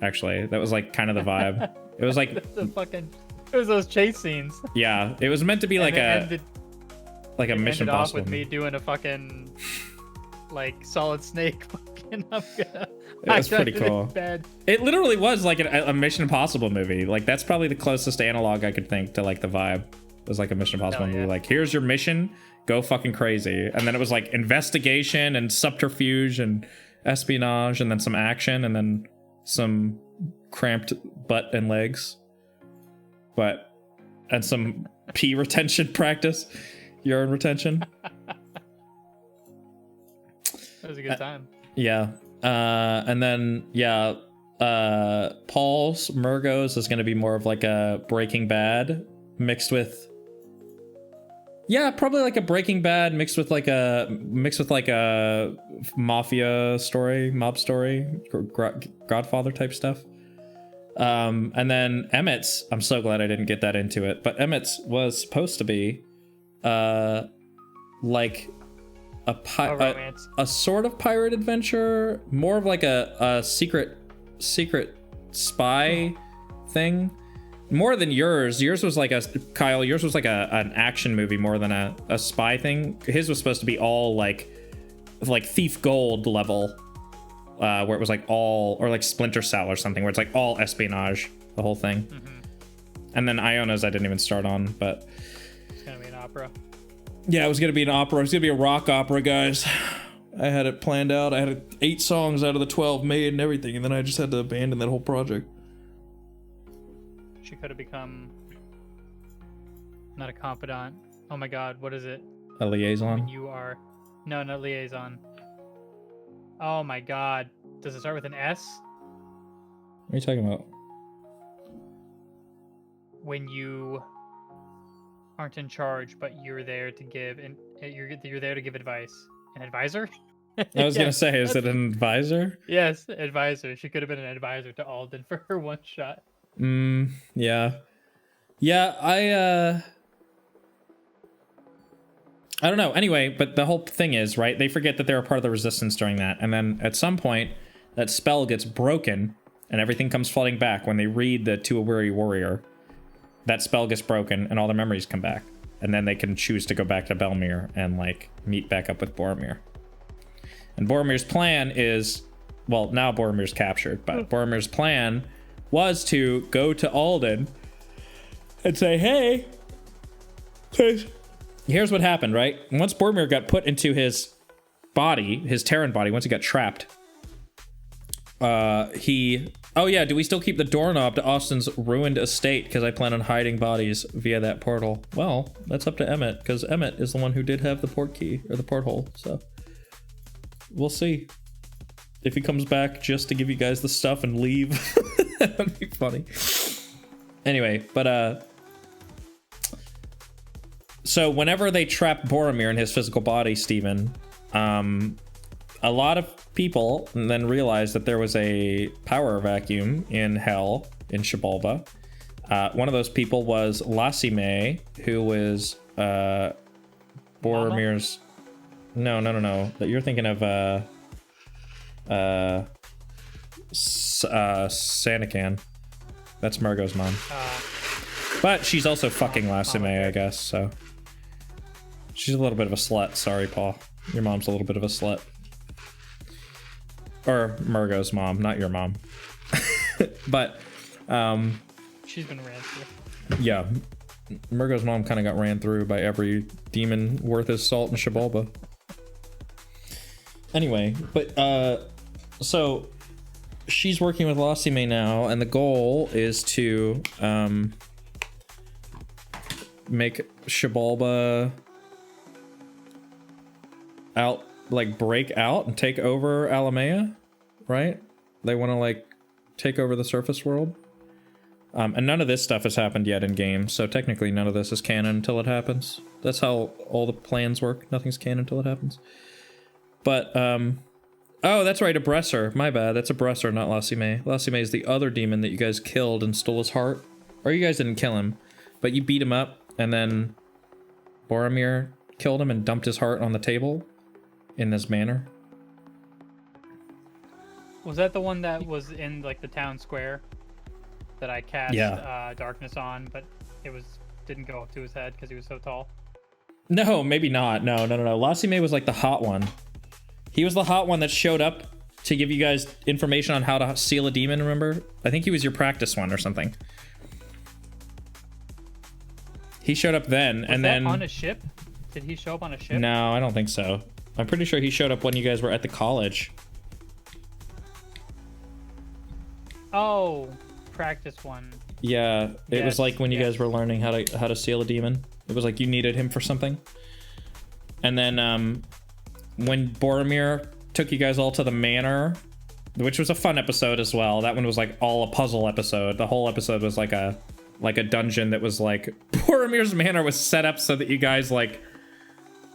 actually. That was like kind of the vibe. It was like it was those chase scenes. Yeah, it was meant to be like a Mission Impossible with me doing a fucking like Solid Snake. Fucking, it was pretty cool. It literally was like a Mission Impossible movie. Like that's probably the closest analog I could think to like the vibe. It was like a Mission Impossible movie. Like here's your mission, go fucking crazy. And then it was like investigation and subterfuge and espionage, and then some action, and then some cramped butt and legs, and some pee retention practice, urine retention. That was a good time. Yeah. And then Paul's Murgos is going to be more of like a Breaking Bad mixed with Yeah, probably like a Breaking Bad mixed with like a mafia story, mob story, Godfather type stuff. And then Emmett's, I'm so glad I didn't get that into it, but Emmett's was supposed to be like a sort of pirate adventure, more of like a secret spy thing. More than yours. Yours was like Kyle, yours was like an action movie more than a spy thing. His was supposed to be all like Thief Gold level, where it was like all, or like Splinter Cell or something, where it's like all espionage, the whole thing. Mm-hmm. And then Iona's I didn't even start on, but it's gonna be an opera. Yeah, it was gonna be an opera. It was gonna be a rock opera, guys. I had it planned out. I had 8 songs out of the 12 made and everything, and then I just had to abandon that whole project. She could have become not a confidant. Oh my god, what is it? A liaison? When you are... No, not liaison. Oh my god. Does it start with an S? What are you talking about? When you aren't in charge, but you're there to give, and you're there to give advice. An advisor? I was gonna say, is it an advisor? Yes, advisor. She could have been an advisor to Alden for her one shot. Yeah. I don't know. Anyway, but the whole thing is, right, they forget that they're a part of the resistance during that, and then at some point that spell gets broken and everything comes flooding back. When they read the To a Weary Warrior, that spell gets broken and all their memories come back, and then they can choose to go back to Belmere and like meet back up with Boromir. And Boromir's plan is, well, now Boromir's captured, but Boromir's plan was to go to Alden and say, hey, here's what happened, right? Once Boromir got put into his body, his Terran body, once he got trapped, oh yeah, do we still keep the doorknob to Austin's ruined estate? Because I plan on hiding bodies via that portal. Well, that's up to Emmett, because Emmett is the one who did have the port key, or the porthole, so we'll see. If he comes back just to give you guys the stuff and leave, that would be funny. Anyway, but so whenever they trapped Boromir in his physical body, Steven, a lot of people then realized that there was a power vacuum in Hell, in Xibalba. One of those people was Lasime, who was Boromir's... No. That you're thinking of Sanakan. That's Murgo's mom. But she's also fucking Lasime, I guess, so. She's a little bit of a slut. Sorry, Paul. Your mom's a little bit of a slut. Or Murgo's mom, not your mom. But, she's been ran through. Yeah. Murgo's mom kind of got ran through by every demon worth his salt in Xibalba. Anyway, but, so she's working with Lasime now, and the goal is to make Xibalba out, like break out and take over Alamea, right? They want to like take over the surface world. And none of this stuff has happened yet in game, so technically none of this is canon until it happens. That's how all the plans work. Nothing's canon until it happens. But, oh, that's right, Abresser. My bad, that's Abresser, not Lasime. Lasime is the other demon that you guys killed and stole his heart. Or you guys didn't kill him, but you beat him up, and then Boromir killed him and dumped his heart on the table in this manner. Was that the one that was in, like, the town square? That I cast darkness on, but it didn't go up to his head because he was so tall? No, maybe not. No. Lasime was like the hot one. He was the hot one that showed up to give you guys information on how to seal a demon, remember? I think he was your practice one or something. He showed up then, was and that then... on a ship? Did he show up on a ship? No, I don't think so. I'm pretty sure he showed up when you guys were at the college. Oh, practice one. Yeah, it was like when you guys were learning how to seal a demon. It was like you needed him for something. And then when Boromir took you guys all to the manor, which was a fun episode as well. That one was like all a puzzle episode. The whole episode was like a like a dungeon that was like Boromir's Manor was set up so that you guys like,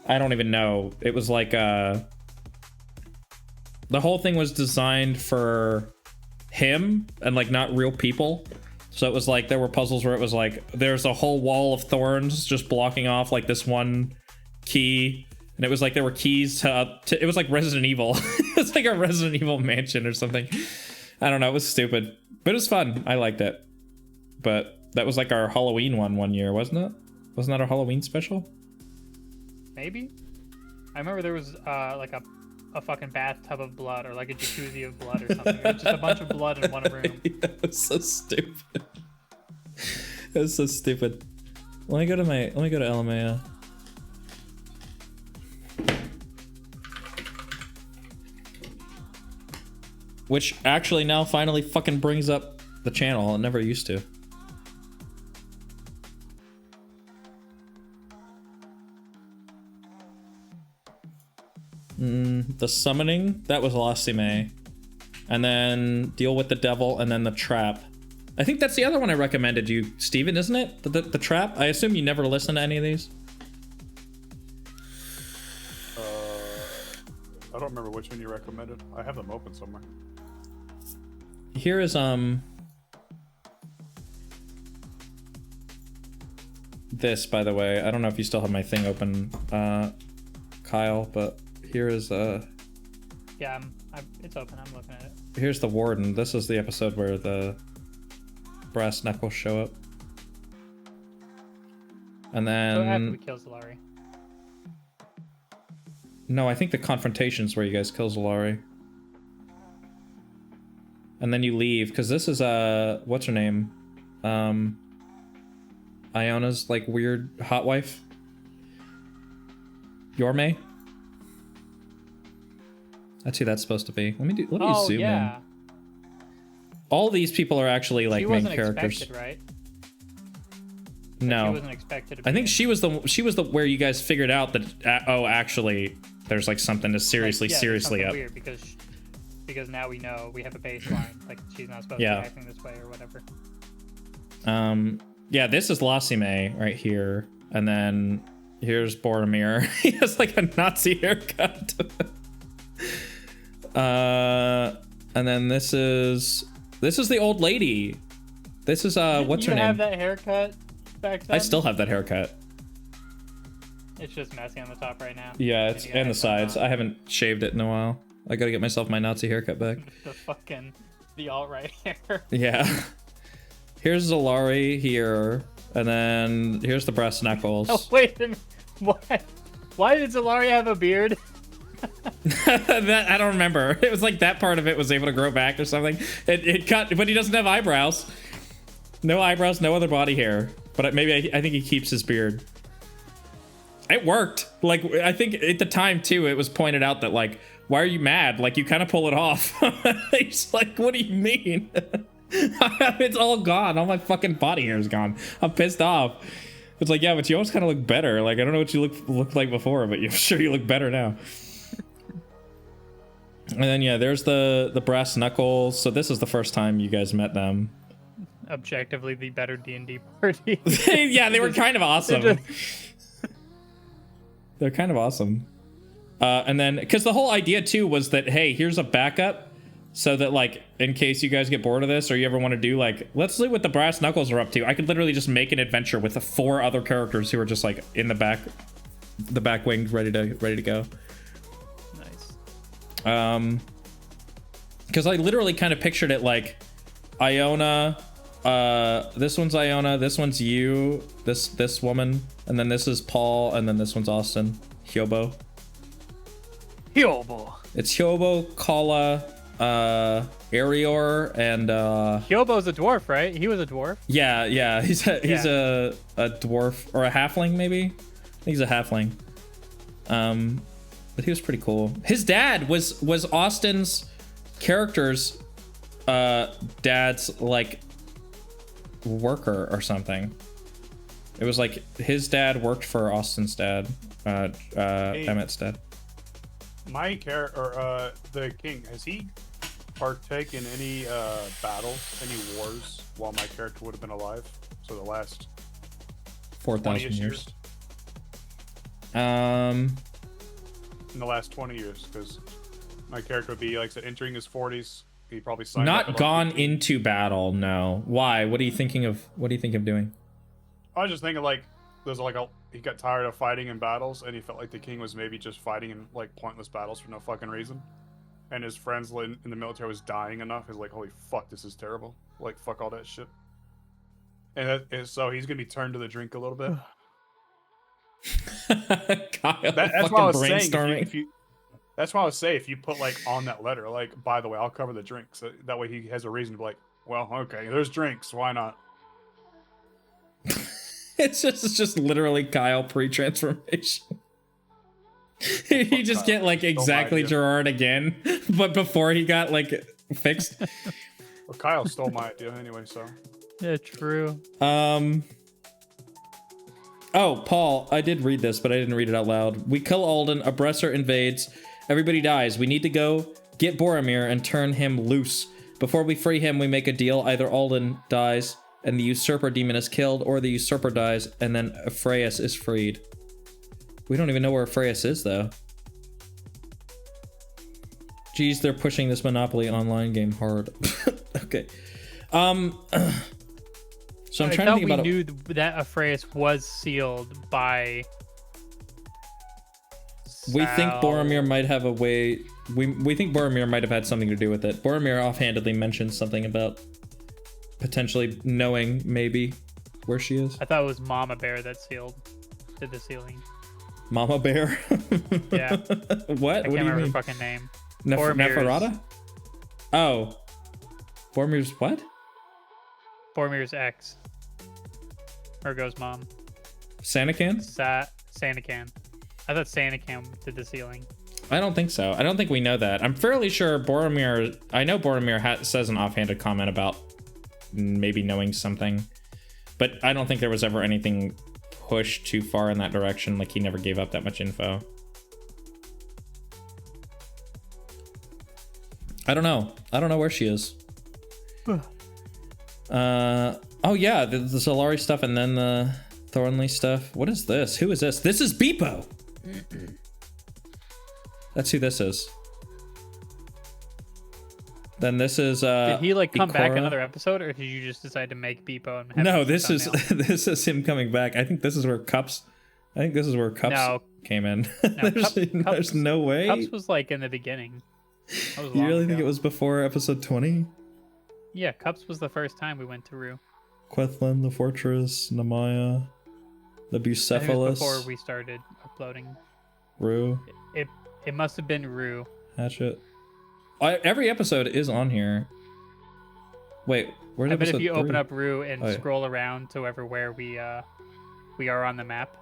I don't even know. It was like the whole thing was designed for him and like not real people. So it was like there were puzzles where it was like there's a whole wall of thorns just blocking off like this one key, and it was like there were keys to it was like Resident Evil. It was like a Resident Evil mansion or something. I don't know, it was stupid, but it was fun. I liked it. But that was like our Halloween one year, wasn't it? Wasn't that our Halloween special? Maybe. I remember there was like a fucking bathtub of blood, or like a jacuzzi of blood or something. It was just a bunch of blood in one room. Yeah, it was so stupid. It was so stupid. Let me go to LMAO. Which actually now finally fucking brings up the channel. It never used to. The summoning, that was Lasime. And then deal with the devil, and then the trap. I think that's the other one I recommended you, Steven, isn't it? The trap? I assume you never listen to any of these? I don't remember which one you recommended. I have them open somewhere. Here is, this, by the way. I don't know if you still have my thing open, Kyle, but here is, Yeah, it's open. I'm looking at it. Here's the warden. This is the episode where the brass knuckles show up. And then... So after we kill Zalari. No, I think the confrontation's where you guys kill Zalari. And then you leave, because this is, what's her name? Iona's, like, weird hot wife. Yorme? That's who that's supposed to be. Let me zoom in. All these people are actually like main characters. Expected, right? No. She wasn't expected to be. I think she was the where you guys figured out that oh, actually there's like something to seriously up. Weird because now we know we have a baseline. Like she's not supposed to be acting this way or whatever. Yeah, this is Lasime right here, and then here's Boromir. He has like a Nazi haircut. And then this is the old lady. This is what's her name? You have that haircut back then? I still have that haircut. It's just messy on the top right now. Yeah, it's and the sides. I haven't shaved it in a while. I gotta get myself my Nazi haircut back. the alt-right hair. Yeah. Here's Zalari here, and then here's the brass knuckles. Oh wait a minute. Why did Zalari have a beard? That I don't remember. It was like that part of it was able to grow back or something. It cut, but he doesn't have eyebrows. No eyebrows, no other body hair. But I think he keeps his beard. It worked. Like I think at the time too, it was pointed out that like, why are you mad? Like you kind of pull it off. He's like, what do you mean? It's all gone. All my fucking body hair is gone. I'm pissed off. It's like, yeah, but you always kind of look better. Like I don't know what you looked like before, but I'm sure you look better now. And then yeah, there's the brass knuckles. So this is the first time you guys met them. Objectively, the better D&D party. Yeah, they were kind of awesome. They're kind of awesome. And then, because the whole idea too was that, hey, here's a backup, so that like in case you guys get bored of this or you ever want to do like, let's see what the brass knuckles are up to. I could literally just make an adventure with the 4 other characters who are just like in the back wing, ready to go. Because I literally kind of pictured it like Iona, this one's Iona, this one's you, this woman, and then this is Paul, and then this one's Austin. Hyobo. It's Hyobo, Kala, Arior, and Hyobo's a dwarf, right? He was a dwarf. Yeah, he's a dwarf or a halfling maybe. I think he's a halfling. But he was pretty cool. His dad was Austin's character's dad's like worker or something. It was like his dad worked for Austin's dad, Emmett's dad. My character, the king, has he partake in any battles, any wars while my character would have been alive? So the last 4,000 20-ish years. In the last 20 years, because my character would be like I said, entering his 40s. He probably signed up Not at gone 15. into battle. No. Why? What are you thinking of? What do you think of doing? I was just thinking like there's like he got tired of fighting in battles, and he felt like the king was maybe just fighting in like pointless battles for no fucking reason. And his friends in the military was dying enough. He's like, holy fuck, this is terrible. Like, fuck all that shit. And so he's gonna be turned to the drink a little bit. Kyle, That's why I was saying. brainstorming. That's why I was saying if you put like on that letter, like, by the way, I'll cover the drinks. So that way he has a reason to be like, well, okay, there's drinks. Why not? It's just literally Kyle pre-transformation. He just get like exactly Gerard again, but before he got like fixed. Well, Kyle stole my idea anyway, so. Yeah, true. Oh, Paul, I did read this, but I didn't read it out loud. We kill Alden, Oppressor invades, everybody dies. We need to go get Boromir and turn him loose. Before we free him, we make a deal. Either Alden dies and the Usurper demon is killed, or the Usurper dies and then Ephraeus is freed. We don't even know where Ephraeus is, though. Geez, they're pushing this Monopoly online game hard. Okay. So I'm trying to think about we knew that Ephraeus was sealed by. We think Boromir might have a way. We think Boromir might have had something to do with it. Boromir offhandedly mentioned something about potentially knowing maybe where she is. I thought it was Mama Bear that did the sealing. Mama Bear? Yeah. What? I What can't do you remember mean? her fucking name. Neferata? Boromir's- Oh. Boromir's what? Boromir's ex. Ergo's mom. Sanacan? Sanacan. I thought Sanacan did the sealing. I don't think so. I don't think we know that. I'm fairly sure Boromir. I know Boromir says an offhanded comment about maybe knowing something, but I don't think there was ever anything pushed too far in that direction. Like he never gave up that much info. I don't know. I don't know where she is. Oh yeah, the Solari stuff and then the Thornley stuff. What is this? Who is this? This is Beepo. That's who this is. Then this is Did he like come back Ikora. another episode, or did you just decide to make Beepo and have No, it as this a is thumbnail? this is him coming back. I think this is where Cups No. came in. No, There's no way. Cups was like in the beginning. That was You long really think ago. it was before episode 20? Yeah, Cups was the first time we went to Rue. Quethlin, the fortress, Namaya, the I think it was Bucephalus, before we started uploading. Rue, It must have been Rue. Hatchet. Every episode is on here. Wait, where's I bet episode if you open 3? up Rue and Oh, yeah. scroll around to where we are on the map.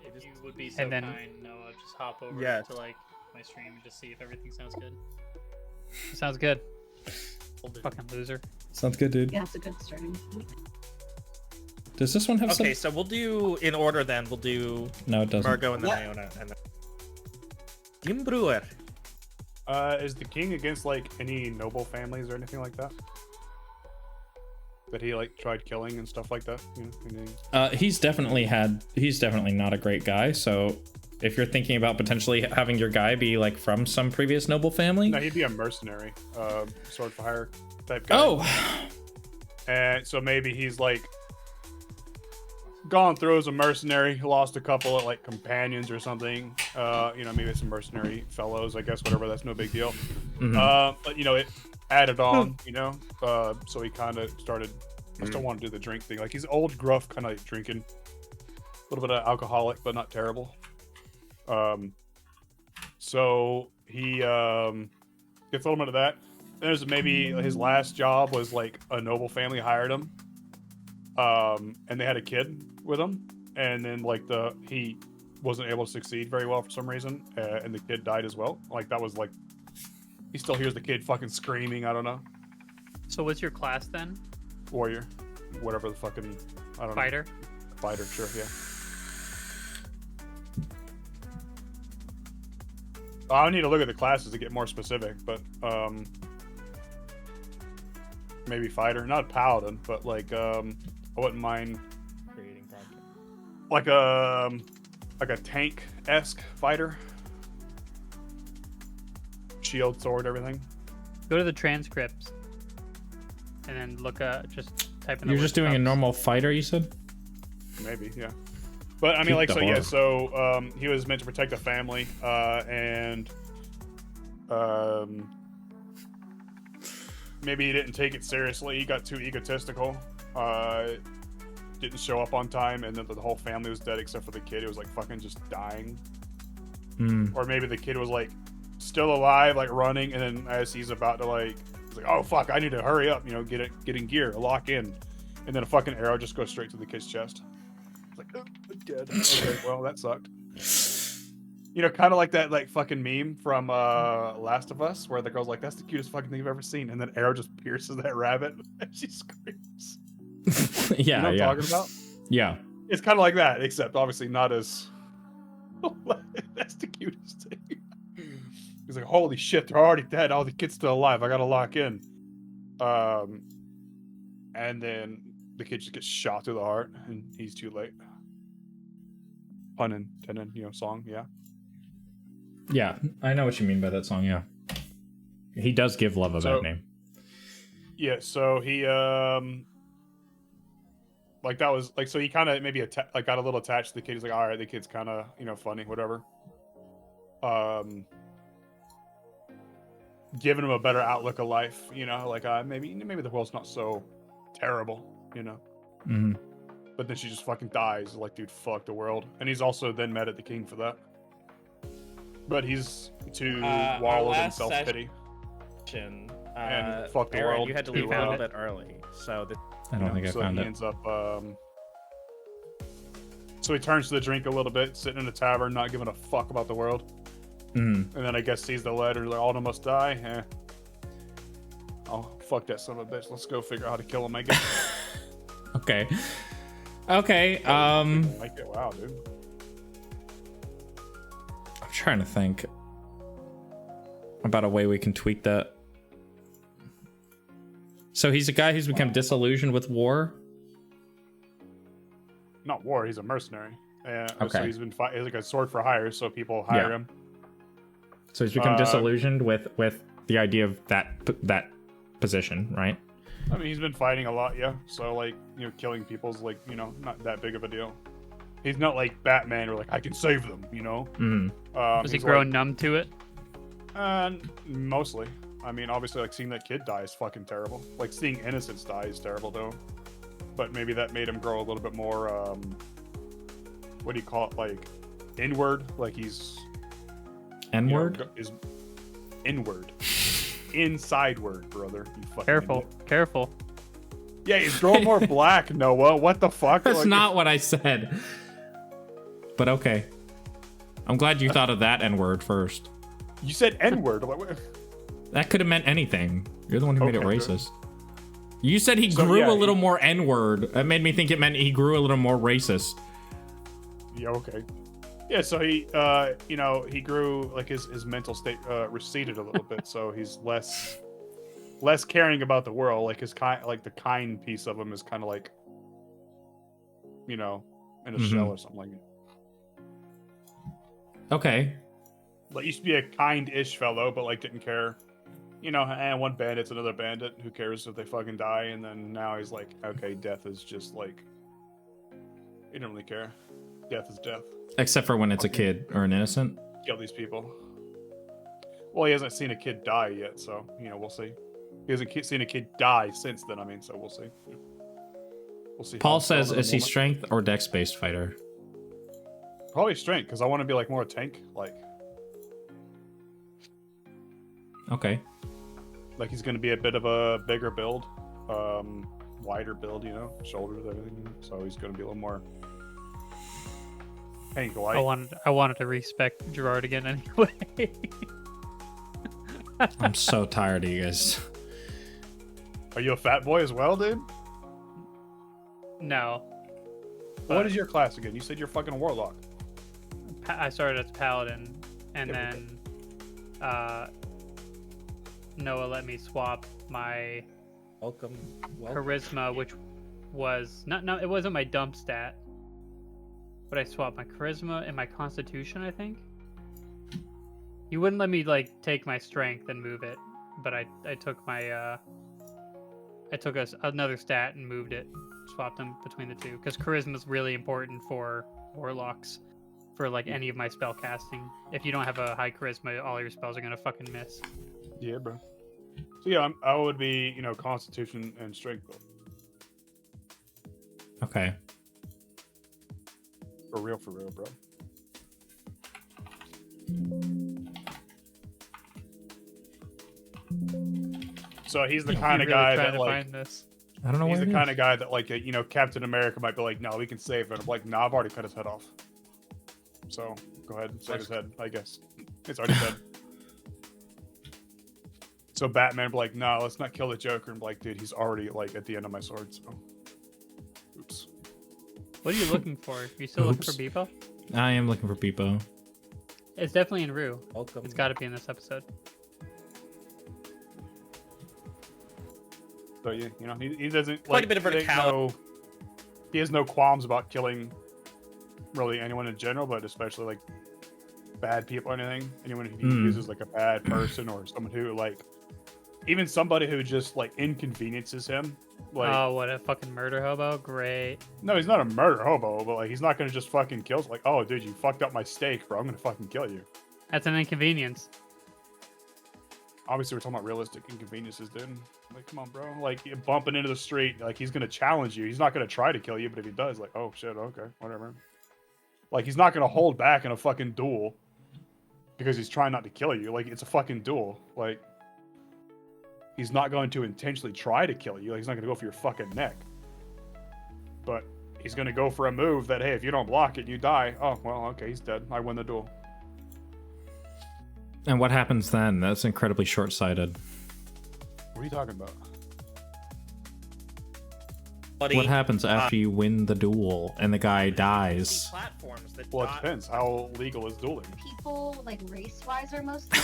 If you would be so And then- kind, Noah, just hop over Yes. to like my stream and just see if everything sounds good. Sounds good. We'll do. Fucking loser. Sounds good, dude. Yeah, it's a good starting point. Does this one have Okay, some? so we'll do in order then. We'll do No, it doesn't. Margot and then What? Iona. And then... Jim Brewer. Is the king against like any noble families or anything like that? That he like tried killing and stuff like that. You know, any... He's definitely not a great guy. So if you're thinking about potentially having your guy be like from some previous noble family, No, he'd be a mercenary, sword for hire type guy. oh, And so maybe he's like gone through as a mercenary, lost a couple of like companions or something. You know, maybe some mercenary fellows, I guess, whatever. That's no big deal. mhm. But you know, it added on. You know, so he kind of started. I still want to do the drink thing. Like he's old, gruff, kind of like drinking, a little bit of alcoholic, but not terrible. So he gets a little bit of that. There's maybe his last job was like a noble family hired him, and they had a kid with him, and then like he wasn't able to succeed very well for some reason, and the kid died as well. Like that was like he still hears the kid fucking screaming. I don't know, So what's your class then? warrior, whatever the fucking I don't Fighter? know. Fighter, sure, yeah. I need to look at the classes to get more specific, but maybe fighter, not paladin, but like I wouldn't mind Creating content. like a tank-esque fighter. Shield, sword, everything. Go to the transcripts, and then look just type in. You're just doing a normal fighter, you said? Maybe, yeah. But I mean, Keep like, the so yeah, horror. so he was meant to protect the family, and maybe he didn't take it seriously. He got too egotistical. Didn't show up on time, and then the whole family was dead except for the kid. It was like fucking just dying. Or maybe the kid was like still alive, like running, and then as he's about to like, he's like, oh fuck, I need to hurry up, you know, get in gear, lock in, and then a fucking arrow just goes straight to the kid's chest. It's like, oh, dead. Okay, well that sucked. You know, kind of like that like fucking meme from Last of Us, where the girl's like, that's the cutest fucking thing you've ever seen, and then arrow just pierces that rabbit, and she screams. Yeah, You know what I'm yeah. talking about? Yeah. It's kind of like that, except obviously not as. That's the cutest thing. He's like, holy shit, they're already dead. Oh, the kid's still alive. I gotta lock in. And then the kid just gets shot through the heart, and he's too late. Pun intended, you know, song, yeah. Yeah, I know what you mean by that song, yeah. He does give love a bad name. Yeah, so he like that was like, so he kind of maybe like got a little attached to the kid. He's like, all right, the kid's kind of, you know, funny, whatever. Giving him a better outlook of life, you know, like maybe the world's not so terrible, you know. But then she just fucking dies. Like, dude, fuck the world. And he's also then mad at the king for that. But he's too wallowed in self-pity. And fuck the Aaron, world. you had to to, leave a little bit early, so I don't think I so found he it. ends up so he turns to the drink a little bit, sitting in a tavern, not giving a fuck about the world. And then I guess sees the letter, like, Alden must die. Oh, fuck that son of a bitch. Let's go figure out how to kill him, I guess. Okay. Like it. Wow, dude. I'm trying to think about a way we can tweak that. So he's a guy who's become disillusioned with war. Not war, he's a mercenary. Okay. So he's like a sword for hire, so people hire him. So he's become disillusioned with the idea of that position, right? I mean, he's been fighting a lot, yeah. So, like, you know, killing people's, like, you know, not that big of a deal. He's not like Batman, where, like, I can save them, you know? Was he grown numb to it? Mostly. I mean, obviously, like, seeing that kid die is fucking terrible. Like, seeing innocents die is terrible, though. But maybe that made him grow a little bit more, what do you call it? Like, inward? Like, he's... N-word? You know, is inward. Inside word, brother. You fucking Careful, idiot. careful. Yeah, he's growing more black, Noah. What the fuck? That's Like, not what I said. But okay. I'm glad you thought of that N-word first. You said N-word. That could have meant anything. You're the one who made it Okay, racist. You said he So, grew yeah, a little more N-word. That made me think it meant he grew a little more racist. Yeah, okay. Yeah, so he, you know, he grew, like, his mental state receded a little bit, so he's less caring about the world. Like, the kind piece of him is kind of like, you know, in a shell or something like that. Okay. Like, used to be a kind-ish fellow, but, like, didn't care. You know, and one bandit's another bandit. Who cares if they fucking die? And then now he's like, okay, death is just, like, he didn't really care. Death is death. Except for when it's a kid or an innocent. Kill these people. Well, he hasn't seen a kid die yet, so, you know, we'll see. He hasn't seen a kid die since then, I mean, so we'll see. We'll see. Paul says, is he strength or dex-based fighter? Probably strength, because I want to be, like, more tank, like Okay. Like, he's going to be a bit of a bigger build, wider build, you know, shoulders, everything. So he's going to be a little more tank-like. I wanted to respect Gerard again anyway. I'm so tired of you guys. Are you a fat boy as well, dude? No. What is your class again? You said you're fucking a warlock. I started as paladin, and then Noah let me swap my Welcome. charisma, which was not it wasn't my dump stat, but I swapped my charisma and my constitution, I think. You wouldn't let me like take my strength and move it, but I took my I took another stat and moved it, swapped them between the two, because charisma is really important for warlocks, for like any of my spell casting. If you don't have a high charisma, all your spells are gonna fucking miss. Yeah, bro. So yeah, I would be, Constitution and Strength build. Okay. For real, bro. So he's the kind of You're guy really trying that to like find this. I don't know he's where the it kind is. of guy that like Captain America might be like, no, we can save it. I'm like, no, I've already cut his head off. So go ahead and save his head. I guess it's already dead. So Batman be like, no, let's not kill the Joker. And be like, dude, he's already like at the end of my sword. So oops. What are you looking for? Are you still looking for Oops. Beepo? I am looking for Beepo. It's definitely in Rue. Welcome. It's got to be in this episode. So yeah, he doesn't Quite like, a bit of he ain't verticality. he has no qualms about killing really anyone in general, but especially like bad people or anything. Anyone who he uses like a bad person or someone who like even somebody who just like inconveniences him. Like Oh, what a fucking murder hobo! Great. no, he's not a murder hobo, but like he's not gonna just fucking kill. Like, oh dude, you fucked up my steak, bro. I'm gonna fucking kill you. That's an inconvenience. Obviously, we're talking about realistic inconveniences, dude. Like, come on, bro. Like, you're bumping into the street, like, he's gonna challenge you. He's not gonna try to kill you, but if he does, like, oh shit, okay, whatever. Like, he's not gonna hold back in a fucking duel because he's trying not to kill you. Like, it's a fucking duel. Like, he's not going to intentionally try to kill you. Like, he's not gonna go for your fucking neck. But he's gonna go for a move that, hey, if you don't block it, you die. Oh, well, okay, he's dead. I win the duel. And what happens then? That's incredibly short-sighted. What are you talking about? What happens after you win the duel and the guy dies? Platforms that Well, it depends. How legal is dueling? People, like, race-wise are mostly...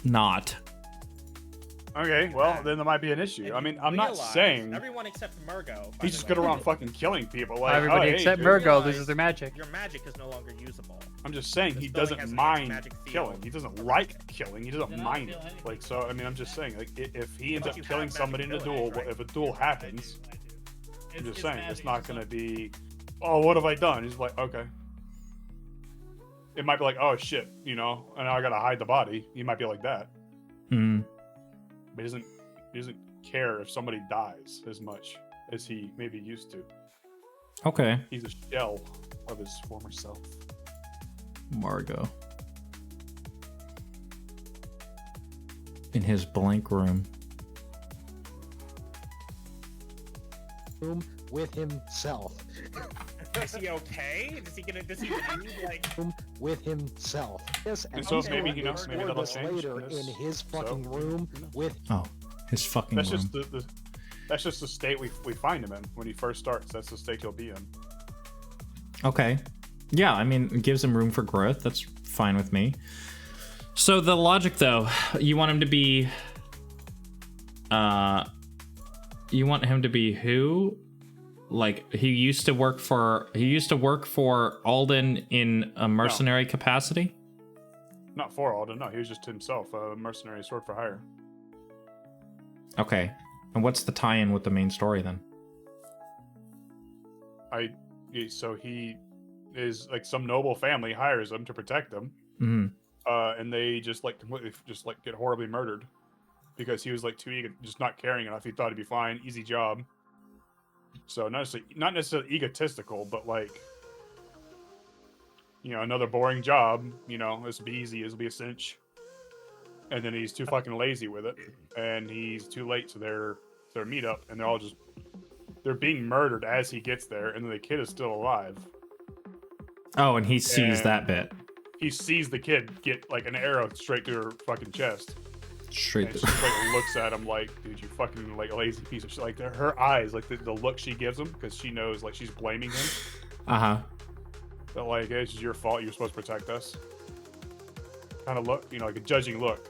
Not. Okay, well, then there might be an issue. I mean, I'm not saying everyone except Murgo. he's just going around fucking killing people. Like, Everybody oh, hey, except dude. Murgo realize- loses their magic. Your magic is no longer usable. I'm just saying This he building doesn't has an mind magic field. killing. He doesn't like killing. He doesn't They don't mind feel it. anything. Like, so, I mean, I'm just saying, like, if he ends But up you have killing magic somebody in a duel, abilities, right? if a duel happens, I do. I'm just It's saying, it's magic, not it's going to be, oh, what have I done? He's like, okay. It might be like, oh, shit, and now I got to hide the body. He might be like that. Hmm. But he doesn't care if somebody dies as much as he maybe used to. Okay. He's a shell of his former self. Margot. In his blank room. Room with himself. Is he okay? Does he need like? Room with himself. Yes, And so he's maybe, going to explore that'll this change later this. in his So, fucking room with Oh, his fucking That's room. just that's just the state we find him in when he first starts. That's the state he'll be in. Okay. Yeah, I mean, it gives him room for growth. That's fine with me. So the logic, though, you want him to be... You want him to be who? Like, he used to work for Alden in a mercenary capacity? Not for Alden, no. He was just himself, a mercenary sword for hire. Okay. And what's the tie-in with the main story, then? So he is like some noble family hires him to protect them, Hmm. and they just like completely just like get horribly murdered because he was like too eager, just not caring enough. He thought it'd be fine, easy job. So not necessarily egotistical, but like another boring job. This will be easy. This will be a cinch. And then he's too fucking lazy with it, and he's too late to their meetup, and they're being murdered as he gets there, and then the kid is still alive. Oh, and he sees And- that bit. He sees the kid get like an arrow straight through her fucking chest, Straight and she just, like looks at him like, "Dude, you fucking like lazy piece of shit." Like her eyes, like the look she gives him, because she knows like she's blaming him. Uh-huh. That like, hey, it's your fault. You're supposed to protect us. Kind of look, like a judging look.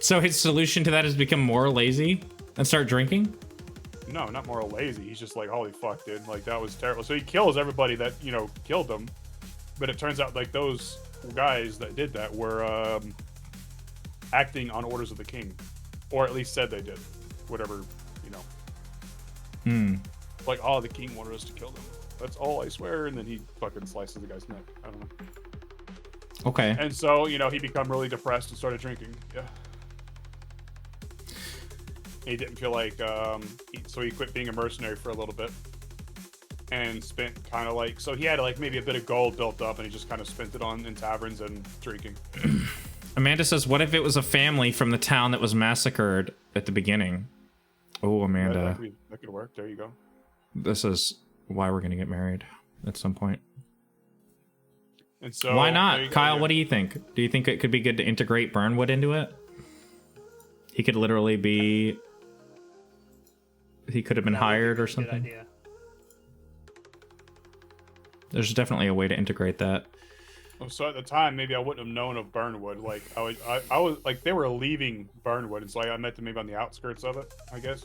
So his solution to that is become more lazy and start drinking? No, not more lazy. He's just like, holy fuck, dude. Like, that was terrible. So he kills everybody that, you know, killed him. But it turns out, like, those guys that did that were acting on orders of the king. Or at least said they did. Whatever, you know. Like, oh, the king wanted us to kill them. That's all, I swear. And then he fucking slices the guy's neck. I don't know. Okay. And so, you know, he became really depressed and started drinking. Yeah. He didn't feel like, so he quit being a mercenary for a little bit. And spent kind of like, so he had like maybe a bit of gold built up and he just kind of spent it on in taverns and drinking. Amanda says, what if it was a family from the town that was massacred at the beginning? Oh, Amanda. That could work. There you go. This is why we're going to get married at some point. And so, why not? Kyle, what do you think? Do you think it could be good to integrate Burnwood into it? He could literally be... He could have been hired or something. There's definitely a way to integrate that. So at the time, maybe I wouldn't have known of Burnwood. Like I was like they were leaving Burnwood, and so I met them maybe on the outskirts of it. I guess.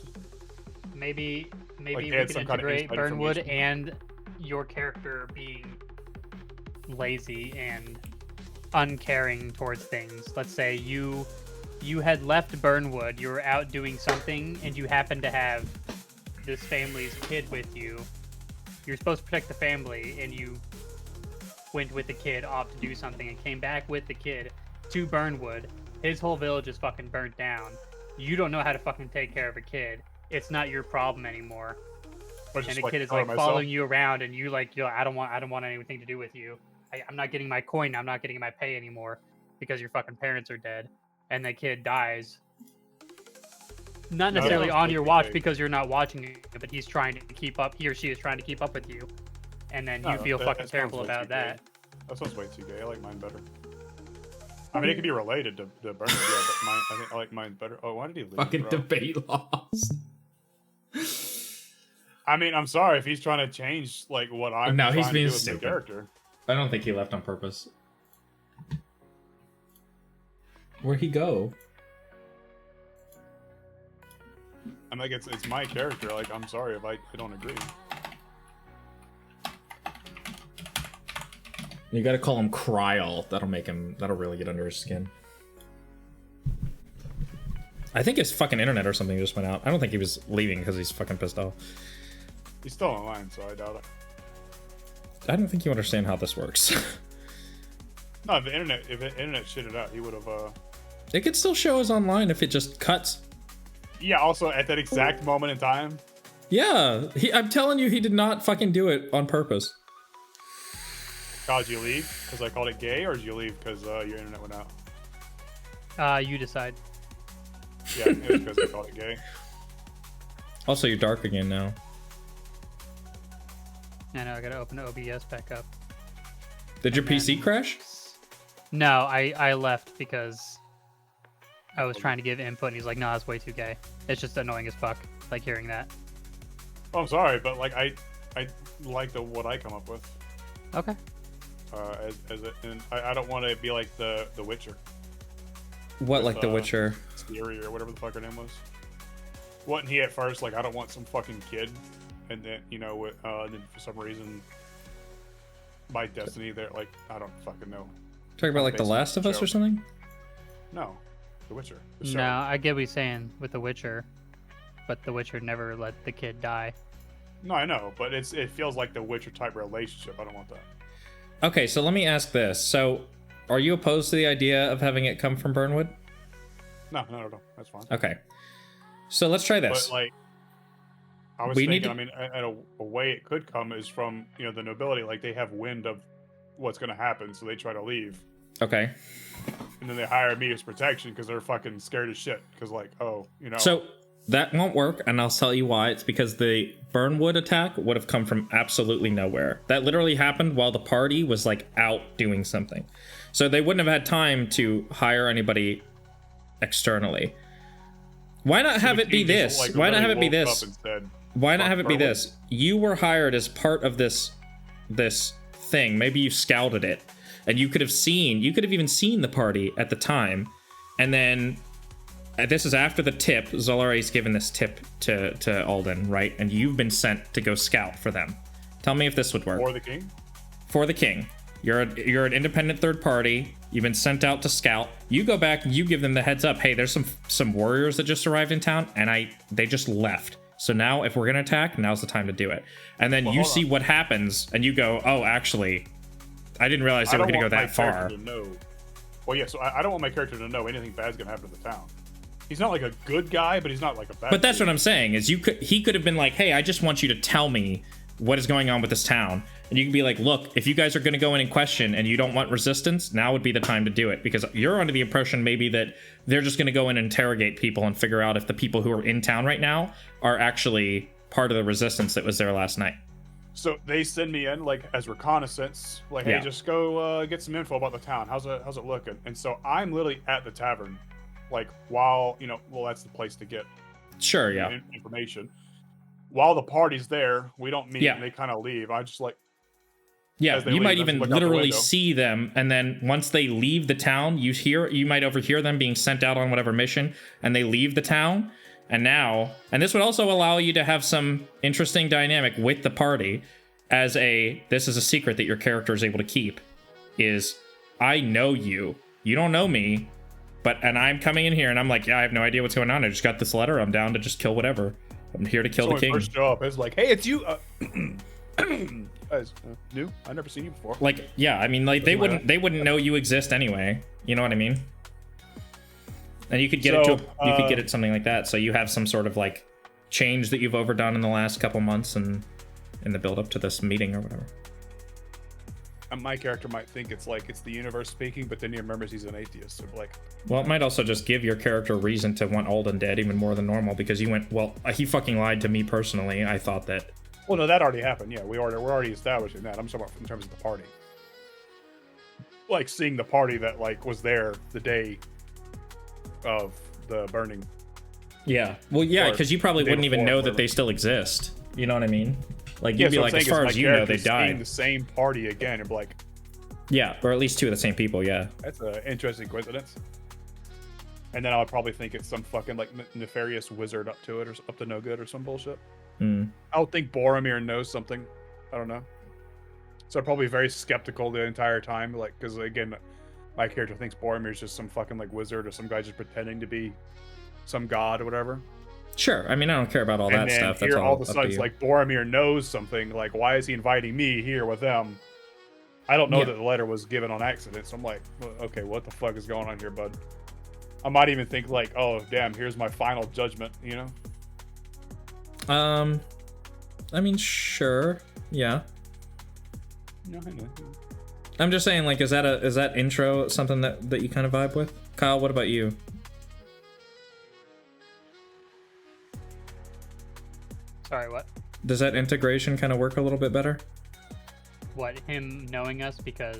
Maybe Like, we they had could some kind of integrate inside Burnwood information. and your character being lazy and uncaring towards things. Let's say you had left Burnwood, you were out doing something, and you happened to have this family's kid with you. You're supposed to protect the family, and you went with the kid off to do something and came back with the kid to Burnwood. His whole village is fucking burnt down. You don't know how to fucking take care of a kid. It's not your problem anymore. Or And just, the kid is color like myself. following you around, and you like, I don't want anything to do with you. I'm not getting my coin. I'm not getting my pay anymore because your fucking parents are dead. And the kid dies. Not No, that necessarily was on way your too watch vague. because you're not watching it, but he's trying to keep up. He or she is trying to keep up with you, and then you No, feel that fucking sounds terrible way about too that. gay. That sounds way too gay. I like mine better. I mean, it could be related to Burnwood, yeah, but mine, I think I like mine better. Oh, why did he leave? Fucking bro? debate lost. I mean, I'm sorry if he's trying to change like what I'm. No, he's trying to being do with my stupid. character. I don't think he left on purpose. Where'd he go? I'm like, it's my character. Like, I'm sorry if I don't agree. You gotta call him Kryl. That'll really get under his skin. I think his fucking internet or something just went out. I don't think he was leaving because he's fucking pissed off. He's still online, so I doubt it. I don't think you understand how this works. No, if the internet shitted out, he would have. It could still show as online if it just cuts. Yeah. Also, at that exact moment in time. Yeah, I'm telling you, he did not fucking do it on purpose. Kyle, did you leave because I called it gay, or did you leave because your internet went out? You decide. Yeah, it was because I called it gay. Also, you're dark again now. I know. I gotta open OBS back up. Did your And PC then- crash? No, I left because I was trying to give input, and he's like, "No, that's way too gay." It's just annoying as fuck, like hearing that. Oh, I'm sorry, but like I like what I come up with. Okay. And I don't want to be like the Witcher, What, With, like The Witcher? Siri or whatever the fuck her name was. Wasn't he at first like I don't want some fucking kid, and then and then for some reason, by destiny, they're like I don't fucking know. Talking about like The based on Last of the Us or show. something? No, The Witcher. The show. No, I get what he's saying with The Witcher, but The Witcher never let the kid die. No, I know, but it feels like the Witcher type relationship. I don't want that. Okay, so let me ask this. So, are you opposed to the idea of having it come from Burnwood? No, that's fine. Okay. So let's try this. But like, I was We need thinking. to- I mean, at a way it could come is from the nobility. Like they have wind of what's going to happen, so they try to leave, Okay. and then they hire me as protection because they're fucking scared as shit. Because like, So that won't work, and I'll tell you why. It's because the Burnwood attack would have come from absolutely nowhere. That literally happened while the party was like out doing something. So they wouldn't have had time to hire anybody externally. Why not have the it be king just, this? like, Why not really have it be woke this? up and said, Why not "Fuck have it be Burnwood." this? You were hired as part of this thing. Maybe you scouted it, and you could have even seen the party at the time, and then this is after the tip. Zolari's given this tip to Alden, right? And you've been sent to go scout for them. Tell me if this would work. For the king? For the king. You're an independent third party. You've been sent out to scout. You go back and you give them the heads up. Hey, there's some warriors that just arrived in town, and they just left. So now, if we're gonna attack, now's the time to do it. And then you see what happens, and you go, oh, actually, I didn't realize they were gonna go that far. Well, yeah. So I don't want my character to know anything bad's gonna happen to the town. He's not like a good guy, but he's not like a bad. But that's dude. what I'm saying is he could have been like, hey, I just want you to tell me what is going on with this town. And you can be like, look, if you guys are going to go in and question and you don't want resistance, now would be the time to do it. Because you're under the impression maybe that they're just going to go in and interrogate people and figure out if the people who are in town right now are actually part of the resistance that was there last night. So they send me in like as reconnaissance, like, hey, Yeah. just go get some info about the town. How's it looking? And so I'm literally at the tavern, like while well, that's the place to get Sure, yeah. information. While the party's there, we don't meet, Yeah. and they kind of leave. I just like. Yeah, As they you leave, might I just even look out the literally window. see them, and then once they leave the town, you might overhear them being sent out on whatever mission, and they leave the town, and this would also allow you to have some interesting dynamic with the party, this is a secret that your character is able to keep, is, I know you don't know me, and I'm coming in here, and I'm like, yeah, I have no idea what's going on, I just got this letter, I'm down to just kill whatever, I'm here to kill So the when king. first show up, it's like, hey, it's you. Guys, new? I've never seen you before. Like, yeah, I mean, like they wouldn't know you exist anyway. You know what I mean? And you could get you could get it something like that. So you have some sort of like change that you've overdone in the last couple months and in the build up to this meeting or whatever. And my character might think it's the universe speaking, but then he remembers he's an atheist. So like, Well, it might also just give your character a reason to want Alden dead even more than normal because you went, well, he fucking lied to me personally. I thought that. well, no, that already happened. Yeah, we're already establishing that. I'm talking about in terms of the party. Like seeing the party that like was there the day of the burning. Yeah. Well, yeah, Or because you probably day wouldn't even before, know whatever. that they still exist. You know what I mean? Like, Yeah, you'd be so like, I'm as saying far is as my you know, they character's seeing died. the same party again, and be like, Yeah, or at least two of the same people, yeah. that's an interesting coincidence. And then I would probably think it's some fucking like nefarious wizard up to it, or up to no good, or some bullshit. Hmm. I would think Boromir knows something. I don't know. So I'm probably very skeptical the entire time, like, because again, my character thinks Boromir's just some fucking like wizard or some guy just pretending to be some god or whatever. Sure. I mean, I don't care about all And that then stuff. That's here all all of a up to sudden it's you. like Boromir knows something. Like, why is he inviting me here with them? I don't know Yeah. that the letter was given on accident. So I'm like, well, okay, what the fuck is going on here, bud? I might even think like, oh damn, here's my final judgment. You know? I mean, sure. Yeah. No, I know. I'm just saying, like, is that intro something that you kind of vibe with? Kyle, what about you? Sorry, what? Does that integration kind of work a little bit better? What, him knowing us because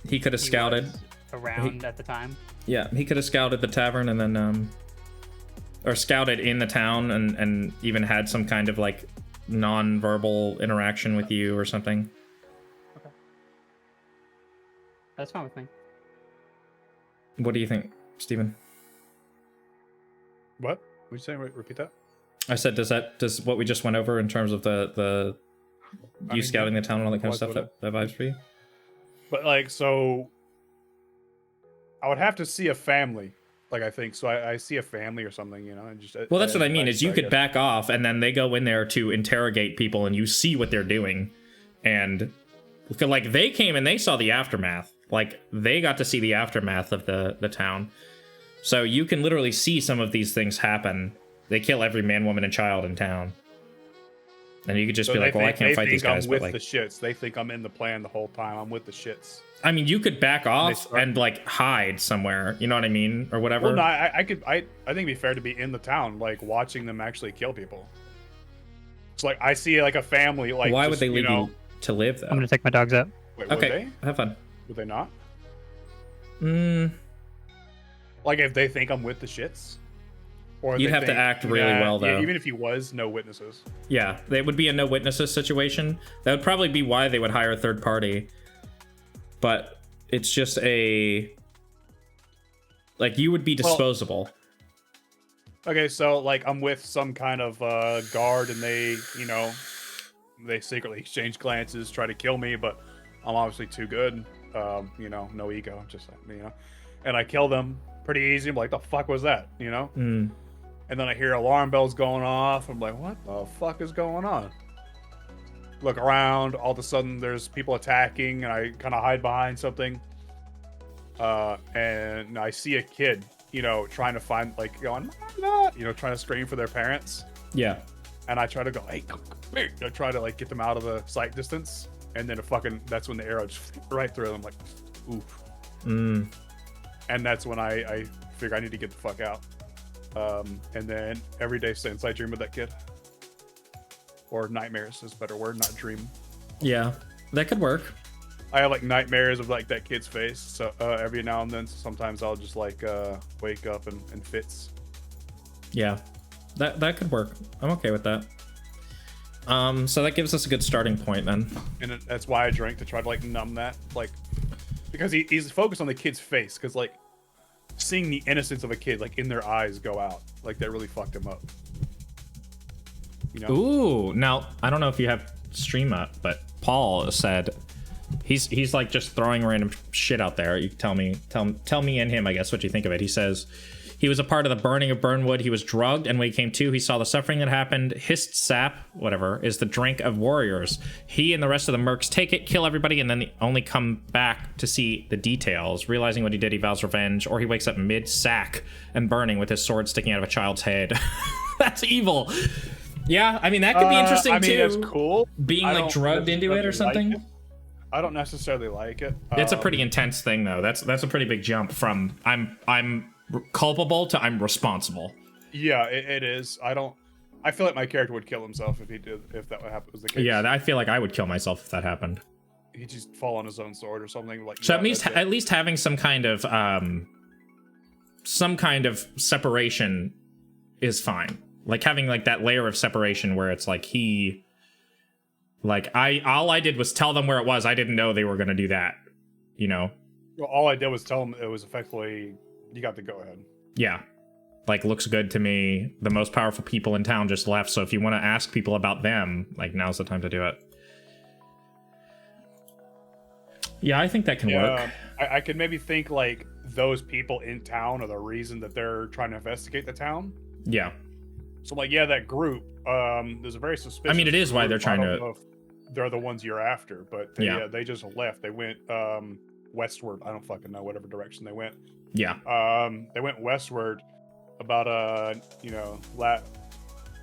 He could have he scouted. was around at the time? Yeah, he could have scouted the tavern and then or scouted in the town and even had some kind of like non-verbal interaction with you or something. That's fine with me. What do you think, Steven? What? Would you say? Repeat that. I said, does what we just went over in terms of the I you mean, scouting the town and all that kind of stuff what's that vibes for you? But like, so I would have to see a family. Like, I think so. I see a family or something, you know. And just Well, that's what I mean. Is you I could guess. back off, and then they go in there to interrogate people, and you see what they're doing, and like they came and they saw the aftermath. Like they got to see the aftermath of the town, so you can literally see some of these things happen. They kill every man, woman, and child in town, and you could just So be they like, "Well, I think- can't they fight these think guys." I'm But with like, the shits. They think I'm in the plan the whole time. I'm with the shits. I mean, you could back off start- and like hide somewhere. You know what I mean, or whatever. Well, no, I think it'd be fair to be in the town, like watching them actually kill people. It's like I see like a family, like Why would just, they leave know, you to live though? I'm gonna take my dogs out. Wait, would Okay, have fun. Would they not? Mm, Like if they think I'm with the shits, or You'd they have to think, act really nah, well, though. Yeah, even if he was, no witnesses. yeah, they would be a no witnesses situation. That would probably be why they would hire a third party. But it's just Like, you would be disposable. Okay, so like I'm with some kind of guard, and they, you know, they secretly exchange glances, try to kill me, but I'm obviously too good. You know, no ego, just you know, and I kill them pretty easy. I'm like, the fuck was that? You know? Mm. And then I hear alarm bells going off. I'm like, what the fuck is going on? Look around. All of a sudden, there's people attacking, and I kind of hide behind something. And I see a kid, you know, trying to find, like, going, you know, trying to scream for their parents. Yeah. And I try to go, hey, come here. I try to, like, get them out of the sight distance. And then that's when the arrow just right through them. I'm like, oof. Mm. And that's when I figure I need to get the fuck out. And then every day since, I dream of that kid. Or nightmares is a better word, not dream. Yeah, that could work. I have like nightmares of like that kid's face. So every now and then, sometimes I'll just like wake up and fits. Yeah, that could work. I'm okay with that. So that gives us a good starting point then. And that's why I drink, to try to like numb that, like, because he's focused on the kid's face, because like seeing the innocence of a kid like in their eyes go out, like that really fucked him up. You know? Ooh, now I don't know if you have stream up, but Paul said he's like just throwing random shit out there. You tell me and him, I guess, what you think of it. He says he was a part of the burning of Burnwood. He was drugged, and when he came to, he saw the suffering that happened. Hissed sap, whatever, is the drink of warriors. He and the rest of the mercs take it, kill everybody, and then they only come back to see the details. Realizing what he did, he vows revenge, or he wakes up mid-sack and burning with his sword sticking out of a child's head. That's evil. Yeah, I mean, that could be interesting, too. That's cool. Being, like, drugged into it or something. Like it. I don't necessarily like it. It's a pretty intense thing, though. That's a pretty big jump from I'm culpable to I'm responsible. Yeah, it is. I feel like my character would kill himself if that was the case. Yeah, I feel like I would kill myself if that happened. He'd just fall on his own sword or something. Like, so yeah, at least having some kind of separation is fine. Like having like that layer of separation where it's like all I did was tell them where it was. I didn't know they were gonna do that. You know? Well, all I did was tell them it was effectively, you got the go ahead. Yeah. Like, looks good to me. The most powerful people in town just left, so if you want to ask people about them, like, now's the time to do it. Yeah, I think that can work. I could maybe think, like, those people in town are the reason that they're trying to investigate the town. Yeah. So, like, yeah, that group, there's a very suspicious I mean, it is why they're trying to... I don't know if they're the ones you're after, but they just left. They went westward. I don't fucking know, whatever direction they went. Yeah. They went westward about what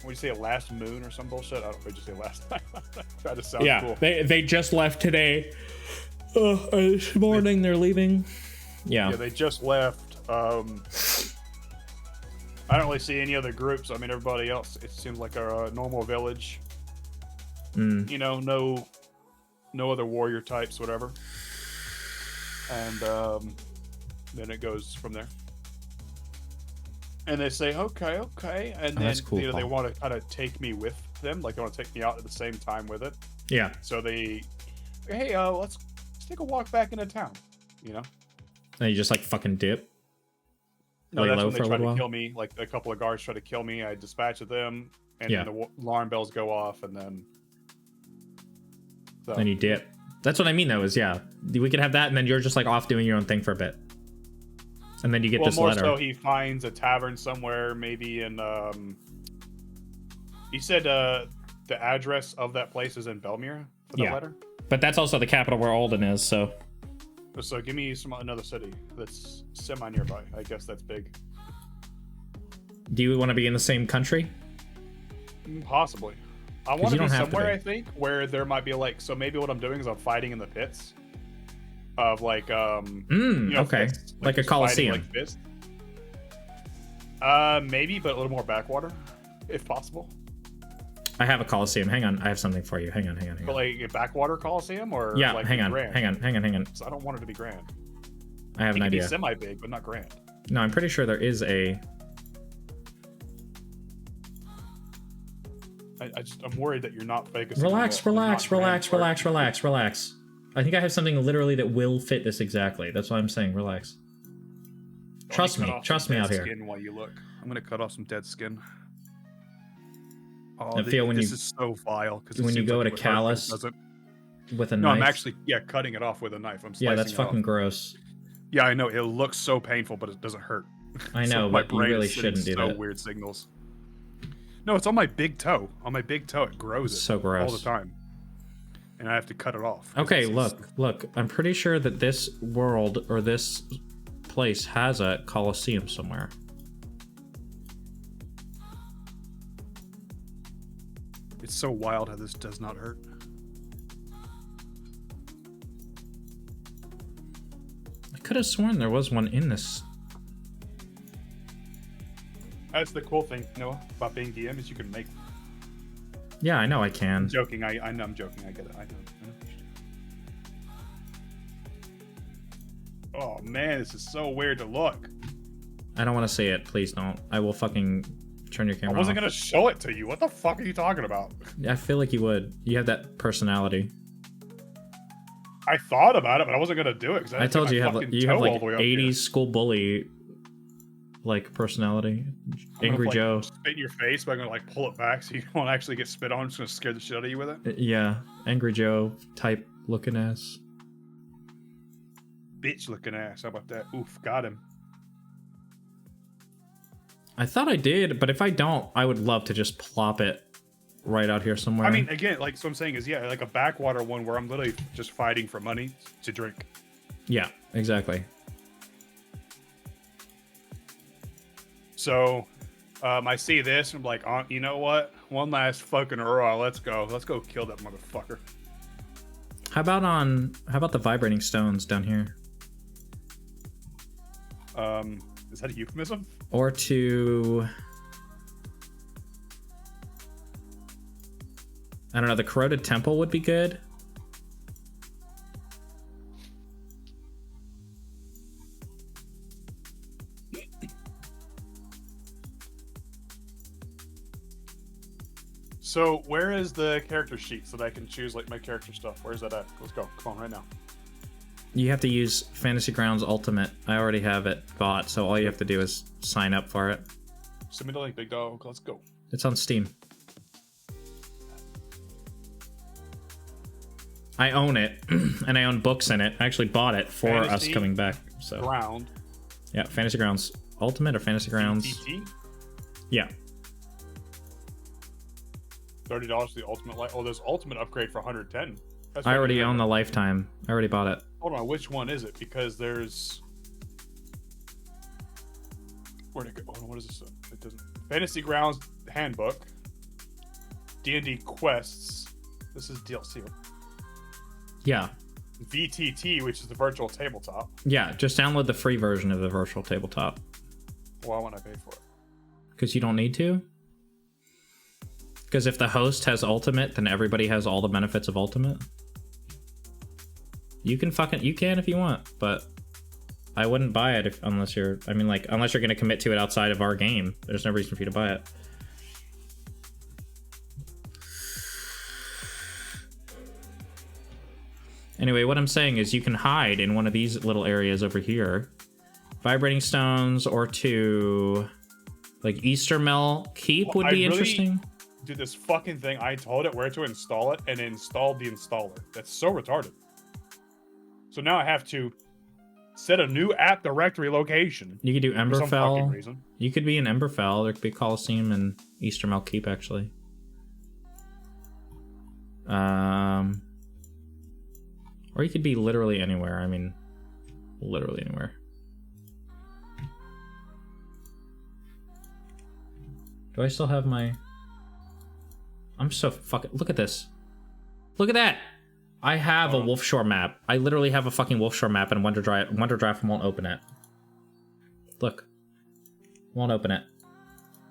do you say, last moon or some bullshit? I don't know, just say last night. Try to sound cool. They just left today. This morning they're leaving. Yeah, they just left. I don't really see any other groups. I mean, everybody else, it seems like a normal village. You know, no other warrior types, whatever. And then it goes from there. And they say, okay. And then that's cool, they want to kind of take me with them. Like, they want to take me out at the same time with it. Yeah. So hey, let's take a walk back into town, you know? And you just, like, fucking dip? No, lay that's low when they for a try little to while? kill me. Like, a couple of guards try to kill me. I dispatch of them. And Yeah. then the alarm bells go off, and then... So. Then you dip. That's what I mean, though, is, yeah. We could have that, and then you're just, like, off doing your own thing for a bit. And then you get this letter. More so he finds a tavern somewhere, maybe in... He said the address of that place is in Belmere for the letter? But that's also the capital where Olden is, so... So give me another city that's semi-nearby. I guess that's big. Do you want to be in the same country? Possibly. I want to be somewhere, be. I think, where there might be like... So maybe what I'm doing is I'm fighting in the pits. Of like... okay. Fists, like a just coliseum. fighting, like, fists. Maybe, but a little more backwater, if possible. I have a coliseum. Hang on, I have something for you. Hang on. But like a backwater coliseum, or Yeah, like hang on. grand? Hang on. So I don't want it to be grand. I have It an can be idea. semi-big, but not grand. No, I'm pretty sure there is a... I'm worried that you're not focusing. Relax. I think I have something literally that will fit this exactly. That's why I'm saying relax. Trust me out here. Skin while you look. I'm gonna cut off some dead skin. Oh, I feel when this you is so vile because when you go to callus with a No, knife. I'm actually cutting it off with a knife. I'm slicing yeah, that's it fucking off. gross. Yeah, I know it looks so painful, but it doesn't hurt. I So know, my but you brain really is sending shouldn't do so that. weird signals. No, it's on my big toe. On my big toe, it grows It's it so gross. all the time, and I have to cut it off. 'cause Okay, it's- look. I'm pretty sure that this world or this place has a coliseum somewhere. It's so wild how this does not hurt. I could have sworn there was one in this. That's the cool thing, Noah, about being DM is you can make. Yeah, I know I can. I'm joking. I know I'm joking. I get it. I know. Oh man, this is so weird to look. I don't want to see it. Please don't. I will fucking turn your I camera wasn't off. gonna show it to you. What the fuck are you talking about? I feel like you would. You have that personality. I thought about it, but I wasn't gonna do it because I told you you have like 80s school bully like personality. Angry like, Joe. Spit in your face, but I'm gonna like pull it back so you won't actually get spit on. I'm just gonna scare the shit out of you with it. Yeah, Angry Joe type looking ass. Bitch looking ass. How about that? Oof, got him. I thought I did, but if I don't, I would love to just plop it right out here somewhere. I mean, again, like so I'm saying is yeah, like a backwater one where I'm literally just fighting for money to drink. yeah, exactly. So I see this and I'm like, you know what? One last fucking hurrah. Let's go. Let's go kill that motherfucker. How about the vibrating stones down here? Is that a euphemism? Or to I don't know, the corroded temple would be good. So where is the character sheet so that I can choose like my character stuff? Where's that at? Let's go. Come on, right now. You have to use Fantasy Grounds Ultimate. I already have it bought, so all you have to do is sign up for it. Send me the link, big dog. Let's go. It's on Steam. I own it, and I own books in it. I actually bought it for us Fantasy coming back. So Ground. yeah, Fantasy Grounds Ultimate or Fantasy Grounds. TT? Yeah, $30 for the ultimate light. Oh, there's ultimate upgrade for 110. That's I what already you own remember. the lifetime. I already bought it. Hold on, which one is it? Because there's. Where'd it go? Hold on, what is this? It doesn't. Fantasy Grounds Handbook. D&D Quests. This is DLC. Yeah, VTT, which is the virtual tabletop. yeah. Just download the free version of the virtual tabletop Why won't I pay for it? because you don't need to. Because if the host has Ultimate, then everybody has all the benefits of Ultimate. You can if you want, but I wouldn't buy it unless you're gonna commit to it outside of our game. There's no reason for you to buy it. Anyway, what I'm saying is you can hide in one of these little areas over here. Vibrating stones or to like Easter Mill Keep would be interesting. Do this fucking thing. I told it where to install it and installed the installer. That's so retarded. So now I have to set a new app directory location. You could do For some fucking Emberfell. reason. You could be in Emberfell. There could be Coliseum and Easter Mill Keep actually. Or you could be literally anywhere. I mean, literally anywhere. Do I still have my... I'm so fucking... Look at this. Look at that! I have a Wolfshore map. I literally have a fucking Wolfshore map and OneDrive won't open it. Look. Won't open it.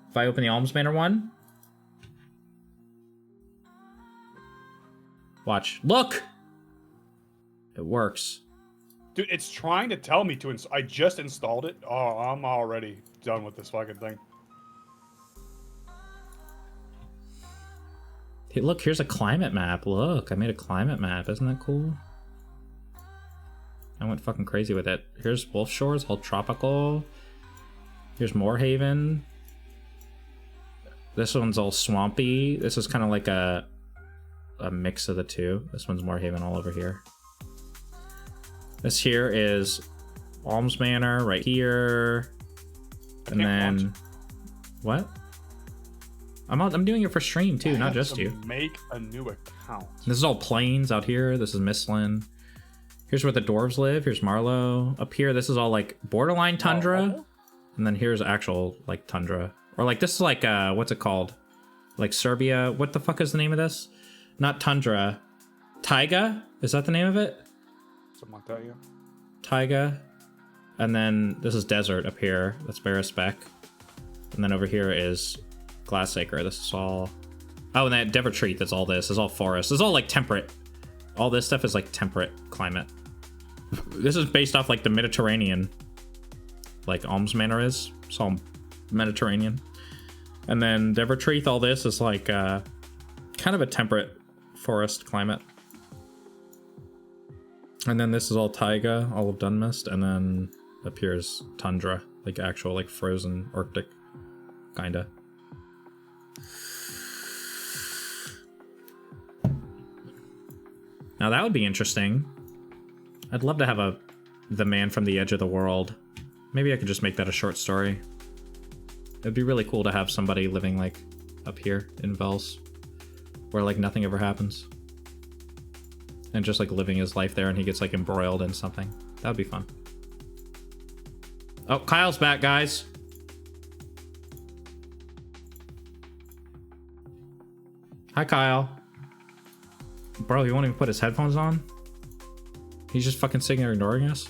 If I open the Alms Manor one... Watch. Look! It works. Dude, it's trying to tell me to I just installed it. Oh, I'm already done with this fucking thing. Hey, look, here's a climate map. Look, I made a climate map. Isn't that cool? I went fucking crazy with it. Here's Wolf Shores, all tropical. Here's Moorhaven. This one's all swampy. This is kind of like a mix of the two. This one's Moorhaven all over here. This here is Alms Manor right here. And then what? I'm doing it for stream too, not just you. Make a new account. This is all plains out here. This is Mistland. Here's where the dwarves live. Here's Marlow. Up here, this is all like borderline tundra. Oh. And then here's actual like tundra. Or like this is like what's it called? Like Serbia. What the fuck is the name of this? Not tundra. Taiga? Is that the name of it? Something like that, yeah. Taiga. And then this is desert up here. That's Baraspec. And then over here is Glassacre. This is all... Oh, and that Devertreat, that's all this. This is all forest. This is all like temperate. All this stuff is like temperate climate. This is based off like the Mediterranean. Like Alms Manor is. It's all Mediterranean. And then Devertreat, all this is like kind of a temperate forest climate. And then this is all taiga, all of Dunmist, and then up here is tundra, like actual like frozen Arctic, kinda. Now that would be interesting. I'd love to have the man from the edge of the world. Maybe I could just make that a short story. It'd be really cool to have somebody living like up here in Vels, where like nothing ever happens. And just like living his life there and he gets like embroiled in something. That would be fun. Oh, Kyle's back, guys. Hi, Kyle. Bro, he won't even put his headphones on? He's just fucking sitting there ignoring us?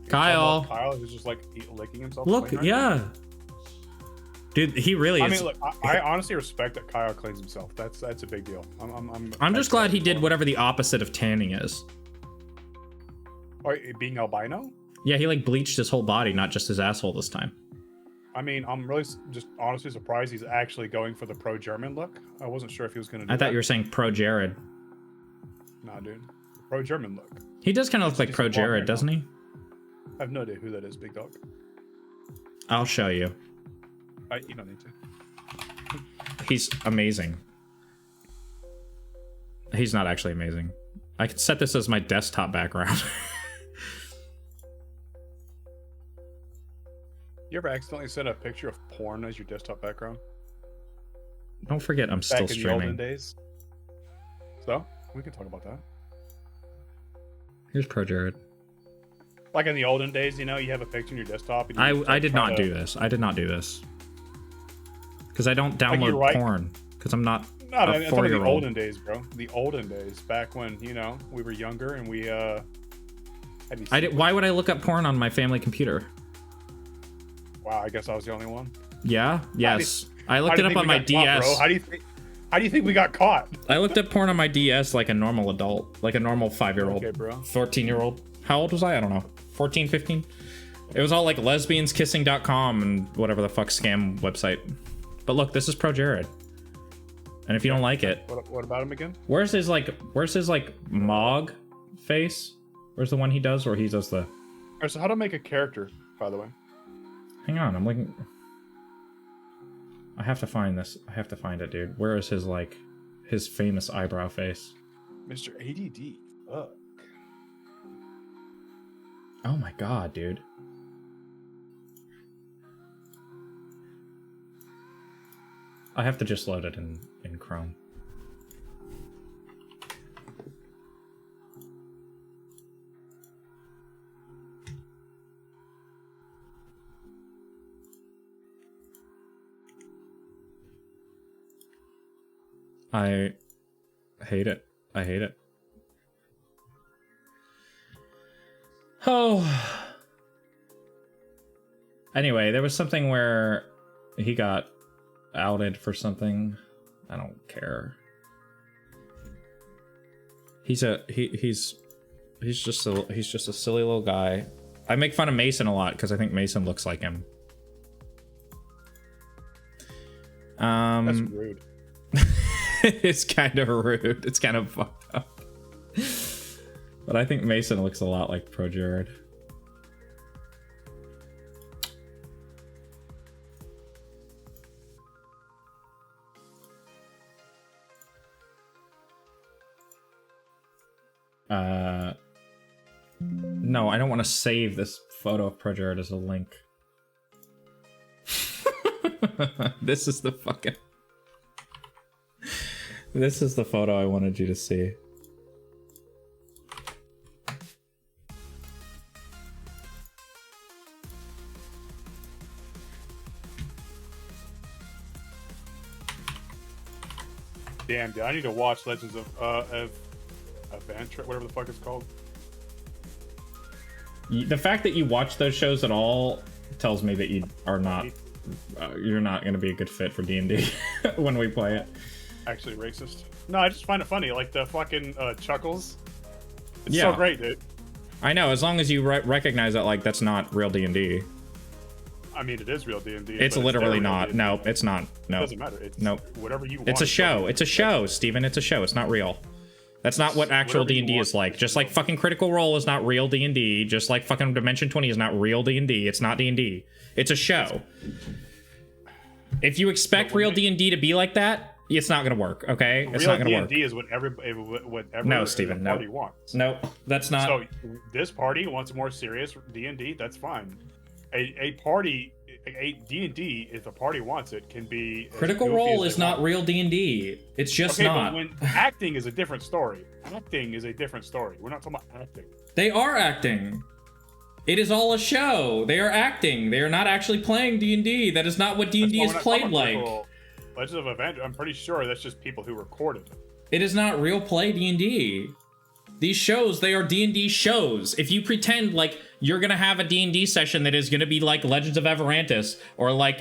Kyle! Kyle is just like licking himself. Look, right yeah. now. Dude, he really is. I mean, look, I honestly respect that Kyle cleans himself. That's a big deal. I'm just glad he did whatever the opposite of tanning is. Or being albino? Yeah, he like bleached his whole body, not just his asshole this time. I mean, I'm really just honestly surprised he's actually going for the pro-German look. I wasn't sure if he was going to do I thought that. you were saying pro-Jared. Nah, dude. Pro-German look. He does kind of look like He's pro-Jared, right doesn't now. he? I have no idea who that is, big dog. I'll show you. You don't need to. He's amazing. He's not actually amazing. I could set this as my desktop background. You ever accidentally set a picture of porn as your desktop background? Don't forget, I'm still Back in the olden streaming. days. So, we can talk about that. Here's pro-Jared. Like in the olden days, you know, you have a picture on your desktop. And you I did try not to- do this. I did not do this. Because I don't Like, download you're right. porn. Because I'm not No, a I'm talking about the 4-year-old. olden days, bro. The olden days, back when, you know, we were younger and we had these- Why would I look up porn on my family computer? Wow, I guess I was the only one. Yeah? Yes. I How looked do it you up think on we my got caught, DS. bro? How do you think we got caught? I looked up porn on my DS like a normal adult. Like a normal 5-year-old. Okay, bro. 14-year-old. How old was I? I don't know. 14, 15? It was all like lesbianskissing.com and whatever the fuck scam website. But look, this is pro-Jared. And if you don't like it, What about him again? where's his like Mog face? Where's the one he does where he does the... Alright, so how to make a character, by the way? Hang on, I'm looking... I have to find this. I have to find it, dude. Where is his like his famous eyebrow face? Mr. ADD. Fuck. Oh my god, dude. I have to just load it in Chrome. I hate it. I hate it. Oh. Anyway, there was something where he got outed for something. I don't care. He's just a silly little guy. I make fun of Mason a lot because I think Mason looks like him. That's rude. It's kind of rude. It's kind of fucked up. But I think Mason looks a lot like pro-Jared. No, I don't want to save this photo of Projared as a link. This is the fucking... This is the photo I wanted you to see. Damn, dude, I need to watch Legends of Adventure, whatever the fuck it's called. The fact that you watch those shows at all tells me that you are not, you're not going to be a good fit for D&D when we play it. Actually racist. No, I just find it funny, like the fucking chuckles. It's Yeah. so great, dude. I know, as long as you recognize that, like, that's not real D&D. I mean, it is real D&D. It's but literally their real not. D&D. No, it's not. No. It doesn't matter. It's Nope. whatever you want. It's a show. It's a show, Steven. It's a show. It's not real. That's not what actual Whatever you D&D want. is like. Just like fucking Critical Role is not real D&D. Just like fucking Dimension 20 is not real D&D. It's not D&D. It's a show. If you expect real D&D to be like that, it's not gonna work. Okay, it's real not gonna work. D&D is what whatever No, Steven, the no. party wants. Nope, that's not. So this party wants more serious D&D. That's fine. A party, a D&D, if the party wants it, can be as Critical goofy Role as is they not want. real D&D. It's just Okay, not. but when acting is a different story. Acting is a different story. We're not talking about acting. They are acting. It is all a show. They are acting. They are not actually playing D&D. That is not what D&D is That's why we're not played talking like. about Critical Legends of Adventure. I'm pretty sure that's just people who recorded it. It is not real play D&D. These shows, they are D&D shows. If you pretend like you're gonna have a D&D session that is gonna be like Legends of Everantis or like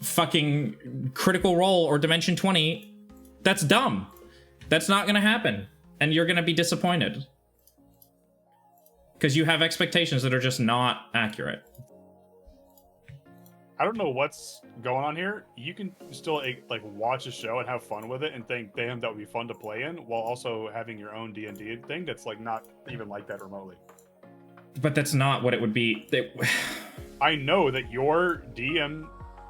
fucking Critical Role or Dimension 20, that's dumb. That's not gonna happen. And you're gonna be disappointed. Because you have expectations that are just not accurate. I don't know what's going on here. You can still like watch a show and have fun with it and think, damn, that would be fun to play in, while also having your own D&D thing that's like not even like that remotely. But that's not what it would be. I know that your DM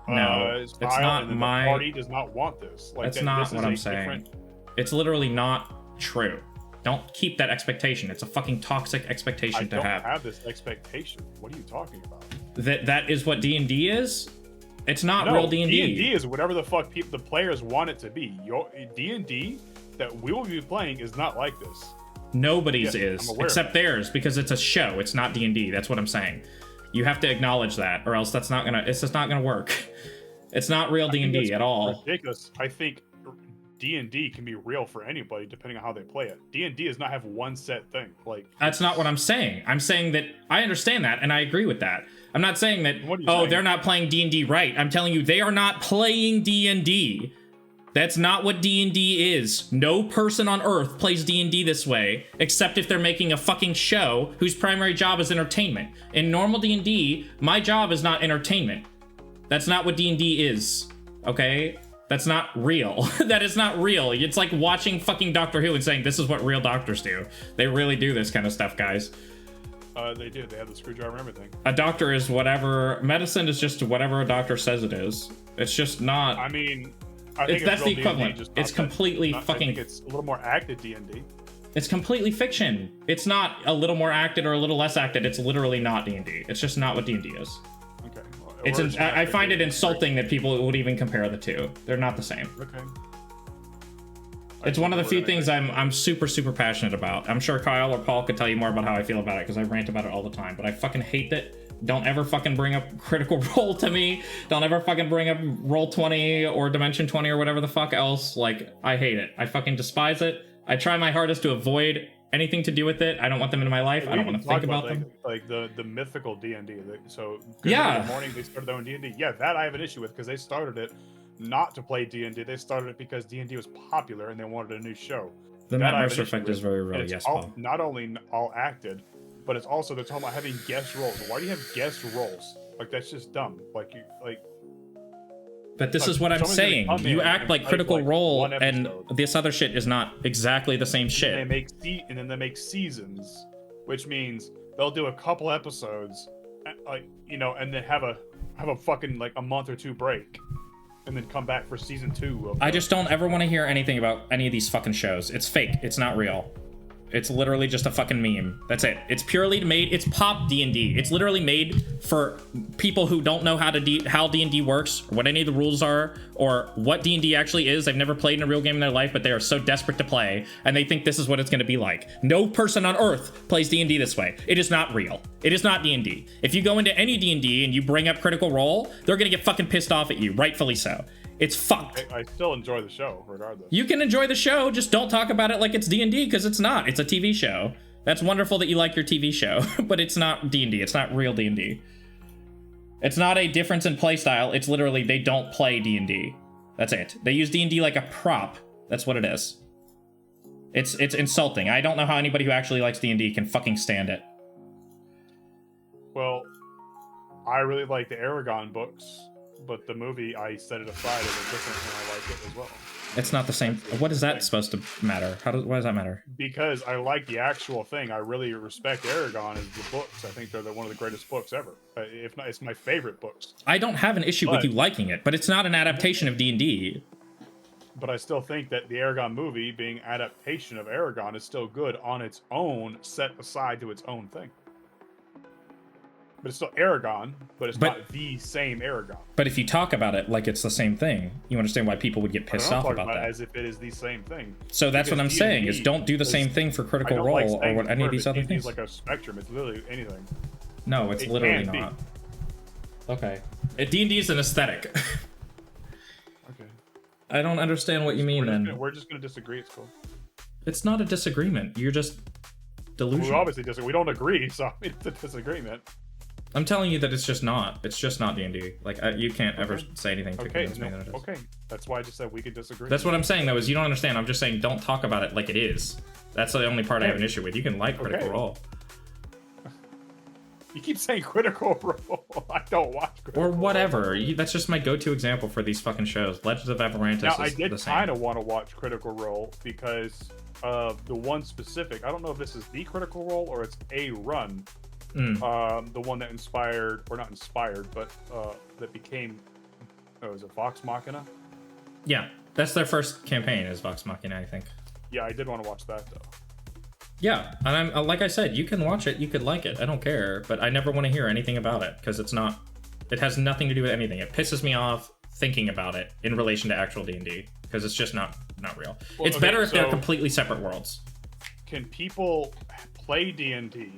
No, it's style not and then my- the party does not want this. Like That's that, not this is what a I'm saying. different- It's literally not true. Don't keep that expectation. It's a fucking toxic expectation I to don't have. have this expectation. What are you talking about? That is what D&D is? It's not No, real D&D. D&D is whatever the fuck the players want it to be. Your D&D that we will be playing is not like this. Nobody's Yeah, is, I'm aware of except that. theirs, because it's a show. It's not D&D. That's what I'm saying. You have to acknowledge that, or else it's just not gonna work. It's not real I think D&D that's at all. Ridiculous. I think D&D can be real for anybody depending on how they play it. D&D does not have one set thing. Like That's not what I'm saying. I'm saying that I understand that, and I agree with that. I'm not saying that, What are you oh, saying? they're not playing D&D right. I'm telling you, they are not playing D&D. That's not what D&D is. No person on Earth plays D&D this way, except if they're making a fucking show whose primary job is entertainment. In normal D&D, my job is not entertainment. That's not what D&D is, okay? That's not real. That is not real. It's like watching fucking Doctor Who and saying, this is what real doctors do. They really do this kind of stuff, guys. they do. They have the screwdriver and everything. A doctor is whatever, medicine is just whatever a doctor says it is. It's just not, I mean, I think that's real the D&D, equivalent. just It's not that- completely not- I fucking, think it's a little more acted D&D. it's completely fiction. It's not a little more acted or a little less acted. It's literally not D&D. It's just not what D&D is. Okay. Well, It's or it's I find it acted insulting that people would even compare the two. They're not the same. Okay. It's one of the few things I'm super passionate about. I'm sure Kyle or Paul could tell you more about how I feel about it because I rant about it all the time. But I fucking hate that. Don't ever fucking bring up Critical Role to me. Don't ever fucking bring up Roll 20 or Dimension 20 or whatever the fuck else. Like, I hate it. I fucking despise it. I try my hardest to avoid anything to do with it. I don't want them in my life. I don't want to think about them. Like the mythical D&D. So Good Yeah. Morning Morning, they started their own D&D. Yeah, that I have an issue with because they started it not to play D&D. They started it because D&D was popular and they wanted a new show. The That Matt I have Mercer an issue effect with. is very And real. it's Yes, all, Paul. not only all acted, but it's also they're talking about having guest roles. Why do you have guest roles? Like that's just dumb. Like you like. But this Look, is what I'm someone's gonna saying. come You in act and like play, Critical like, Role, one and episode. this other shit is not exactly the same shit. They make and then they make seasons, which means they'll do a couple episodes, like and then have a fucking like a month or two break, and then come back for season 2. I just don't ever want to hear anything about any of these fucking shows. It's fake. It's not real. It's literally just a fucking meme. That's it. It's purely made. It's pop D&D. It's literally made for people who don't know how D&D works, or what any of the rules are, or what D&D actually is. They've never played in a real game in their life, but they are so desperate to play, and they think this is what it's going to be like. No person on Earth plays D&D this way. It is not real. It is not D&D. If you go into any D&D and you bring up Critical Role, they're going to get fucking pissed off at you, rightfully so. It's fucked. I still enjoy the show, regardless. You can enjoy the show, just don't talk about it like it's D&D, because it's not. It's a TV show. That's wonderful that you like your TV show, but it's not D&D. It's not real D&D. It's not a difference in playstyle. It's literally they don't play D&D. That's it. They use D&D like a prop. That's what it is. It's insulting. I don't know how anybody who actually likes D&D can fucking stand it. Well, I really like the Aragon books. But the movie, I set it aside as a different, and I like it as well. It's not the same. What is that supposed to matter? Why does that matter? Because I like the actual thing. I really respect Aragon as the books. I think they're one of the greatest books ever. If not, it's my favorite books. I don't have an issue with you liking it, but it's not an adaptation of D&D. But I still think that the Aragon movie, being adaptation of Aragon, is still good on its own, set aside to its own thing. But it's still Aragon, but it's not the same Aragon. But if you talk about it like it's the same thing, you understand why people would get pissed off about that. As if it is the same thing. So that's what I'm saying, is don't do the same thing for Critical Role or what any of these other things. It's like a spectrum. It's literally anything. No, it's literally not. Okay. D&D is an aesthetic. Okay. I don't understand what you mean then. We're just going to disagree. It's cool. It's not a disagreement. You're just delusional. We obviously disagree. We don't agree, so it's a disagreement. I'm telling you that it's just not. It's just not D&D. Like, you can't ever say anything to convince me that it is. Okay, that's why I just said we could disagree. That's what I'm saying, though, is you don't understand. I'm just saying don't talk about it like it is. That's the only part I have an issue with. You can like Critical Role. You keep saying Critical Role. I don't watch Critical Role. Or whatever. That's just my go-to example for these fucking shows. Legends of Avarantis now, is the same. I did kind of want to watch Critical Role because of the one specific. I don't know if this is the Critical Role or it's a run. The one that inspired, or not inspired, but that became, is it Vox Machina? Yeah, that's their first campaign is Vox Machina, I think. Yeah, I did want to watch that though. Yeah, and I'm like I said, you can watch it, you could like it, I don't care, but I never want to hear anything about it because it has nothing to do with anything. It pisses me off thinking about it in relation to actual D&D because it's just not real. Well, it's better if they're completely separate worlds. Can people play D&D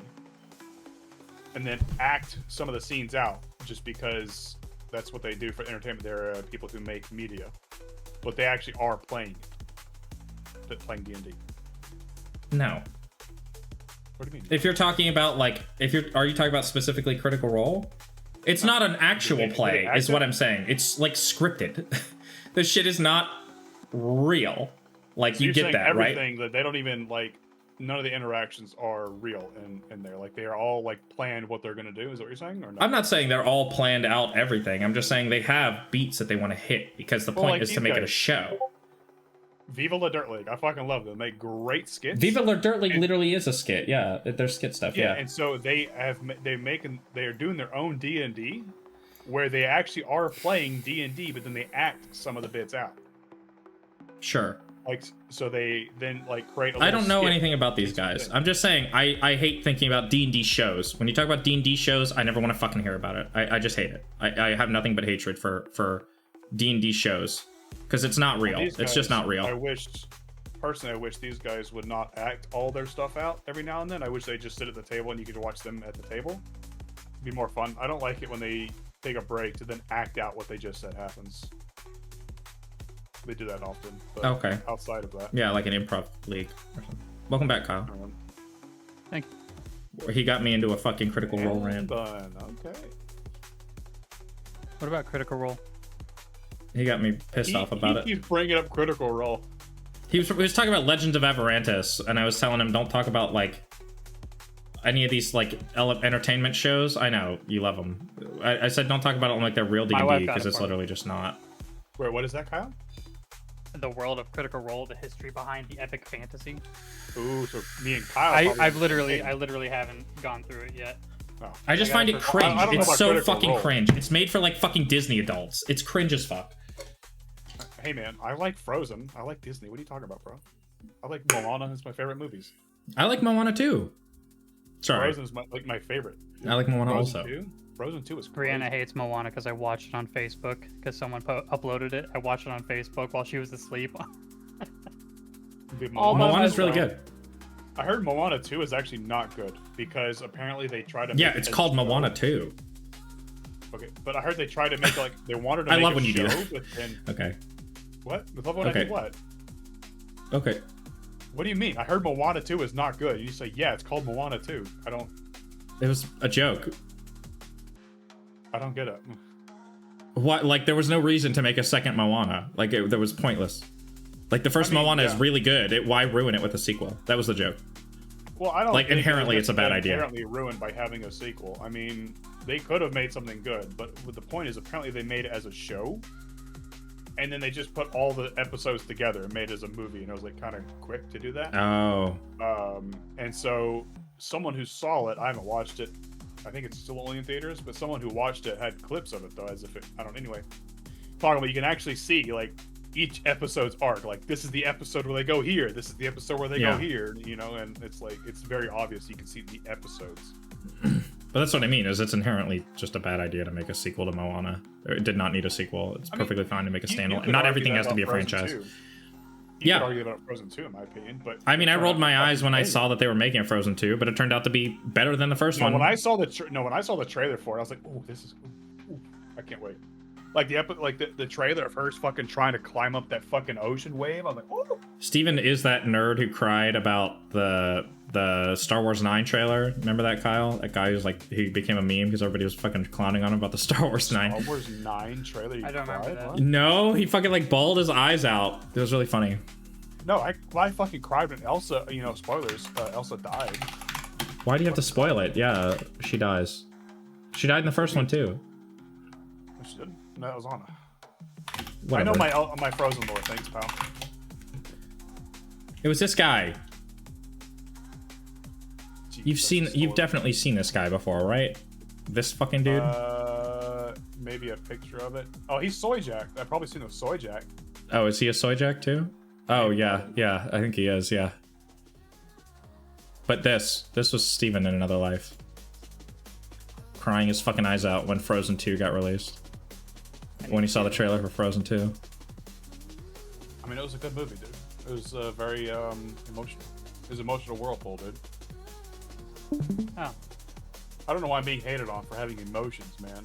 and then act some of the scenes out just because that's what they do for entertainment? They're people who make media, but they actually are playing D&D. No. What do you mean? If you're talking about are you talking about specifically Critical Role? It's not an actual play, is what I'm saying. It's like scripted. This shit is not real. Like, so you get that, right? Everything that they don't even none of the interactions are real in there. Like, they are all planned what they're gonna do. Is that what you're saying, or not? I'm not saying they're all planned out everything. I'm just saying they have beats that they want to hit because the point is to make it a show. Viva La Dirt League, I fucking love them. They make great skits. Viva La Dirt League literally is a skit. Yeah, there's skit stuff. Yeah, and so they are doing their own D&D, where they actually are playing D&D, but then they act some of the bits out. Sure. So they then create. I don't know anything about these guys. I'm just saying I hate thinking about D&D shows. When you talk about D&D shows, I never want to fucking hear about it. I just hate it. I have nothing but hatred for D&D shows. Because it's not real. It's just not real. I wish these guys would not act all their stuff out every now and then. I wish they just sit at the table and you could watch them at the table. It'd be more fun. I don't like it when they take a break to then act out what they just said happens. They do that often. But okay. Outside of that. Yeah, like an improv league or something. Welcome back, Kyle. Thank you. He got me into a fucking Critical Role rant. Okay. What about Critical Role? He got me pissed off about it. He keeps bringing up Critical Role. He was talking about Legends of Avarantis, and I was telling him don't talk about any of these entertainment shows. I know you love them. I said don't talk about it on they're real D&D because it's literally just not. Wait, what is that, Kyle? The world of Critical Role, the history behind the epic fantasy. Ooh, so me and Kyle. I literally haven't gone through it yet. Oh. I just find it cringe. It's so fucking cringe. It's made for fucking Disney adults. It's cringe as fuck. Hey man, I like Frozen. I like Disney. What are you talking about, bro? I like Moana. It's my favorite movies. I like Moana too. Sorry. Frozen is my favorite. I like Moana Frozen also. 2? Frozen 2 is Brianna crazy. hates Moana because I watched it on Facebook because someone uploaded it. I watched it on Facebook while she was asleep. Dude, all by Moana's really myself. good. I heard Moana 2 is actually not good because apparently they tried to. Yeah, make it it's as called a show. Moana 2. Okay, but I heard they tried to make it like they wanted to I make love a when you do show, that. but then Okay. what? I love when I Okay. do what? Okay. What do you mean? I heard Moana 2 is not good. You say yeah, it's called Moana 2. I don't It was a joke. get it. What? Like, there was no reason to make a second Moana. Like, that was pointless. Like, the first I mean, Moana is yeah. really good. Why ruin it with a sequel? That was the joke. Well, I don't Like, think inherently, it it's a bad idea. Inherently ruined by having a sequel. I mean, they could have made something good, but what the point is, apparently they made it as a show, and then they just put all the episodes together and made it as a movie, and it was like kind of quick to do that. Oh. And so someone who saw it, I haven't watched it. I think it's still only in theaters, but someone who watched it had clips of it though, as if it. I don't. Anyway, talking about you can actually see like each episode's arc. Like this is the episode where they go here. This is the episode where they Yeah. go here. You know, and it's like it's very obvious. You can see the episodes. But that's what I mean, is it's inherently just a bad idea to make a sequel to Moana. It did not need a sequel. It's I mean, perfectly fine to make a You standalone. could Not argue everything that has to be a about Frozen franchise. 2. Yeah. You could argue about Frozen 2, in my opinion, but I mean, I it rolled turned my out eyes when I amazing. saw that they were making a Frozen 2, but it turned out to be better than the first No, one. when I saw the when I saw the trailer for it, I was like, "Oh, this is, ooh, I can't wait." Like the trailer of her fucking trying to climb up that fucking ocean wave. I was like, "Oh." Steven is that nerd who cried about the Star Wars 9 trailer. Remember that, Kyle? That guy who's like, he became a meme because everybody was fucking clowning on him about the Star Wars 9. Star Wars 9 trailer. You I don't remember cried? that. What? No, he fucking like bawled his eyes out. It was really funny. No, I fucking cried when Elsa. You know, spoilers. Elsa died. Why do you have to spoil it? Yeah, she dies. She died in the first one too. She didn't. No, that was Anna. Whatever. I know my Frozen lore. Thanks, pal. It was this guy. Jeez, You've definitely seen this guy before, right? This fucking dude. Maybe a picture of it. Oh, he's Soy Jack. I've probably seen the Soy Jack. Oh, is he a soy jack too? Oh yeah, I think he is. Yeah. But this was Steven in another life, crying his fucking eyes out when Frozen 2 got released. When he saw the trailer for Frozen 2. I mean, it was a good movie, dude. It was very emotional. It was emotional whirlpool, dude. Oh. I don't know why I'm being hated on for having emotions, man.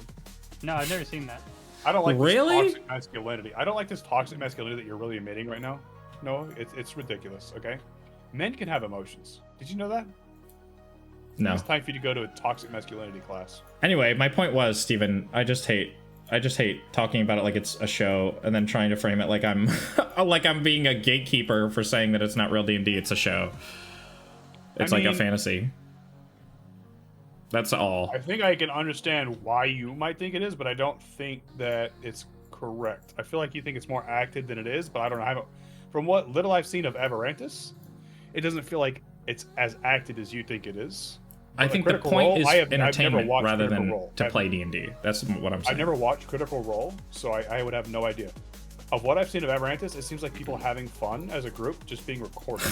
No, I've never seen that. I don't like Really? this toxic masculinity. I don't like this toxic masculinity that you're really emitting right now. No, it's ridiculous, okay? Men can have emotions. Did you know that? No. It's time for you to go to a toxic masculinity class. Anyway, my point was, Steven, I just hate talking about it like it's a show and then trying to frame it like I'm like I'm being a gatekeeper for saying that it's not real D&D, it's a show. It's like a mean, fantasy. That's all. I think I can understand why you might think it is, but I don't think that it's correct. I feel like you think it's more acted than it is, but I don't know. From what little I've seen of Avarantis, it doesn't feel like it's as acted as you think it is. I think the Critical point Role, is I've never entertainment watched rather Critical than Role. to play D&D. That's what I'm saying. I've never watched Critical Role, so I would have no idea. Of what I've seen of Avarantis, it seems like people having fun as a group just being recorded.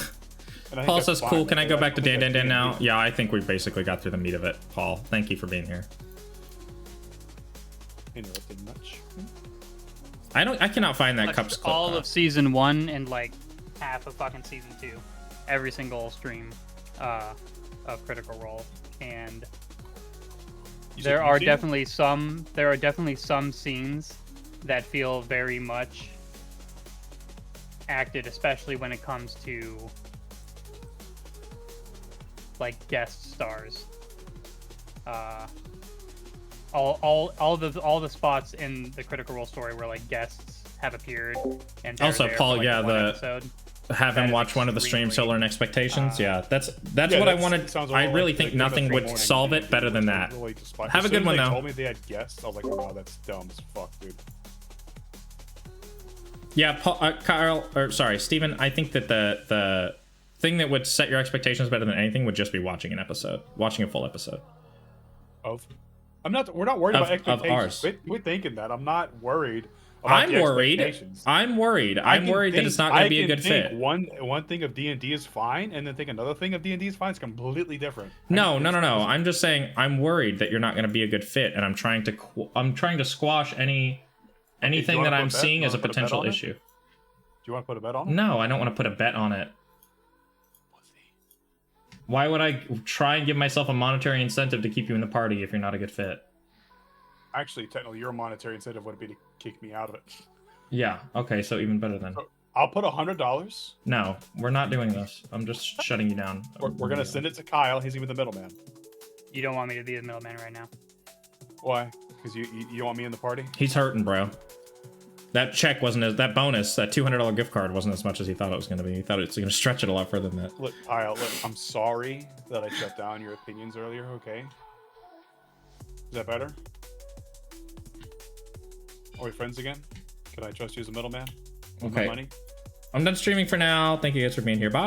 And I think Paul that's says, fine. cool, can I go back to I think Dan that's now? D&D. Yeah, I think we basically got through the meat of it, Paul. Thank you for being here. Interrupted much. I cannot find that Watched Cups clip. all of season 1 and like half of fucking season 2. Every single stream of Critical Role. And You there said are you've definitely some scenes that feel very much acted, especially when it comes to like guest stars. All the spots in the Critical Role story where like guests have appeared and they're Also, there Paul, for, like, yeah, one the- episode. Have That him is watch one of the streams to extremely, learn expectations. Yeah, that's Yeah, what I that wanted. sounds a I lot really like think the nothing Chemistry would Morning solve it thing, better which than was that. really despite- Have a as good soon as one, they though. told me they had guests, I was like, wow, that's dumb as fuck, dude. Yeah, Paul, Kyle, or sorry, Steven, I think that the thing that would set your expectations better than anything would just be watching an episode, watching a full episode. We're not worried Of- about of expectations. ours. We're thinking that. I'm not worried about I'm the worried. expectations. I'm worried. I'm worried that it's not going to be a good fit. One thing of D&D is fine, and then think another thing of D&D is fine. It's completely different. No. I'm just saying I'm worried that you're not going to be a good fit, and I'm trying to squash anything that I'm seeing as a potential issue. Do you want to put a bet on it? No, I don't want to put a bet on it. Why would I try and give myself a monetary incentive to keep you in the party if you're not a good fit? Actually, technically, your monetary incentive would be to kick me out of it. Yeah. Okay. So even better then. I'll put $100. No, we're not doing this. I'm just shutting you down. We're gonna send it to Kyle. He's gonna be the middleman. You don't want me to be the middleman right now. Why? Because you don't want me in the party? He's hurting, bro. That check wasn't as that bonus. That $200 gift card wasn't as much as he thought it was going to be. He thought it was going to stretch it a lot further than that. Look, Kyle. Look, I'm sorry that I shut down your opinions earlier. Okay. Is that better? Are we friends again? Can I trust you as a middleman? With my Okay. money? I'm done streaming for now. Thank you guys for being here. Bye.